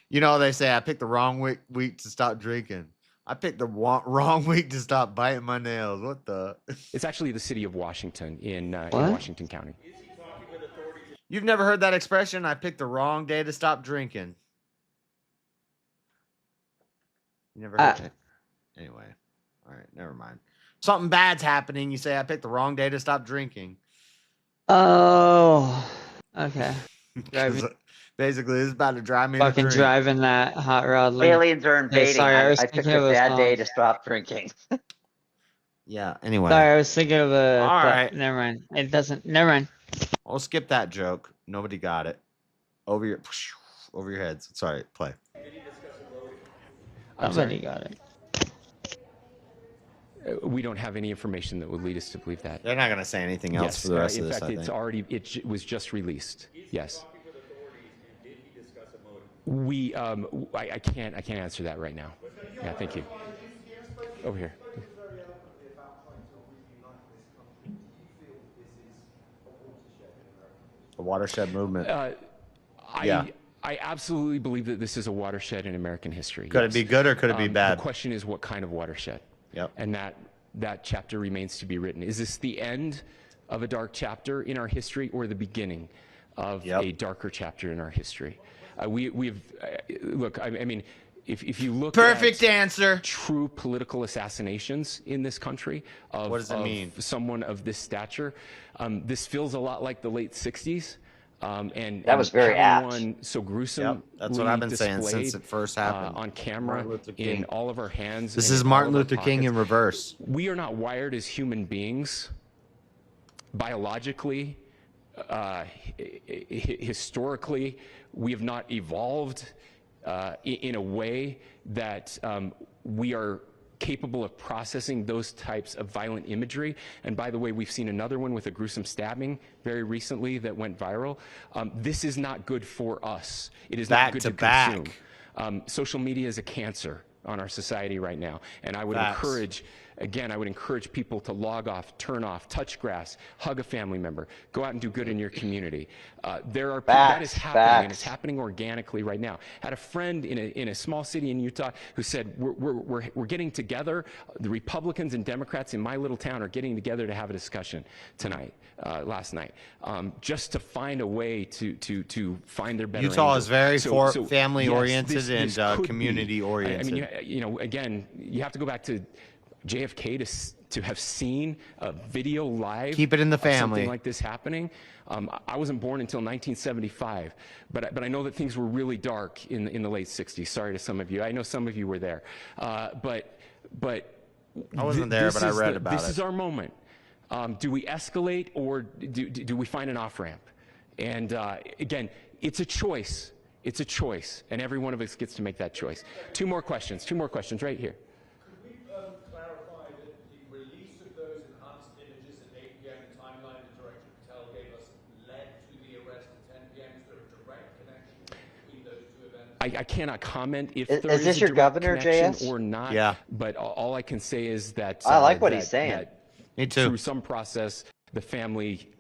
They say I picked the wrong week to stop drinking. I picked the wrong week to stop biting my nails. What the? It's actually the city of Washington in Washington County. You've never heard that expression? I picked the wrong day to stop drinking. You never heard it? Anyway, all right, never mind. Something bad's happening. You say I picked the wrong day to stop drinking. Oh, okay. Basically, it's about to drive me. Fucking driving that hot rod. Aliens are invading. Sorry, I picked a bad day to stop drinking. Yeah. Anyway. Sorry, I was thinking of a. All right. Never mind. It doesn't. Never mind. I'll skip that joke. Nobody got it. Over your heads. Sorry. Play. Nobody got it. We don't have any information that would lead us to believe that. They're not going to say anything else for the rest of this. In fact, it was just released. Yes. I can't answer that right now. Yeah, thank you. Over here. A watershed movement. I absolutely believe that this is a watershed in American history. Could it be good or could it be bad? The question is what kind of watershed. Yep. And that chapter remains to be written. Is this the end of a dark chapter in our history or the beginning of a darker chapter in our history? Look, I mean, if you look perfect at answer, true political assassinations in this country of, what does it mean? Someone of this stature, this feels a lot like the late 60s. And that was very apt. One so gruesome. Yep, that's what I've been saying since it first happened. On camera, in all of our hands. This is Martin Luther King in reverse. We are not wired as human beings, biologically, historically. We have not evolved in a way that we are capable of processing those types of violent imagery. And by the way, we've seen another one with a gruesome stabbing very recently that went viral. This is not good for us. It is not good to consume. Social media is a cancer on our society right now. And I would encourage people to log off, turn off, touch grass, hug a family member, go out and do good in your community. There are that is happening, and it's happening organically right now. Had a friend in a small city in Utah who said, we're getting together. The Republicans and Democrats in my little town are getting together to have a discussion tonight, last night, just to find a way to find their better. Utah angel. is very family oriented this and community oriented. I mean, again, you have to go back to JFK to have seen a video live. Keep it in the family. Something like this happening. I wasn't born until 1975, but I know that things were really dark in the late 60s. Sorry to some of you. I know some of you were there, but I wasn't there, but I read about it. This is our moment. Do we escalate or do we find an off ramp? And again, it's a choice. It's a choice, and every one of us gets to make that choice. Two more questions right here. I cannot comment if Is there is this a your direct governor, connection JS? or not. Yeah. But all I can say is that I like what he's saying. Me too. Through some process, the family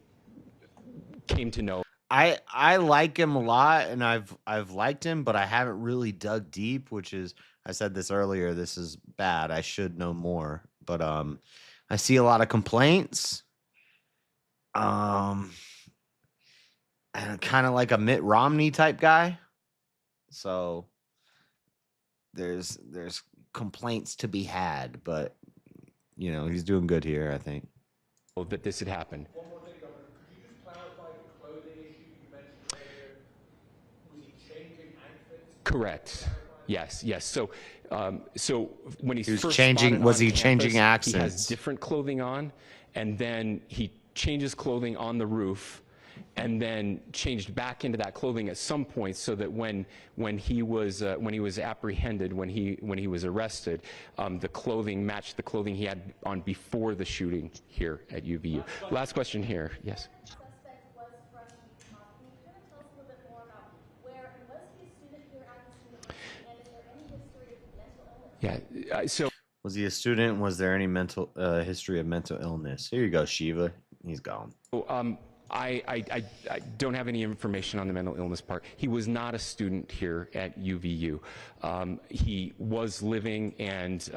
came to know. I like him a lot, and I've liked him, but I haven't really dug deep, which is, I said this earlier, this is bad. I should know more. But I see a lot of complaints. And kind of like a Mitt Romney type guy. So there's complaints to be had, but you know, he's doing good here, I think. That this had happened. One more thing, Governor. Could you just clarify the clothing issue you mentioned earlier? Was he changing outfits? Correct. Yes. So when He was first changing- spotted was on he campus, changing He accents? has different clothing on, and then he changes clothing on the roof, and then changed back into that clothing at some point, so that when he was apprehended, when he was arrested, the clothing matched the clothing he had on before the shooting here at UVU. Last question here. Yes. Suspect was freshly caught. Can you kind of tell us a little bit more about where, and was he a student here at this university, and is there any history of mental illness? Yeah. So Was he a student? Was there any mental history of mental illness? Here you go, Shiva. He's gone. I don't have any information on the mental illness part. He was not a student here at UVU. He was living and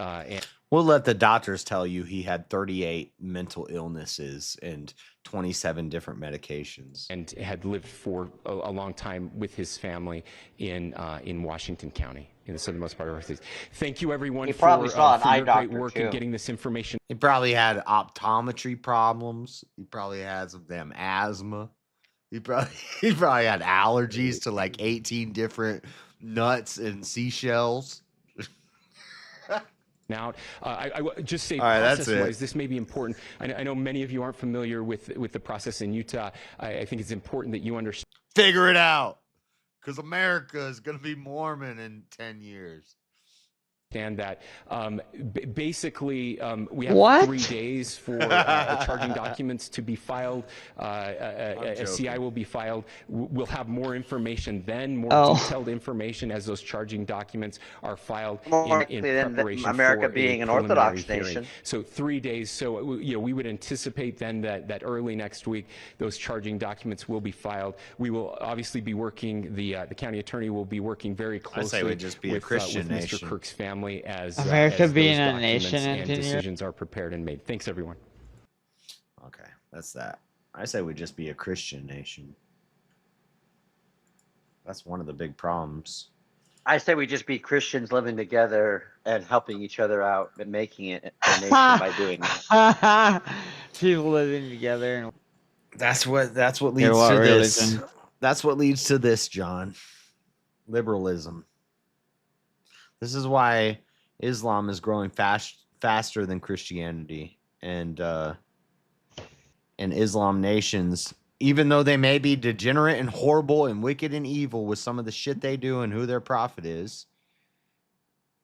We'll let the doctors tell you he had 38 mental illnesses and 27 different medications. And had lived for a long time with his family in Washington County, in the southernmost part of our state. Thank you, everyone, He probably saw an eye your great doctor, work too. in getting this information. He probably had optometry problems. He probably had some damn asthma. He probably had allergies to like 18 different nuts and seashells. Out. I just say, All right, that's process-wise, it. this may be important. I know many of you aren't familiar with the process in Utah. I think it's important that you understand. Figure it out, because America is going to be Mormon in 10 years. That basically we have What? 3 days for charging documents to be filed. A CI will be filed. We'll have more information then, more detailed information as those charging documents are filed in preparation America for being a an Orthodox preliminary hearing. nation. So 3 days. So we would anticipate then that early next week those charging documents will be filed. We will obviously be working. The county attorney will be working very closely we just be a with Christian Mr. nation. Kirk's family as America as being those a nation documents and engineer. decisions are prepared and made. Thanks, everyone. Okay, that's that. I say we just be a Christian nation. That's one of the big problems. I say we just be Christians living together and helping each other out and making it a nation by doing that. People living together. And That's what leads Yeah, what to this. religion? That's what leads to this, John. Liberalism. This is why Islam is growing faster than Christianity, and Islam nations, even though they may be degenerate and horrible and wicked and evil with some of the shit they do and who their prophet is,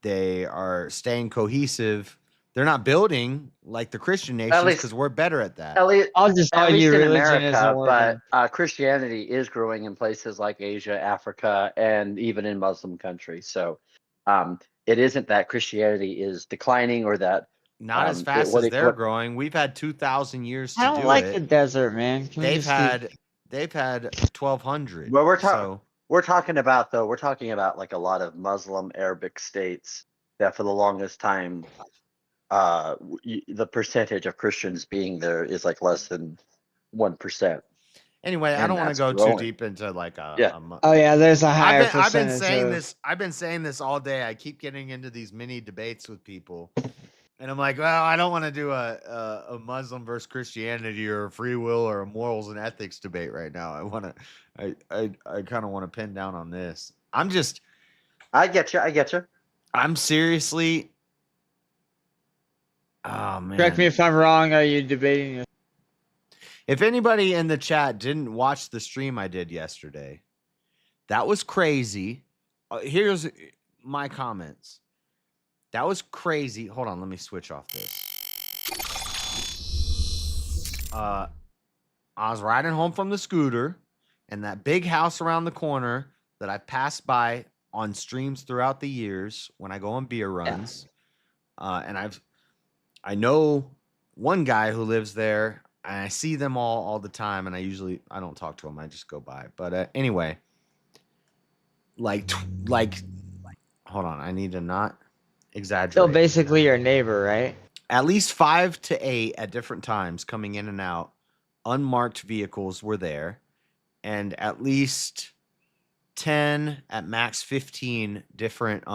they are staying cohesive. They're not building like the Christian nations because we're better at that. At least, I'll just at argue least in religion America, isn't working. but Christianity is growing in places like Asia, Africa, and even in Muslim countries. So it isn't that Christianity is declining or that not as fast as they're growing. We've had 2,000 years to do it. I don't like the desert, man. Can we They've just had 1,200. Well, we're talking about like a lot of Muslim Arabic states that for the longest time, the percentage of Christians being there is like less than 1%. Anyway, I don't want to go too deep into like a Oh yeah, there's a higher I've been percentage. saying this. I've been saying this all day. I keep getting into these mini debates with people, and I'm like, well, I don't want to do a Muslim versus Christianity or a free will or a morals and ethics debate right now. I kind of want to pin down on this. I get you. I'm seriously. Oh man. Correct me if I'm wrong. Are you debating this? If anybody in the chat didn't watch the stream I did yesterday, that was crazy. Here's my comments. That was crazy. Hold on, let me switch off this. I was riding home from the scooter, and that big house around the corner that I passed by on streams throughout the years when I go on beer runs. And I know one guy who lives there, and I see them all the time, and I don't talk to them, I just go by. But anyway, like hold on, I need to not exaggerate. So basically your neighbor, right? At least 5 to 8 at different times coming in and out, unmarked vehicles were there, and at least 10 at max 15 different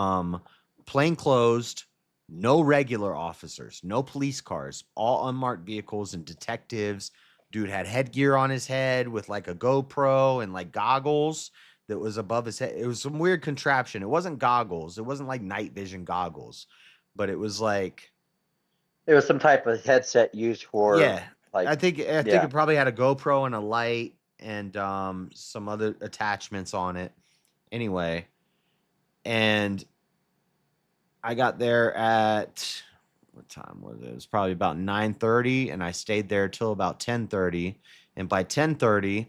plainclothes, no regular officers, no police cars, all unmarked vehicles and detectives. Dude had headgear on his head with like a GoPro and like goggles that was above his head. It was some weird contraption. It wasn't goggles. It wasn't like night vision goggles, but it was like, it was some type of headset used for, yeah. like, I think it probably had a GoPro and a light and some other attachments on it. Anyway, and I got there at, what time was it? It was probably about 9:30, and I stayed there till about 10:30. And by 10:30,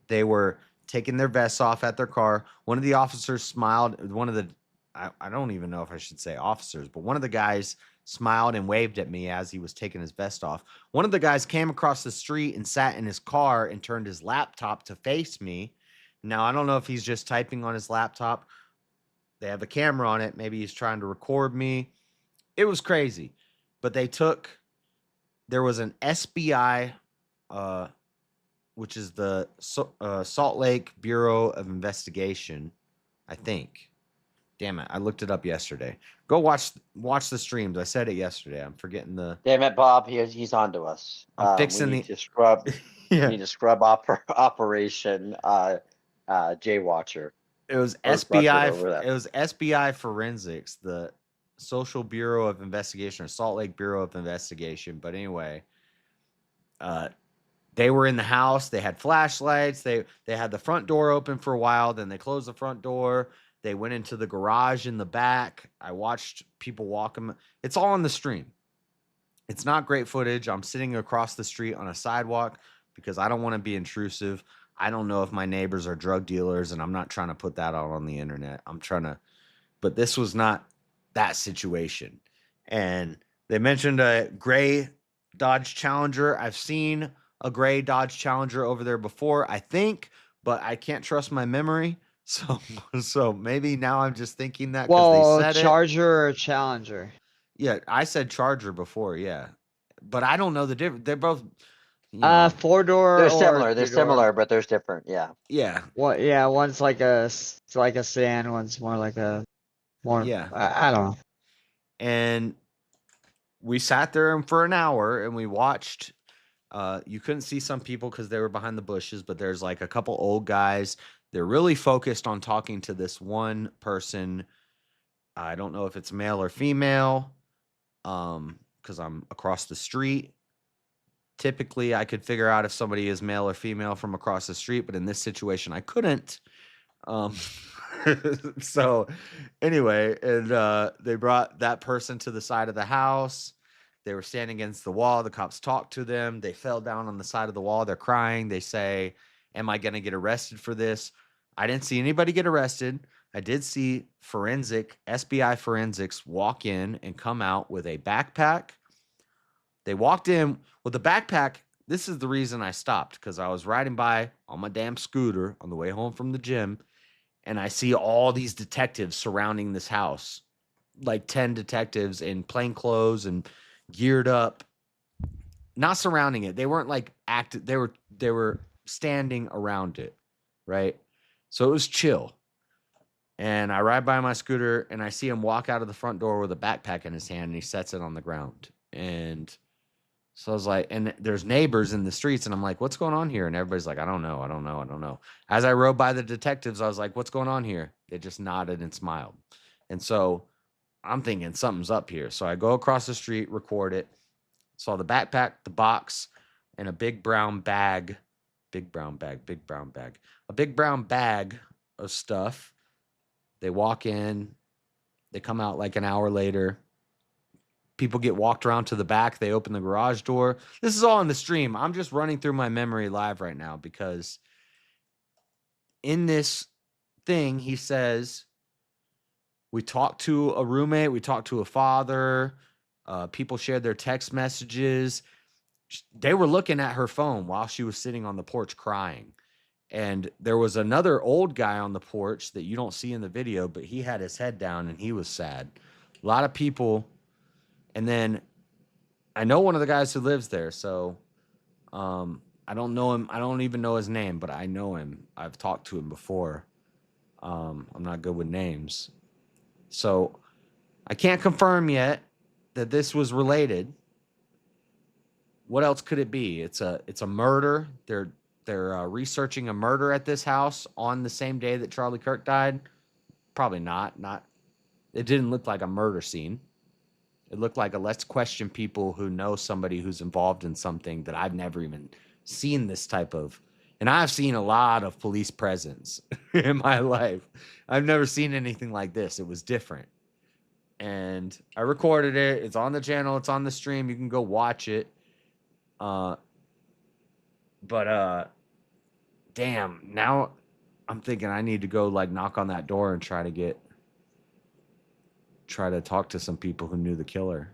they were taking their vests off at their car. One of the officers smiled. One of the, I don't even know if I should say officers, but one of the guys smiled and waved at me as he was taking his vest off. One of the guys came across the street and sat in his car and turned his laptop to face me. Now, I don't know if he's just typing on his laptop. They have a camera on it. Maybe he's trying to record me. It was crazy. But there was an SBI, which is the Salt Lake Bureau of Investigation, I think. Damn it, I looked it up yesterday. Go watch the streams. I said it yesterday. I'm forgetting the. Damn it, Bob. He's on to us. I'm fixing we need to scrub. Yeah. We need to scrub Operation J Watcher. It was SBI. It was SBI Forensics, the Social Bureau of Investigation, or Salt Lake Bureau of Investigation. But anyway, they were in the house. They had flashlights. They had the front door open for a while. Then they closed the front door. They went into the garage in the back. I watched people walk them. It's all on the stream. It's not great footage. I'm sitting across the street on a sidewalk because I don't want to be intrusive. I don't know if my neighbors are drug dealers, and I'm not trying to put that out on the internet. But this was not that situation. And they mentioned a gray Dodge Challenger. I've seen a gray Dodge Challenger over there before, I think, but I can't trust my memory. So maybe now I'm just thinking that because they said Charger or Challenger? Yeah, I said Charger before, yeah. But I don't know the difference. They're both 4-door. They're similar. They're similar, but there's different. Yeah. Yeah. What? Yeah, one's like a sedan. One's more like a Yeah. I don't know. And we sat there for an hour and we watched. You couldn't see some people because they were behind the bushes, but there's like a couple old guys. They're really focused on talking to this one person. I don't know if it's male or female, because I'm across the street. Typically, I could figure out if somebody is male or female from across the street, but in this situation, I couldn't. So anyway, and they brought that person to the side of the house. They were standing against the wall. The cops talked to them. They fell down on the side of the wall. They're crying. They say, "Am I going to get arrested for this?" I didn't see anybody get arrested. I did see SBI Forensics walk in and come out with a backpack. They walked in with a backpack. This is the reason I stopped, because I was riding by on my damn scooter on the way home from the gym, and I see all these detectives surrounding this house, like 10 detectives in plain clothes and geared up, not surrounding it. They weren't like active. They were standing around it, right? So it was chill. And I ride by my scooter and I see him walk out of the front door with a backpack in his hand, and he sets it on the ground. And so I was like, and there's neighbors in the streets, and I'm like, what's going on here? And everybody's like, I don't know. As I rode by the detectives, I was like, what's going on here? They just nodded and smiled. And so I'm thinking something's up here. So I go across the street, record it. Saw the backpack, the box, and a big brown bag of stuff. They walk in, they come out like an hour later. People get walked around to the back. They open the garage door. This is all in the stream. I'm just running through my memory live right now, because in this thing, he says, We talked to a roommate. We talked to a father. People shared their text messages. They were looking at her phone while she was sitting on the porch crying. And there was another old guy on the porch that you don't see in the video, but he had his head down and he was sad. A lot of people. And then I know one of the guys who lives there. So I don't know him. I don't even know his name, but I know him. I've talked to him before. I'm not good with names. So I can't confirm yet that this was related. What else could it be? It's a murder. They're researching a murder at this house on the same day that Charlie Kirk died. Probably not. It didn't look like a murder scene. It looked like a let's question people who know somebody who's involved in something that I've never even seen this type of. And I've seen a lot of police presence in my life. I've never seen anything like this. It was different. And I recorded it. It's on the channel. It's on the stream. You can go watch it. Damn, now I'm thinking I need to go like knock on that door and try to talk to some people who knew the killer.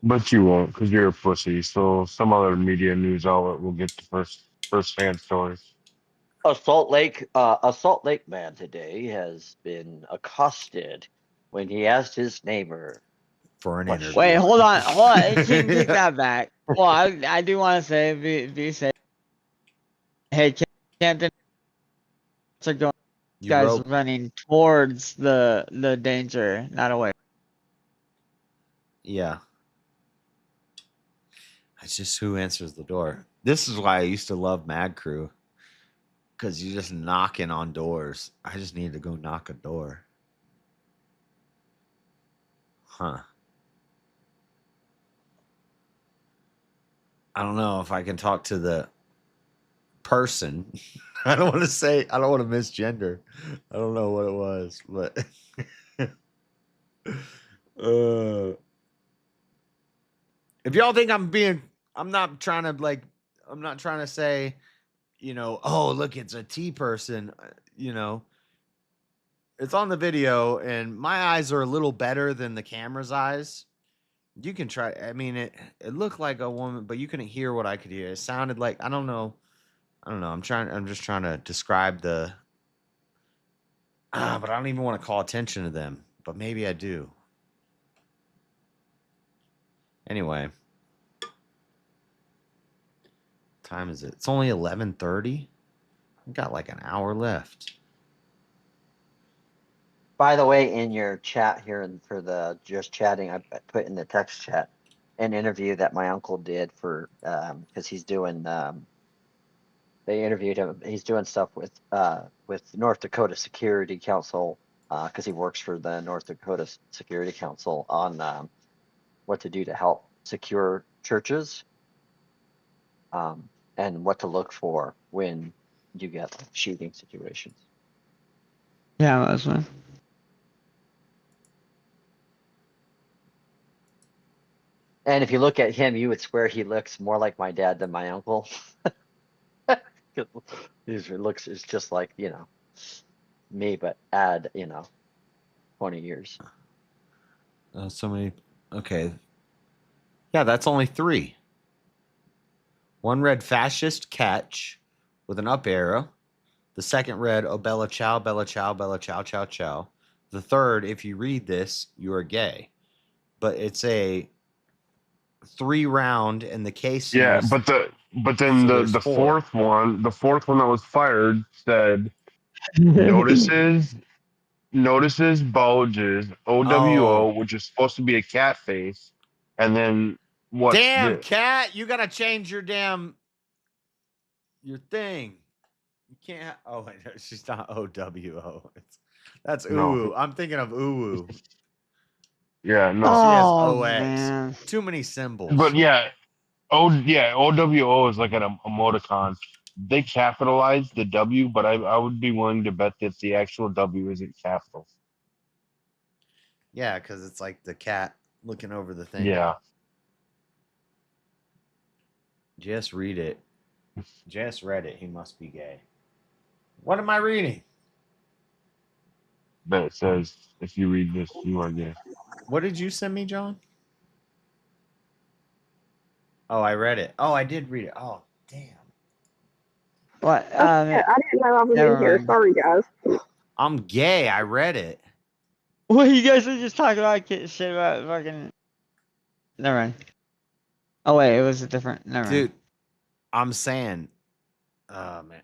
But you won't, because you're a pussy. So some other media news outlet will get the first-hand stories. A Salt Lake man today has been accosted when he asked his neighbor for an interview. Wait, hold on. Take that back. Well, I do want to say, be safe. Hey, Canton, are going. You guys running towards the danger, not away. Yeah. It's just who answers the door. This is why I used to love Mad Crew. Because you're just knocking on doors. I just need to go knock a door. Huh. I don't know if I can talk to the person. I don't want to misgender. I don't know what it was, but if y'all think I'm not trying to say, oh, look, it's a T person, it's on the video and my eyes are a little better than the camera's eyes. You can try. I mean, it looked like a woman, but you couldn't hear what I could hear. It sounded like, I don't know. I'm just trying to describe but I don't even want to call attention to them, but maybe I do. Anyway. Time is it? It's only 11:30. I got like an hour left. By the way, in your chat here and for the just chatting, I put in the text chat an interview that my uncle did for because he's doing they interviewed him. He's doing stuff with North Dakota Security Council because he works for the North Dakota Security Council on what to do to help secure churches and what to look for when you get shooting situations. Yeah, that's one. And if you look at him, you would swear he looks more like my dad than my uncle. His looks is just like, me, but add, 20 years. So many. Okay. Yeah, that's only 3. One read fascist catch with an up arrow. The second read, oh, Bella Chow, Bella Chow, Bella Chow, Chow, Chow. The third, if you read this, you are gay. But it's a 3-round and the case. Yeah, but then the fourth one that was fired said notices, bulges, OWO, which is supposed to be a cat face, and then what? Damn, cat! You gotta change your thing. You can't. She's not OWO. That's UWU. No. I'm thinking of UWU. Yeah, no. She has OX. Man. Too many symbols. But yeah, OWO is like an emoticon. They capitalized the W, but I would be willing to bet that the actual W isn't capital. Yeah, because it's like the cat looking over the thing. Yeah. Just read it. Just read it. He must be gay. What am I reading? that says, if you read this, you are gay. What did you send me, John? Oh, I read it. Oh, I did read it. Oh, damn. What? I didn't know I was in here. Sorry, guys. I'm gay. I read it. Well, you guys were just talking about shit about fucking. Never mind. Oh wait, it was a different. Never mind. Dude, I'm saying, oh man,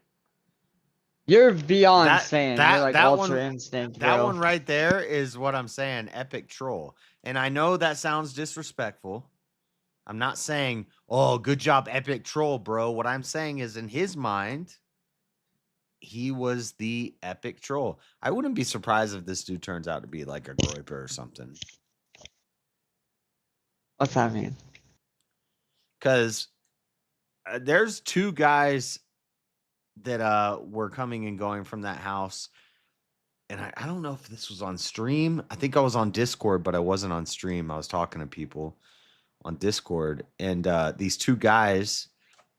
you're beyond saying. You're like that ultra one, instinct. that bro. one right there is what I'm saying. Epic troll, and I know that sounds disrespectful. I'm not saying, oh, good job, epic troll, bro. What I'm saying is, in his mind, he was the epic troll. I wouldn't be surprised if this dude turns out to be like a groiper or something. What's that mean? Because there's two guys that were coming and going from that house. And I don't know if this was on stream. I think I was on Discord, but I wasn't on stream. I was talking to people on Discord. And these two guys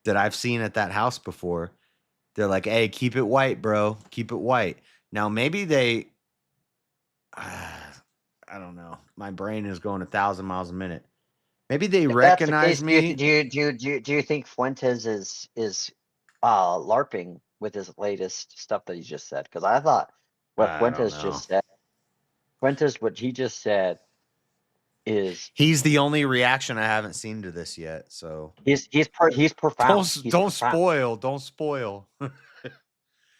that I've seen at that house before, they're like, hey, keep it white, bro. Keep it white. Now, maybe they... I don't know. My brain is going 1,000 miles a minute. Maybe they recognize me. Do you think Fuentes is LARPing with his latest stuff that he just said? Because I thought what Fuentes just said. Fuentes, what he just said is he's the only reaction I haven't seen to this yet. So he's profound. Don't spoil. Don't spoil.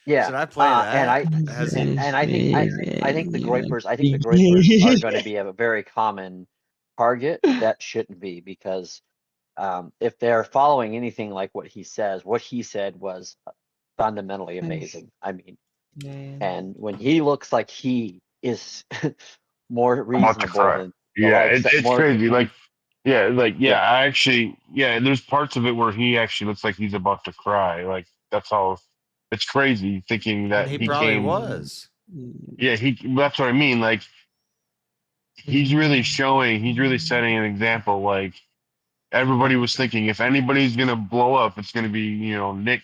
Yeah. Should I play that? And I think the groypers are going to be a very common target that shouldn't be, because if they're following anything like what he says, what he said was fundamentally amazing. I mean, and when he looks like he is more reasonable than it's crazy. I actually, there's parts of it where he actually looks like he's about to cry. Like, that's all. It's crazy thinking that he probably was. Yeah, that's what I mean. Like, he's really setting an example. Like, everybody was thinking, if anybody's gonna blow up, it's gonna be, Nick,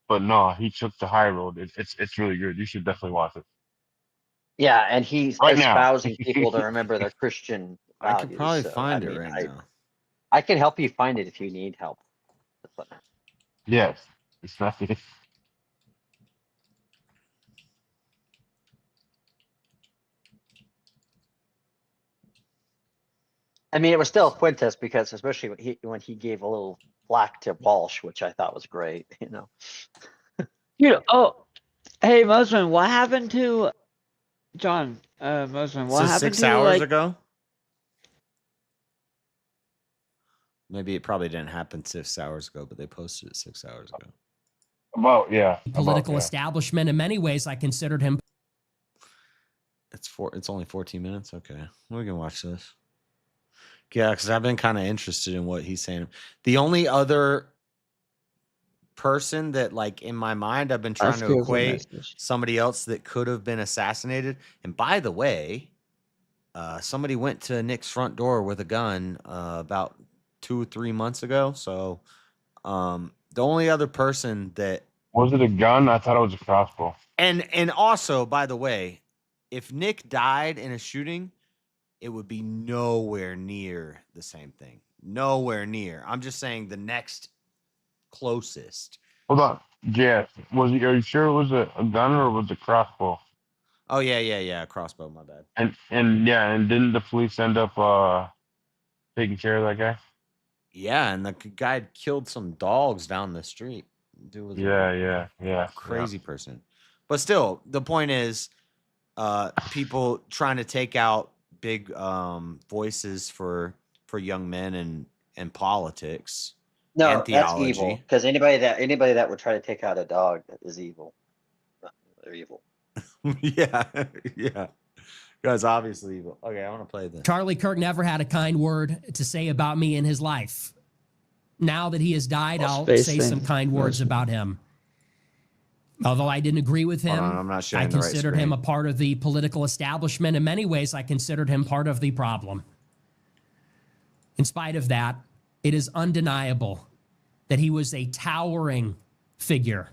but no, he took the high road. It's really good. You should definitely watch it. Yeah, and he's espousing people to remember their Christian values. I could probably find it right now. I can help you find it if you need help. Yes, it's nothing. I mean, it was still Fuentes, because especially when he gave a little flack to Walsh, which I thought was great. Hey, Mosman, what happened to John? Mosman, what happened 6 hours ago? Maybe it probably didn't happen 6 hours ago, but they posted it 6 hours ago. Political establishment. In many ways, I considered him. It's only 14 minutes. Okay, we can watch this. Yeah, because I've been kind of interested in what he's saying. The only other person that, like, in my mind, I've been trying to equate somebody else that could have been assassinated. And by the way, somebody went to Nick's front door with a gun about 2 or 3 months ago. So the only other person that... Was it a gun? I thought it was a crossbow. And also, by the way, if Nick died in a shooting, it would be nowhere near the same thing. Nowhere near. I'm just saying the next closest. Hold on. Jeff, are you sure it was a gun or was it a crossbow? Oh, yeah. Crossbow, my bad. And didn't the police end up taking care of that guy? Yeah, and the guy had killed some dogs down the street. Dude was a crazy person. But still, the point is, people trying to take out big voices for young men and politics. No, and theology. That's evil. Because anybody that would try to take out a dog is evil. They're evil. yeah. Guys, obviously evil. Okay, I want to play this. Charlie Kirk never had a kind word to say about me in his life. Now that he has died, I'll say some kind words about him. Although I didn't agree with him, I'm not I considered him a part of the political establishment. In many ways, I considered him part of the problem. In spite of that, it is undeniable that he was a towering figure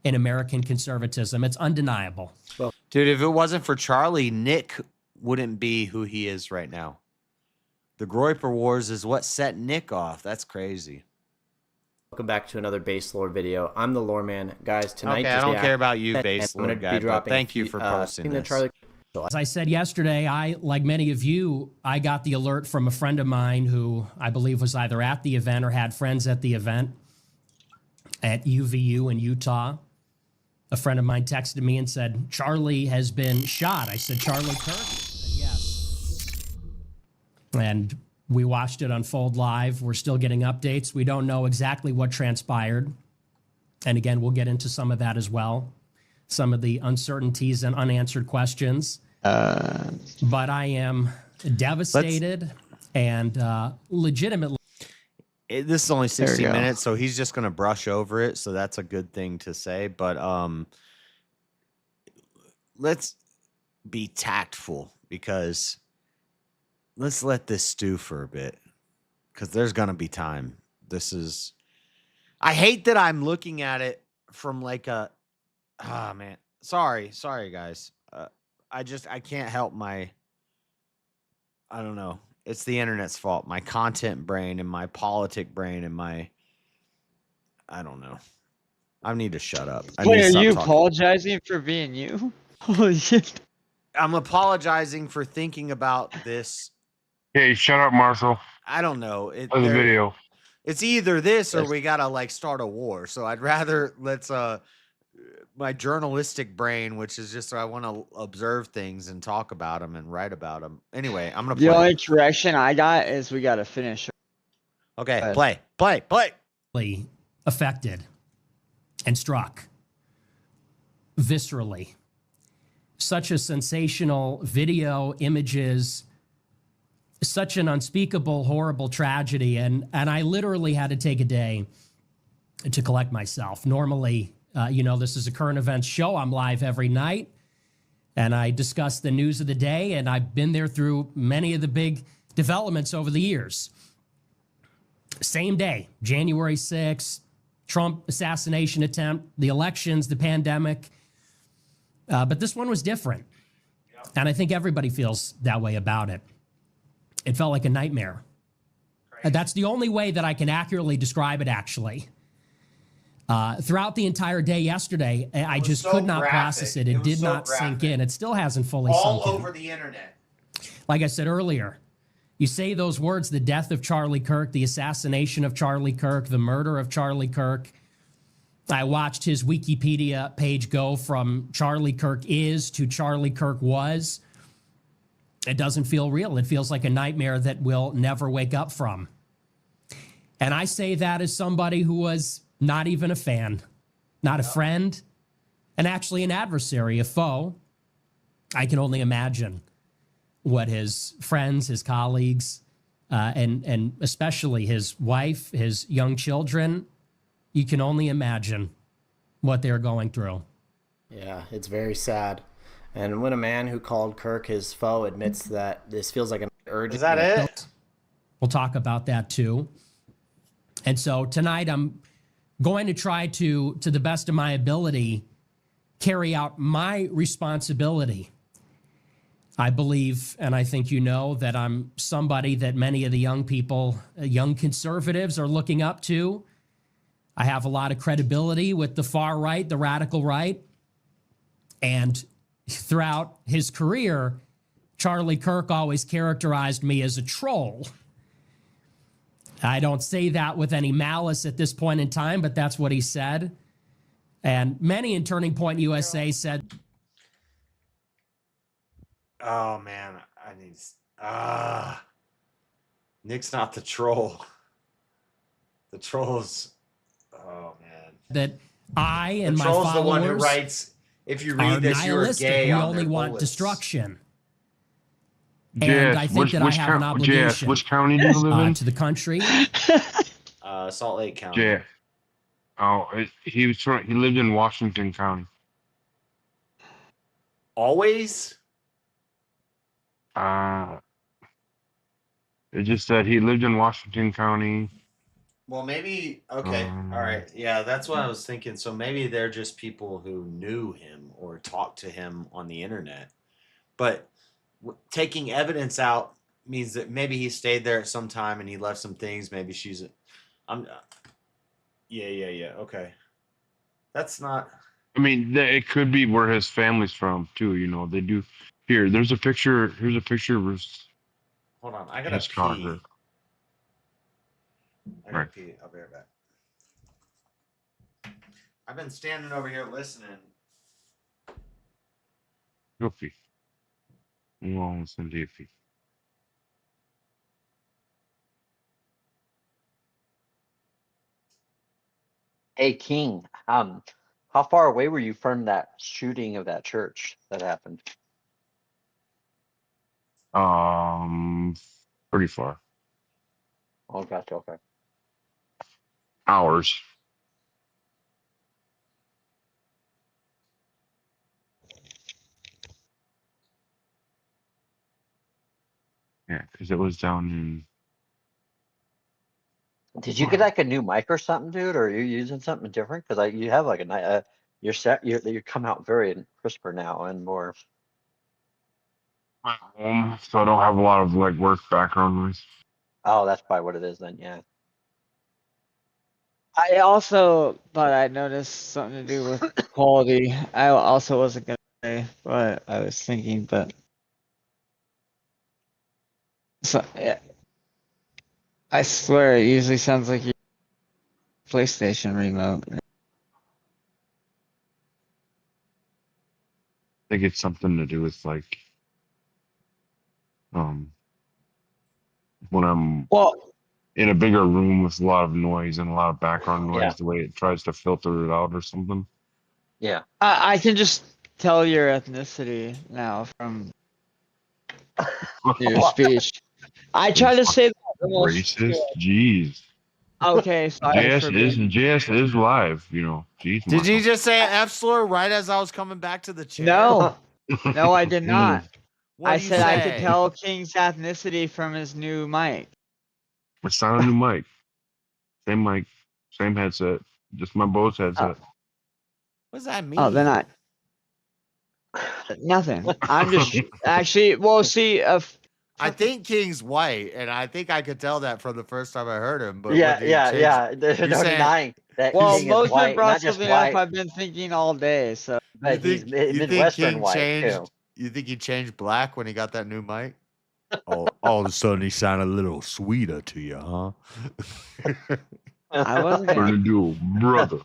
in American conservatism. It's undeniable. To Dude, if it wasn't for Charlie, Nick wouldn't be who he is right now. The Groiper Wars is what set Nick off. That's crazy. Welcome back to another Base Lore video. I'm the Lore Man. Guys, tonight... Okay, I don't care about you, Base Lore guy, but thank you for posting this. As I said yesterday, like many of you, I got the alert from a friend of mine who I believe was either at the event or had friends at the event at UVU in Utah. A friend of mine texted me and said, Charlie has been shot. I said, Charlie Kirk? He said, yes. And we watched it unfold live. We're still getting updates. We don't know exactly what transpired. And again, we'll get into some of that as well. Some of the uncertainties and unanswered questions. But I am devastated and legitimately. This is only 60 minutes, so he's just going to brush over it. So that's a good thing to say. But let's be tactful, because let's let this stew for a bit, because there's going to be time. I hate that I'm looking at it from like a, man, sorry guys. I can't help I don't know. It's the internet's fault. My content brain and my politic brain and I don't know. I need to shut up. Wait, are you apologizing for being you? Holy shit. I'm apologizing for thinking about this. Hey, shut up, Marshall. I don't know. The video. It's either this or we gotta like start a war. So I'd rather my journalistic brain, which is just I want to observe things and talk about them and write about them. Anyway, I'm gonna play. The only correction I got is we gotta finish. Okay, play. Affected and struck viscerally. Such a sensational video, images, such an unspeakable, horrible tragedy. And I literally had to take a day to collect myself. Normally, this is a current events show. I'm live every night, and I discuss the news of the day, and I've been there through many of the big developments over the years. Same day, January 6th, Trump assassination attempt, the elections, the pandemic. But this one was different, and I think everybody feels that way about it. It felt like a nightmare. That's the only way that I can accurately describe it, actually. Throughout the entire day yesterday, I just could not process it. It did not sink in. It still hasn't fully sunk in. All over the internet. Like I said earlier, you say those words, the death of Charlie Kirk, the assassination of Charlie Kirk, the murder of Charlie Kirk. I watched his Wikipedia page go from Charlie Kirk is to Charlie Kirk was. It doesn't feel real. It feels like a nightmare that we'll never wake up from. And I say that as somebody who was not even a fan, not a friend, and actually an adversary, a foe. I can only imagine what his friends, his colleagues, and especially his wife, his young children, you can only imagine what they're going through. Yeah, it's very sad. And when a man who called Kirk his foe admits that this feels like an urgent... Is that it? We'll talk about that too. And so tonight I'm going to try to the best of my ability, carry out my responsibility. I believe, and I think you know, that I'm somebody that many of the young people, young conservatives are looking up to. I have a lot of credibility with the far right, the radical right. And throughout his career, Charlie Kirk always characterized me as a troll. I don't say that with any malice at this point in time, but that's what he said. And many in Turning Point USA said, oh, man, Nick's not the troll. The troll's, oh, man. That I and my followers the one who writes, if you read this, you're gay. We only want destruction. And Yes, I think that I have an obligation which county do you live in? to the country. Salt Lake County. Yeah. Oh, he lived in Washington County. Always? It just said he lived in Washington County. Well, maybe. Okay. All right. Yeah, that's what I was thinking. So maybe they're just people who knew him or talked to him on the internet. But taking evidence out means that maybe he stayed there at some time and he left some things. Maybe she's. I'm. Yeah. Okay. That's not. I mean, it could be where his family's from too. You know, they do. Here, there's a picture. Here's a picture of his. Hold on, I gotta pee. Cocker. I gotta pee. I'll be right back. I've been standing over here listening. Go pee. Well, listen to you pee. Hey, King. How far away were you from that shooting of that church that happened? Pretty far. Oh, gotcha. Okay. Hours. Yeah, because it was down in. Did you get like a new mic or something, dude, or are you using something different? Because you have like you're set. You come out very crisper now and more. Home, so I don't have a lot of like work background noise. Oh, that's probably what it is then. Yeah. I also thought I noticed something to do with quality. I also wasn't gonna say what I was thinking, but so yeah. I swear it usually sounds like your PlayStation remote. I think it's something to do with like when I'm in a bigger room with a lot of noise and a lot of background noise, the way it tries to filter it out or something. Yeah. I can just tell your ethnicity now from your speech. I try to say that racist. Jeez. Okay, sorry. JS is live. You know. Jeez, did you just say an F slur right as I was coming back to the chair? No, no, I did not. I said I say? could tell King's ethnicity from his new mic. It's not a new mic. Same mic, same headset. Just my Bose headset. What does that mean? Oh, then nothing. I'm just actually. Well, see, I think King's white, and I think I could tell that from the first time I heard him. But yeah. There's no denying that. Well, King most is white, not just enough, white. I've been thinking all day. So, but he's Midwestern white changed, too. You think he changed black when he got that new mic? All of a sudden, he sounded a little sweeter to you, huh? I wasn't gonna do, brother.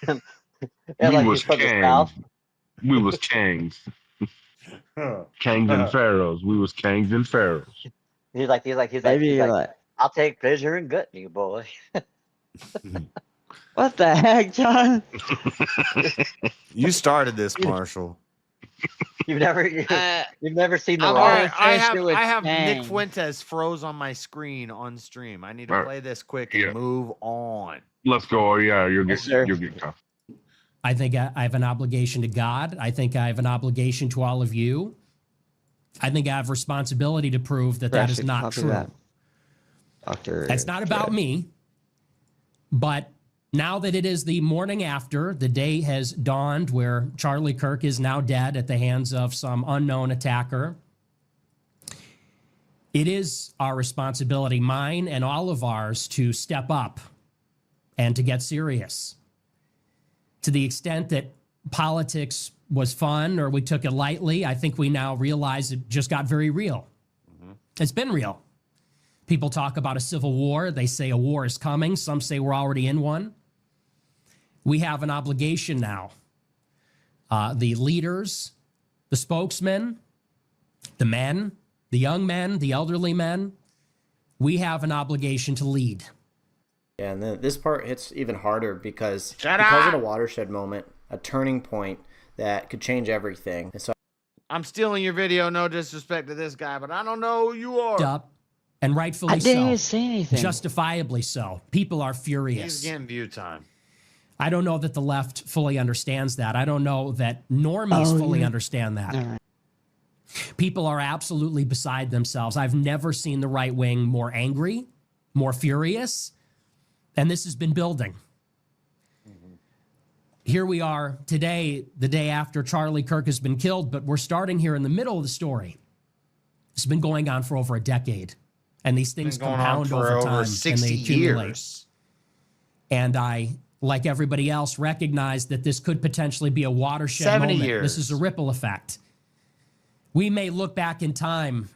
We was Kangs. We was Kangs. Kangs and Pharaohs. We was Kangs and Pharaohs. He's like, I'll take pleasure in gutting you, boy. What the heck, John? You started this, Marshall. You've never seen the Rock. I have Nick Fuentes froze on my screen on stream. I need to play this quick and move on. Let's go. Yeah, you'll get tough. I think I have an obligation to God. I think I have an obligation to all of you. I think I have responsibility to prove that that is not true. It's not about me, but now that it is the morning after, the day has dawned where Charlie Kirk is now dead at the hands of some unknown attacker. It is our responsibility, mine and all of ours, to step up and to get serious. To the extent that politics was fun or we took it lightly, I think we now realize it just got very real. It's been real. People talk about a civil war. They say a war is coming. Some say we're already in one. We have an obligation now. The leaders, the spokesmen, the men, the young men, the elderly men, we have an obligation to lead. Yeah, and this part hits even harder because of a watershed moment, a turning point that could change everything. And so I'm stealing your video, no disrespect to this guy, but I don't know who you are. Up, and rightfully so. I didn't even say anything. Justifiably so. People are furious. He's getting view time. I don't know that the left fully understands that. I don't know that normies fully understand that. Right. People are absolutely beside themselves. I've never seen the right wing more angry, more furious. And this has been building. Here we are today, the day after Charlie Kirk has been killed, but we're starting here in the middle of the story. It's been going on for over a decade. And these things compound over time and they accumulate. Years. And I, like everybody else, recognize that this could potentially be a watershed 70 moment. years. This is a ripple effect. We may look back in time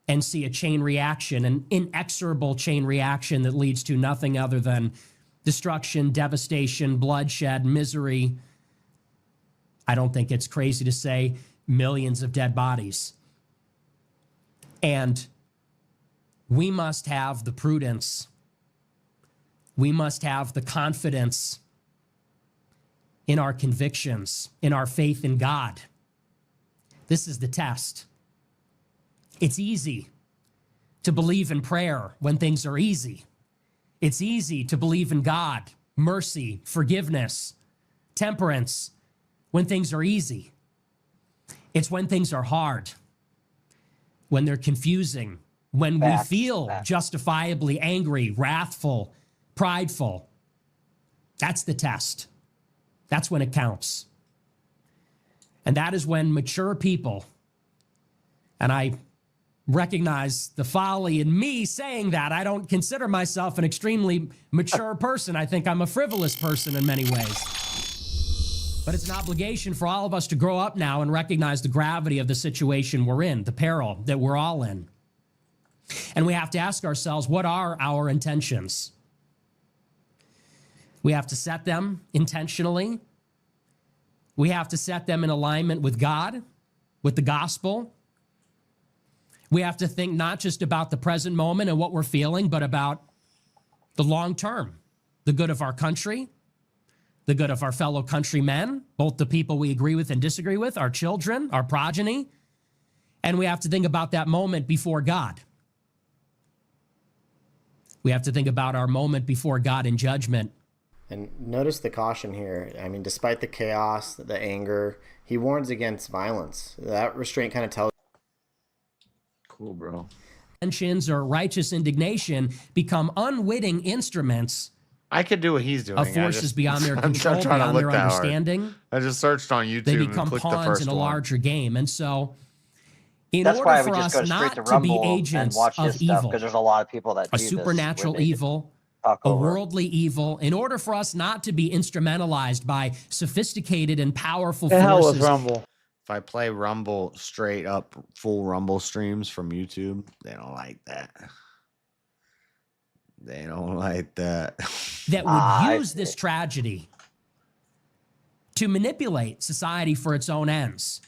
and see a chain reaction, an inexorable chain reaction that leads to nothing other than destruction, devastation, bloodshed, misery. I don't think it's crazy to say millions of dead bodies. And we must have the prudence. We must have the confidence in our convictions, in our faith in God. This is the test. It's easy to believe in prayer when things are easy. It's easy to believe in God, mercy, forgiveness, temperance when things are easy. It's when things are hard, when they're confusing, when we feel justifiably angry, wrathful, prideful. That's the test. That's when it counts. And that is when mature people, and I recognize the folly in me saying that. I don't consider myself an extremely mature person. I think I'm a frivolous person in many ways. But it's an obligation for all of us to grow up now and recognize the gravity of the situation we're in, the peril that we're all in. And we have to ask ourselves, what are our intentions? We have to set them intentionally. We have to set them in alignment with God, with the gospel. We have to think not just about the present moment and what we're feeling, but about the long term, the good of our country, the good of our fellow countrymen, both the people we agree with and disagree with, our children, our progeny. And we have to think about that moment before God. We have to think about our moment before God in judgment. And notice the caution here. I mean, despite the chaos, the anger, he warns against violence. That restraint kind of tells. Cool, bro. Tensions or righteous indignation become unwitting instruments. I could do what he's doing. Of forces beyond their control, beyond their understanding. I just searched on YouTube. They become pawns in a larger game. And so, in That's order why I for would just us go straight not to to be Rumble agents and watch of this stuff, evil, because there's a lot of people that a do this supernatural where they evil, talk a over. worldly evil, in order for us not to be instrumentalized by sophisticated and powerful The hell with forces. Rumble. If I play Rumble straight up full Rumble streams from YouTube, they don't like that. They don't like that. That would use this tragedy to manipulate society for its own ends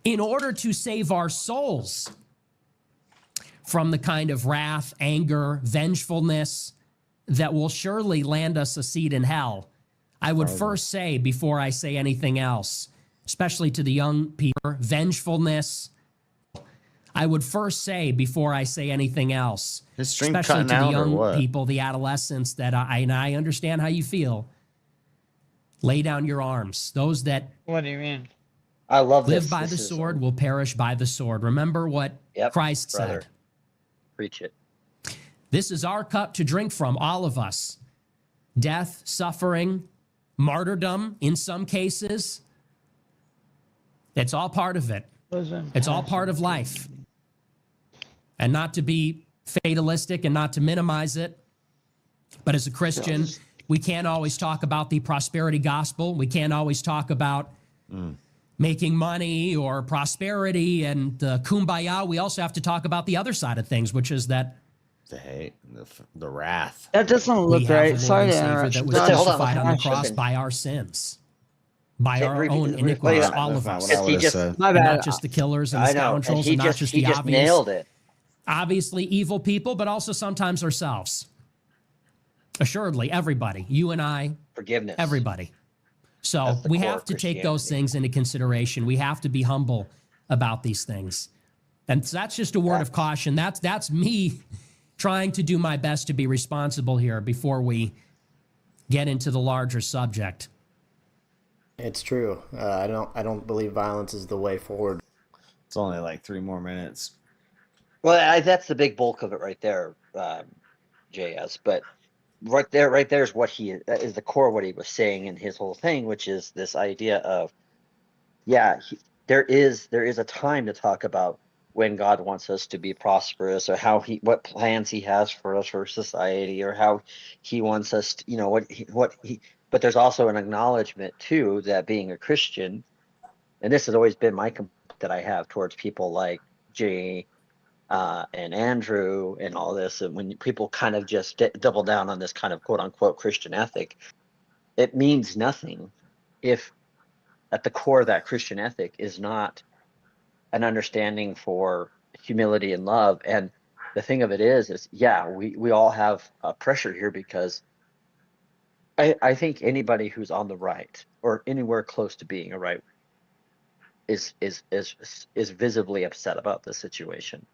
in order to save our souls from the kind of wrath, anger, vengefulness that will surely land us a seat in hell. I would first say, before I say anything else, especially to the young people, vengefulness. I would first say, before I say anything else, especially to the young people, the adolescents, that I understand how you feel. Lay down your arms. Those that What do you mean? I love live this. by the sword will perish by the sword. Remember what Christ said. Preach it. This is our cup to drink from, all of us. Death, suffering, martyrdom in some cases. It's all part of it. It's all part of life. And not to be fatalistic and not to minimize it, but as a Christian, we can't always talk about the prosperity gospel. We can't always talk about making money or prosperity and kumbaya. We also have to talk about the other side of things, which is that the hate, the wrath. That doesn't look right. Sorry to interrupt. That was crucified on the cross by our sins. By our own iniquities, all of us. My bad. Not just the killers and the scoundrels, and not just the obvious. Nailed it. Obviously evil people, but also sometimes ourselves. Assuredly, everybody, you and I, forgiveness, everybody. So we have to take those things into consideration. We have to be humble about these things. And so that's just a word of caution. That's me trying to do my best to be responsible here before we get into the larger subject. It's true. I don't believe violence is the way forward. It's only like 3 more minutes. Well, that's the big bulk of it right there, JS. But right there is what is the core of what he was saying in his whole thing, which is this idea of, there is a time to talk about when God wants us to be prosperous, or what plans he has for us for society, or how he wants us to, but there's also an acknowledgement too that being a Christian, and this has always been my complaint that I have towards people like Jay and Andrew and all this, and when people kind of just double down on this kind of quote unquote Christian ethic, it means nothing if at the core of that Christian ethic is not an understanding for humility and love. And the thing of it is we all have pressure here, because I think anybody who's on the right or anywhere close to being a right is visibly upset about this situation.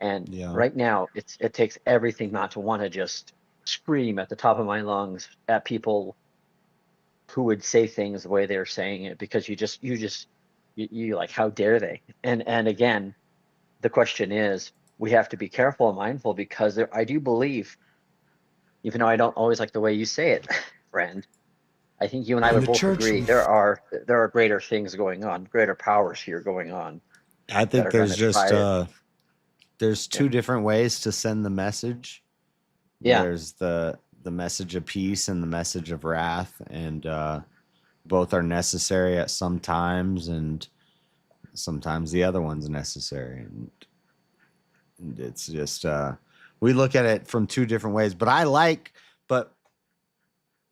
And right now it takes everything not to want to just scream at the top of my lungs at people who would say things the way they're saying it, because you like, how dare they? And again, the question is, we have to be careful and mindful, because I do believe, even though I don't always like the way you say it, friend, I think you and I would both agree there are greater things going on, greater powers here going on. I think there's just there's two different ways to send the message. Yeah. There's the message of peace and the message of wrath, and both are necessary at some times, and sometimes the other one's necessary. And it's just we look at it from two different ways, but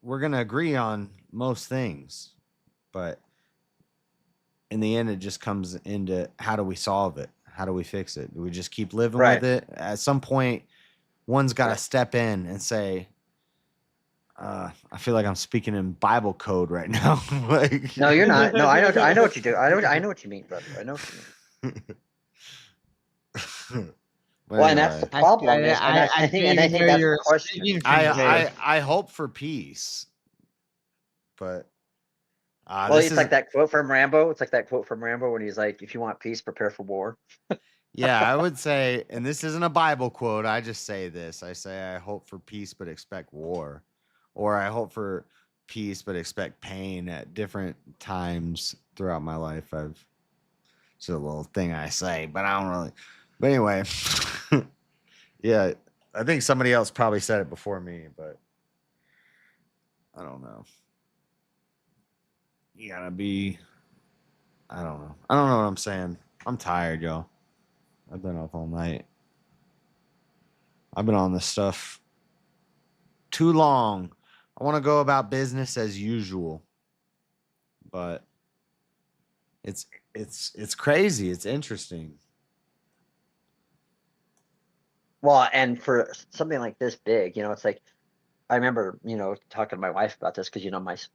we're going to agree on most things. But in the end, it just comes into, how do we solve it? How do we fix it? Do we just keep living with it? At some point, one's got to step in and say, I feel like I'm speaking in Bible code right now. Like, no, you're not. No, I know what you do. I know what you mean, brother. I know what you mean. Well, and that's the problem. I think that's the question. I hope for peace, but it's like that quote from Rambo. It's like that quote from Rambo when he's like, "If you want peace, prepare for war." Yeah, I would say, and this isn't a Bible quote, I just say this. I say, I hope for peace, but expect war. Or I hope for peace, but expect pain at different times throughout my life. It's a little thing I say, but I don't really. But anyway, yeah, I think somebody else probably said it before me, but I don't know. You gotta be, I don't know. I don't know what I'm saying. I'm tired, y'all. I've been up all night. I've been on this stuff too long. I want to go about business as usual, but it's crazy. It's interesting. Well, and for something like this big, it's like, I remember, talking to my wife about this, because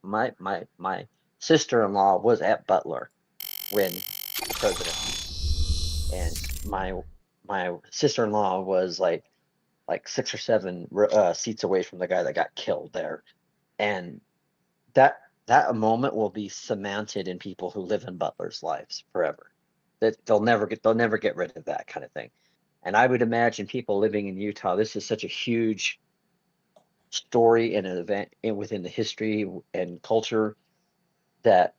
my sister-in-law was at Butler when president, and my sister-in-law was like 6 or 7 seats away from the guy that got killed there, and that moment will be cemented in people who live in Butler's lives forever. That they'll never get rid of that kind of thing. And I would imagine people living in Utah, this is such a huge story and an event within the history and culture that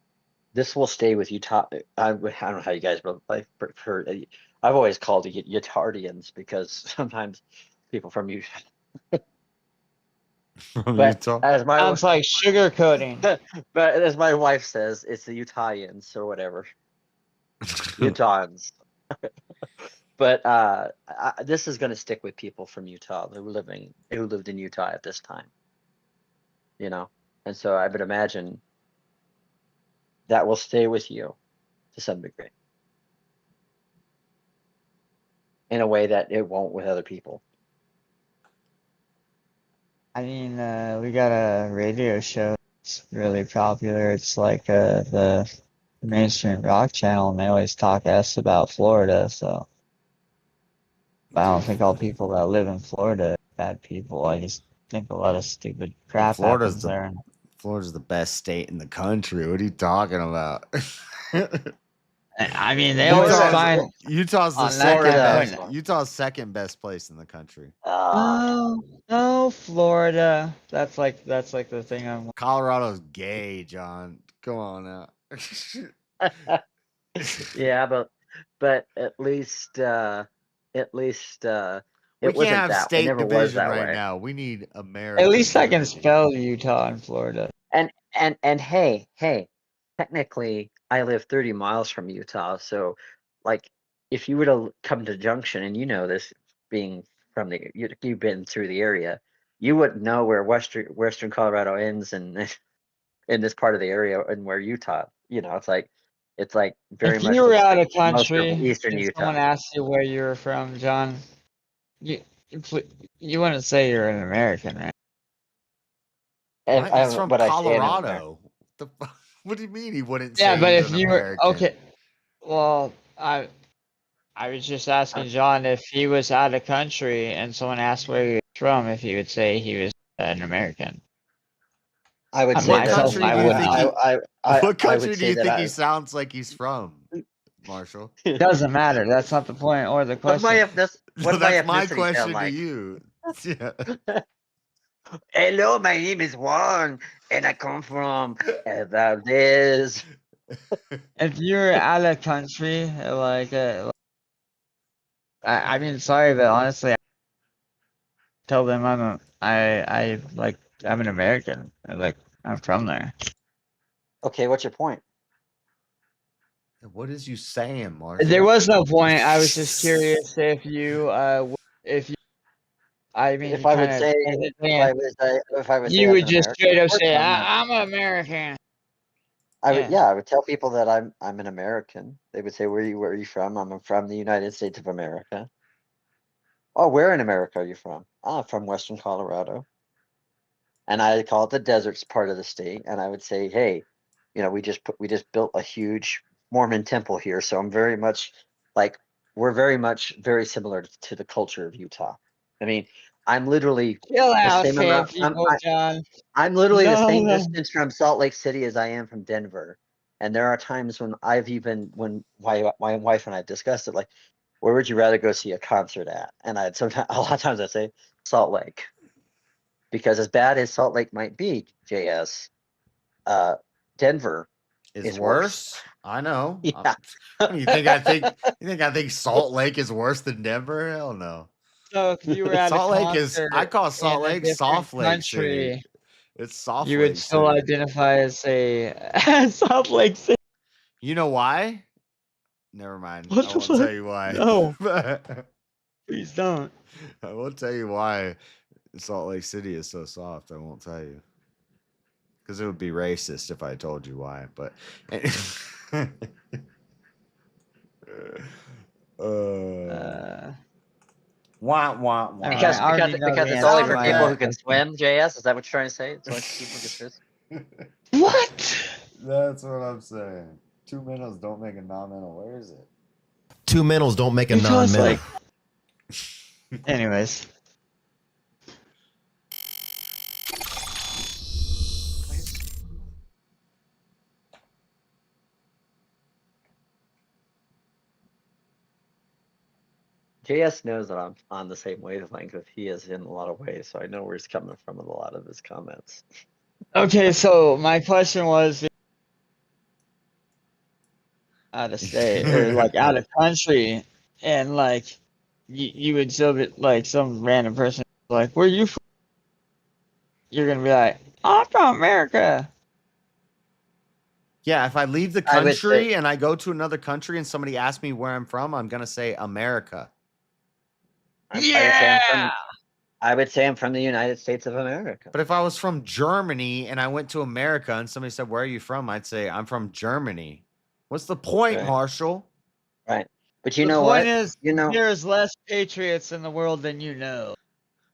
this will stay with Utah. I don't know how you guys prefer. I've always called it Utardians, because sometimes people from Utah. Utah? Sounds like sugarcoating. But as my wife says, it's the Utahians or whatever. Utahns. But this is going to stick with people from Utah who lived in Utah at this time. And so I would imagine that will stay with you to some degree, in a way that it won't with other people. I mean, we got a radio show that's really popular. It's like the mainstream rock channel, and they always talk S about Florida, so I don't think all people that live in Florida are bad people. I just think a lot of stupid crap happens there. Florida's the best state in the country. What are you talking about? I mean, they always find Utah's the Utah's second best place in the country. No, Florida. That's like the thing I'm. Colorado's gay, John. Come on now. Yeah, but at least it we wasn't can't have that. state It never was division that right way. now. We need America. At least I can spell Utah and Florida. And hey, technically I live 30 miles from Utah, so like if you were to come to Junction, and you know this being from you've been through the area, you wouldn't know where western Colorado ends and in this part of the area and where Utah, it's like very If much you were looks out like of most of country eastern and Utah. someone asked you where you were from, John, you wouldn't say you're an American, right? He's from Colorado. What do you mean he wouldn't say but he's if an you were American? okay, well, I was just asking John if he was out of country and someone asked where he was from, if he would say he was an American. I would say what country do you think what country do you think he I sounds like he's from, Marshall? Doesn't matter. That's not the point or the question. That's my question to you. Yeah. Hello, my name is Juan, and I come from Valdez. If you're out of country, I mean, sorry, but honestly, I tell them I'm an American. I'm from there. Okay, what's your point? What is you saying, Marshall? There was no point. I was just curious if you, I mean, if I would say, you would just American, straight up of course say, I'm I'm an American. I would tell people that I'm an American. They would say, where are you from? I'm from the United States of America. Oh, where in America are you from? I'm from Western Colorado. And I call it the deserts part of the state. And I would say, hey, we just built a huge Mormon temple here. So I'm very much we're very similar to the culture of Utah. I mean, I'm literally Chill the out, same amount. John. I'm literally the same distance from Salt Lake City as I am from Denver. And there are times when when my wife and I discussed it, like, where would you rather go see a concert at? And a lot of times I say Salt Lake, because as bad as Salt Lake might be, JS, Denver is worse. I know. Yeah. You think I think Salt Lake is worse than Denver? Hell no. So if you were at Salt a Lake is, I call Salt Lake Soft Lake City. It's Soft Lake. You would still identify as Salt Lake City. You know why? Never mind. What I won't tell you why. No. Please don't. I won't tell you why Salt Lake City is so soft. I won't tell you. Because it would be racist if I told you why. But Because it's only for people who can swim, JS? Is that what you're trying to say? It's only for people who can swim? What? That's what I'm saying. 2 minnows don't make a non-minnow. Where is it? 2 minnows don't make a non-minnow. Anyways. JS knows that I'm on the same wavelength with he is in a lot of ways, so I know where he's coming from in a lot of his comments. Okay, so my question was, out of state or out of country, and you would still be some random person where you from? You're gonna be like, I'm from America. Yeah, if I leave the country and I go to another country and somebody asks me where I'm from, I'm gonna say America. I would say I'm from the United States of America. But if I was from Germany and I went to America and somebody said, where are you from? I'd say, I'm from Germany. What's the point, Marshall? Right. But you know what? The point is, there's less patriots in the world than you know.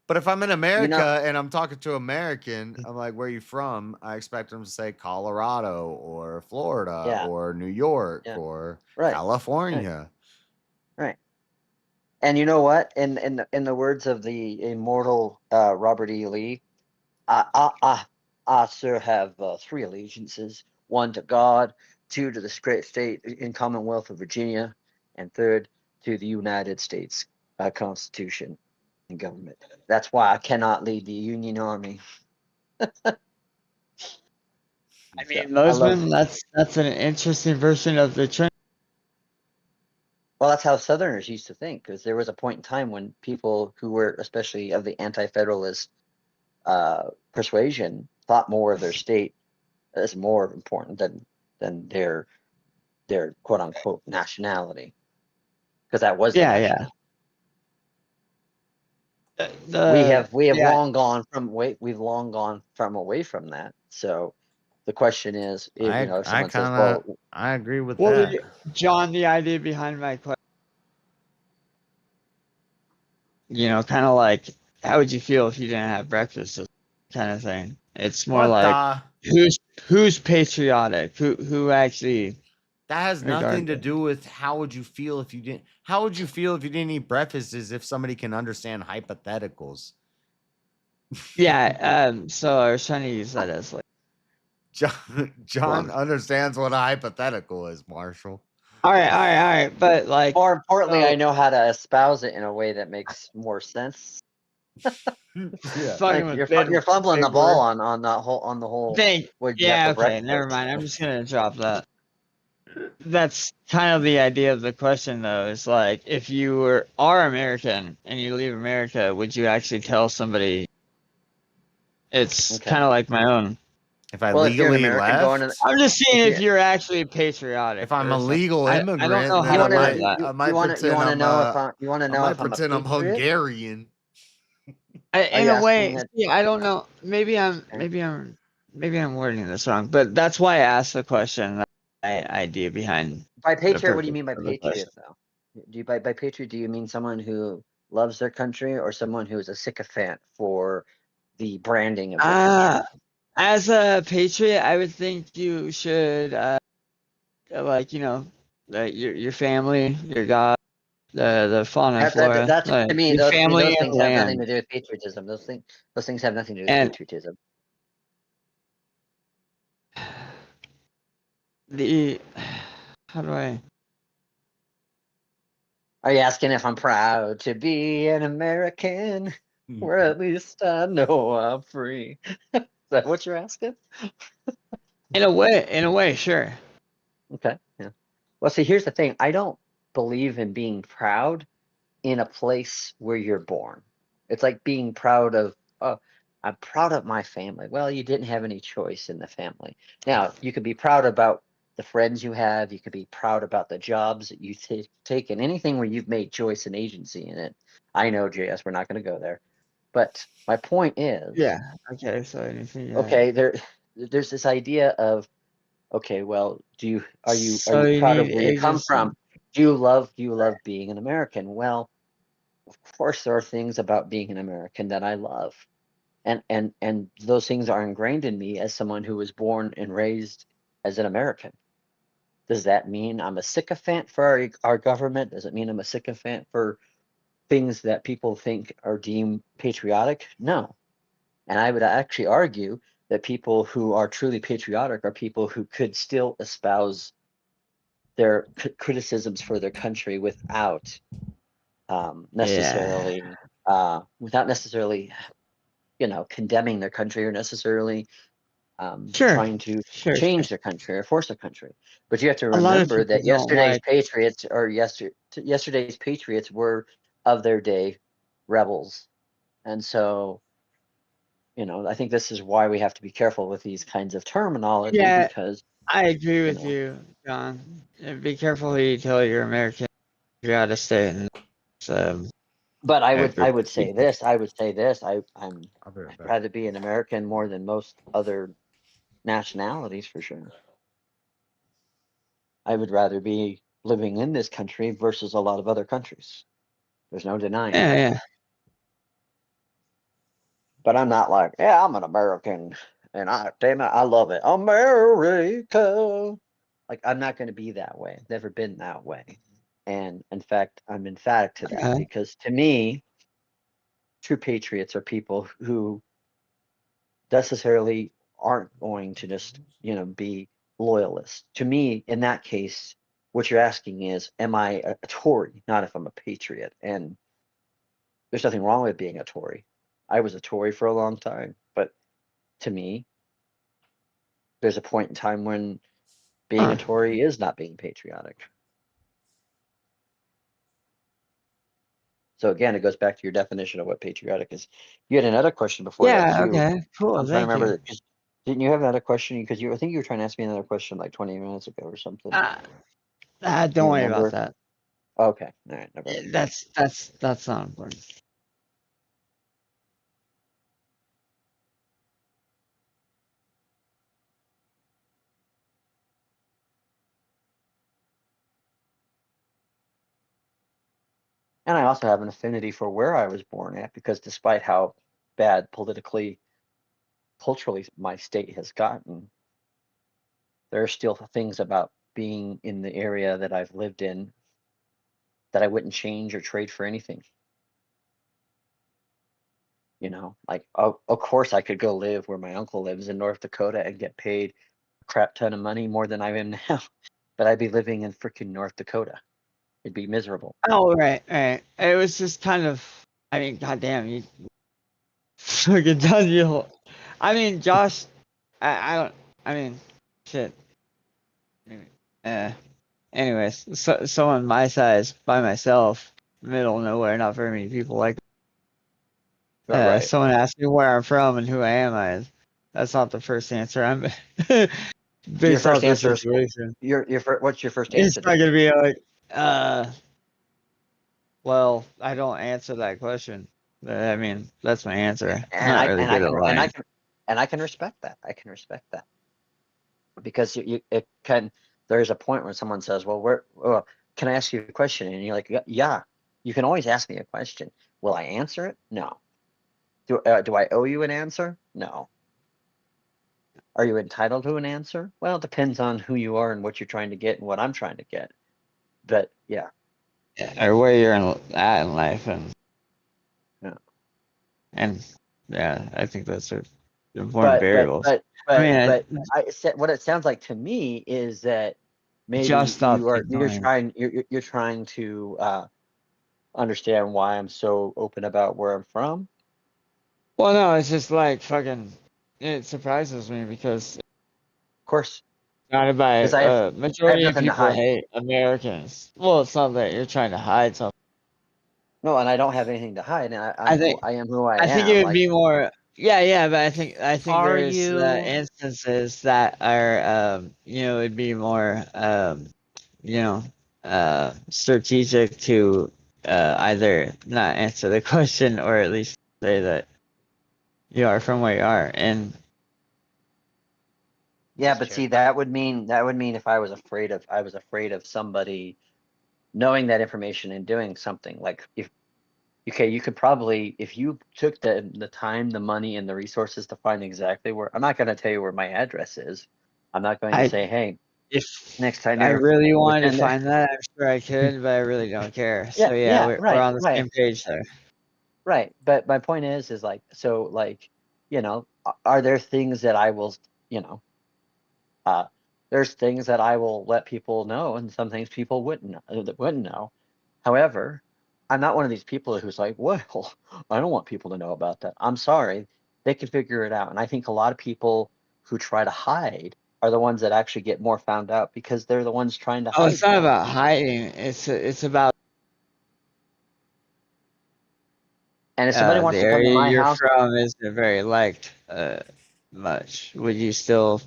But if I'm in America and I'm talking to an American, I'm like, where are you from? I expect them to say Colorado or Florida or New York or California. Right. And you know what? In the words of the immortal Robert E. Lee, I sir have 3 allegiances: one to God, 2 to the great state in Commonwealth of Virginia, and 3rd to the United States Constitution and government. That's why I cannot lead the Union Army. I mean, Mosman, that's an interesting version of the trend. Well, that's how Southerners used to think, because there was a point in time when people who were especially of the anti-federalist persuasion thought more of their state as more important than their quote unquote nationality, because that was yeah. We've long gone from away from that. So the question is, if someone says, "Well," I agree with what that. would John, the idea behind my question, kind of like, how would you feel if you didn't have breakfast, kind of thing. It's more like who's patriotic, who actually. That has nothing to do with how would you feel if you didn't. How would you feel if you didn't eat breakfast? Is if somebody can understand hypotheticals. Yeah. So I was trying to use that as like. John understands what a hypothetical is, Marshall. All right. But like, more importantly, I know how to espouse it in a way that makes more sense. Yeah. You're fumbling the ball on the whole. Okay, never mind. I'm just gonna drop that. That's kind of the idea of the question, though. Is like, if you are American and you leave America, would you actually tell somebody? It's kind of like my own. If I legally left, I'm just seeing if you're actually patriotic. If I'm a legal immigrant, I don't know how to word that. I might pretend I'm Hungarian. In a way, I don't know. Maybe I'm wording this wrong, but that's why I asked the question. Idea behind by patriot. What do you mean by patriot, though? Do you by patriot? Do you mean someone who loves their country, or someone who is a sycophant for the branding of their country? As a patriot, I would think you should, your family, your God, the fauna and flora. That's to me. Those things have land. nothing to do with patriotism. Those things have nothing to do with patriotism. How do I? Are you asking if I'm proud to be an American, or at least I know I'm free? Is that what you're asking? In a way, sure. Okay. Yeah. Well, see, here's the thing. I don't believe in being proud in a place where you're born. It's like being proud of, I'm proud of my family. Well, you didn't have any choice in the family. Now, you could be proud about the friends you have. You could be proud about the jobs that you take, and anything where you've made choice and agency in it. I know, JS, we're not going to go there. But my point is. Yeah. Okay. So anything. Yeah. Okay. There's this idea of, okay, well, are you proud of where you come from? Do you love being an American? Well, of course, there are things about being an American that I love, and those things are ingrained in me as someone who was born and raised as an American. Does that mean I'm a sycophant for our government? Does it mean I'm a sycophant for things that people think are deemed patriotic? No. And I would actually argue that people who are truly patriotic are people who could still espouse their criticisms for their country without necessarily condemning their country, or necessarily trying to change their country or force their country. But you have to remember that yesterday's patriots were of their day rebels. And so, I think this is why we have to be careful with these kinds of terminology, because I agree with you, John. And be careful who you tell you're American. You're out of state. But I would say this. I'd rather be an American more than most other nationalities, for sure. I would rather be living in this country versus a lot of other countries. There's no denying that. Yeah. But I'm not like, I'm an American, and I love it, America. Like, I'm not going to be that way. I've never been that way. And in fact, I'm emphatic to that, because to me, true patriots are people who necessarily aren't going to just, be loyalist. To me, in that case, what you're asking is, am I a Tory, not if I'm a patriot? And there's nothing wrong with being a Tory. I was a Tory for a long time, but to me, there's a point in time when being a Tory is not being patriotic. So again, it goes back to your definition of what patriotic is. You had another question before that too. Okay. Cool. I'm trying to Thank remember you. that. Didn't you have another question? Because I think you were trying to ask me another question like 20 minutes ago or something. Don't worry about that. Okay. All right. Never mind. That's not important. And I also have an affinity for where I was born at, because despite how bad politically, culturally my state has gotten, there are still things about being in the area that I've lived in that I wouldn't change or trade for anything. You know, like, of course I could go live where my uncle lives in North Dakota and get paid a crap ton of money, more than I am now, but I'd be living in freaking North Dakota. It'd be miserable. Oh, right. It was just kind of, I mean, goddamn, you fucking done you. I mean, Josh, I don't, I mean, shit. Anyways, someone my size, by myself, middle of nowhere, not very many people like. Right. Someone asked me where I'm from and who I am. That's not the first answer. I'm based off the situation. What's your first It's answer? not gonna be like, well, I don't answer that question. I mean, that's my answer. And I can respect that. I can respect that, because there's a point where someone says, "Well, can I ask you a question?" And you're like, "Yeah, you can always ask me a question. Will I answer it? No. Do I owe you an answer? No. Are you entitled to an answer? Well, it depends on who you are and what you're trying to get and what I'm trying to get. But yeah. Or where you're at in life, and I think that's an important variables. But what it sounds like to me is that maybe you're trying to understand why I'm so open about where I'm from. Well, no, it's just like fucking. It surprises me because, of course, not by majority of people hate Americans. Well, it's not that you're trying to hide something. No, and I don't have anything to hide, and I am who I am. I think it would be more. Yeah, but I think there's instances that are it'd be more strategic to either not answer the question or at least say that you are from where you are. And yeah, but see, that would mean if I was afraid of somebody knowing that information and doing something, like you could probably, if you took the time, the money, and the resources to find exactly where, I'm not going to tell you where my address is. I'm not going to say, hey, if next time I really wanted to find that, I'm sure I could, but I really don't care. So we're on the same page there. Right, but my point is like, so like, are there things that I will, there's things that I will let people know, and some things people wouldn't know. However, I'm not one of these people who's like, well, I don't want people to know about that. I'm sorry, they can figure it out. And I think a lot of people who try to hide are the ones that actually get more found out, because they're the ones trying to hide. Oh, it's not about hiding. It's about. And if somebody wants to come to my house, you're from isn't very liked much. Would you still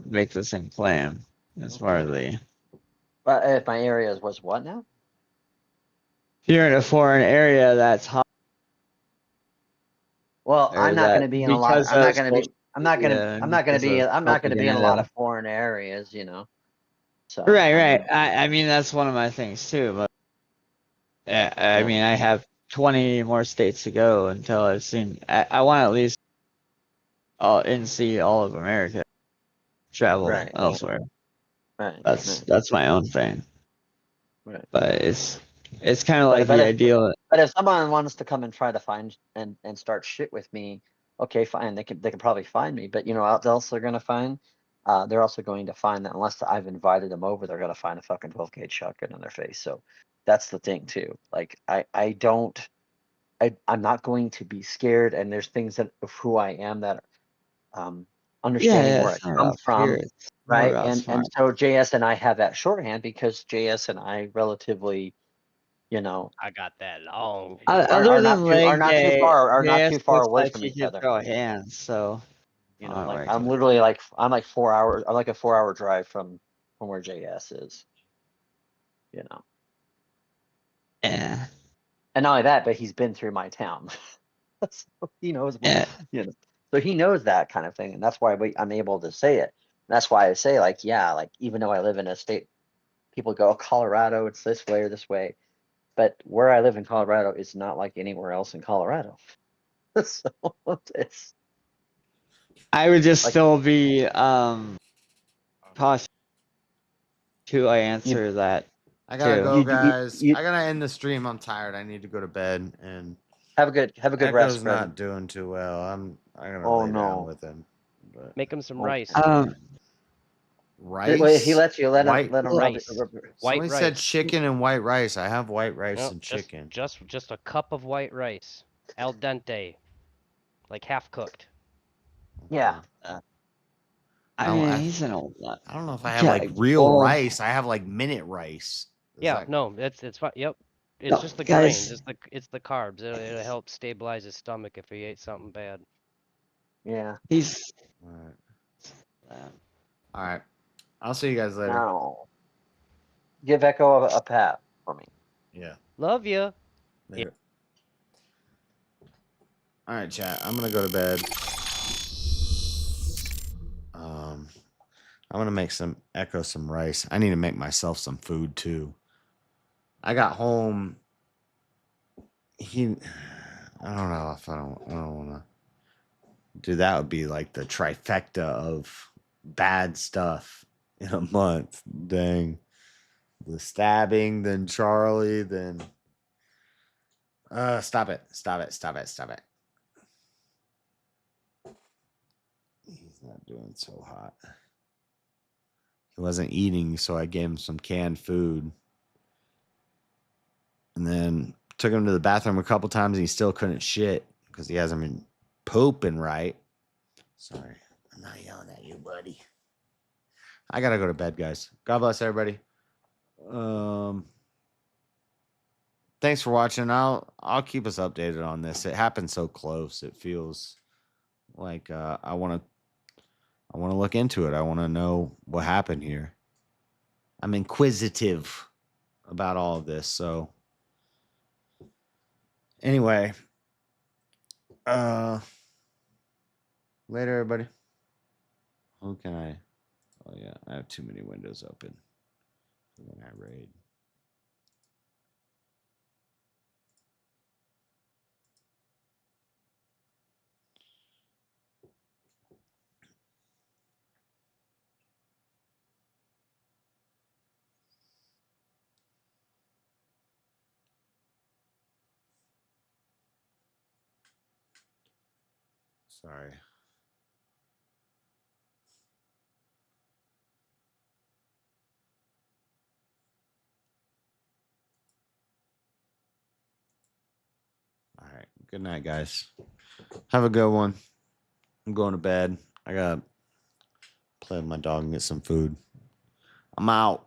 make the same claim as far as the? If my area was what now? You're in a foreign area that's hot. Well, I'm not going to be in a lot. I'm not going to be in a lot of foreign areas, So right. I mean, that's one of my things too. But I mean, I have 20 more states to go until I've seen. I want to at least see all of America, travel elsewhere. Right. That's my own thing. Right. But it's kind of like the ideal. But if someone wants to come and try to find and start shit with me, okay, fine. They can probably find me. But you know what else they're gonna find? they're also going to find that unless I've invited them over, they're going to find a fucking 12 gauge shotgun in their face. So that's the thing too. Like I'm not going to be scared. And there's things that of who I am that understanding where I come from, right? And so JS and I have that shorthand because JS and I relatively, I got that long. Other than leg day, are not too far looks away like from he each could other. throw hands, so I'm literally I'm like 4 hours. I'm like a 4-hour drive from where JS is. Yeah. And not only that, but he's been through my town, so he knows. So he knows that kind of thing, and that's why I'm able to say it. And that's why I say, like, even though I live in a state, people go, Colorado, it's this way or this way, but where I live in Colorado is not like anywhere else in Colorado. So it's. I would just still be cautious to answer that. I gotta go, guys. I gotta end the stream. I'm tired. I need to go to bed and have a good Echo's rest. Not doing too well. I'm gonna lay down with him. But make him some rice. Rice. Wait, he lets you let him rice. Somebody said chicken and white rice. I have white rice and chicken. Just a cup of white rice, al dente, like half cooked. Yeah. I mean, he's an old nut. I don't know if I have like real rice. I have like minute rice. No, it's fine. Yep, it's just the grains. It's the carbs. It'll help stabilize his stomach if he ate something bad. Yeah. He's. All right. I'll see you guys later. No. Give Echo a pat for me. Yeah. Love you. Later. All right, chat. I'm gonna go to bed. I'm gonna make Echo some rice. I need to make myself some food too. I got home. I don't know if I don't want to do that. Would be like the trifecta of bad stuff in a month. Dang. The stabbing, then Charlie, then stop it. He's not doing so hot. He wasn't eating, so I gave him some canned food. And then took him to the bathroom a couple times and he still couldn't shit because he hasn't been pooping right. Sorry. I'm not yelling at you, buddy. I gotta go to bed, guys. God bless everybody. Thanks for watching. I'll keep us updated on this. It happened so close. It feels like I want to look into it. I want to know what happened here. I'm inquisitive about all of this. So anyway, later, everybody. Who can I? Oh yeah, I have too many windows open. When I raid. Sorry. All right. Good night, guys. Have a good one. I'm going to bed. I got to play with my dog and get some food. I'm out.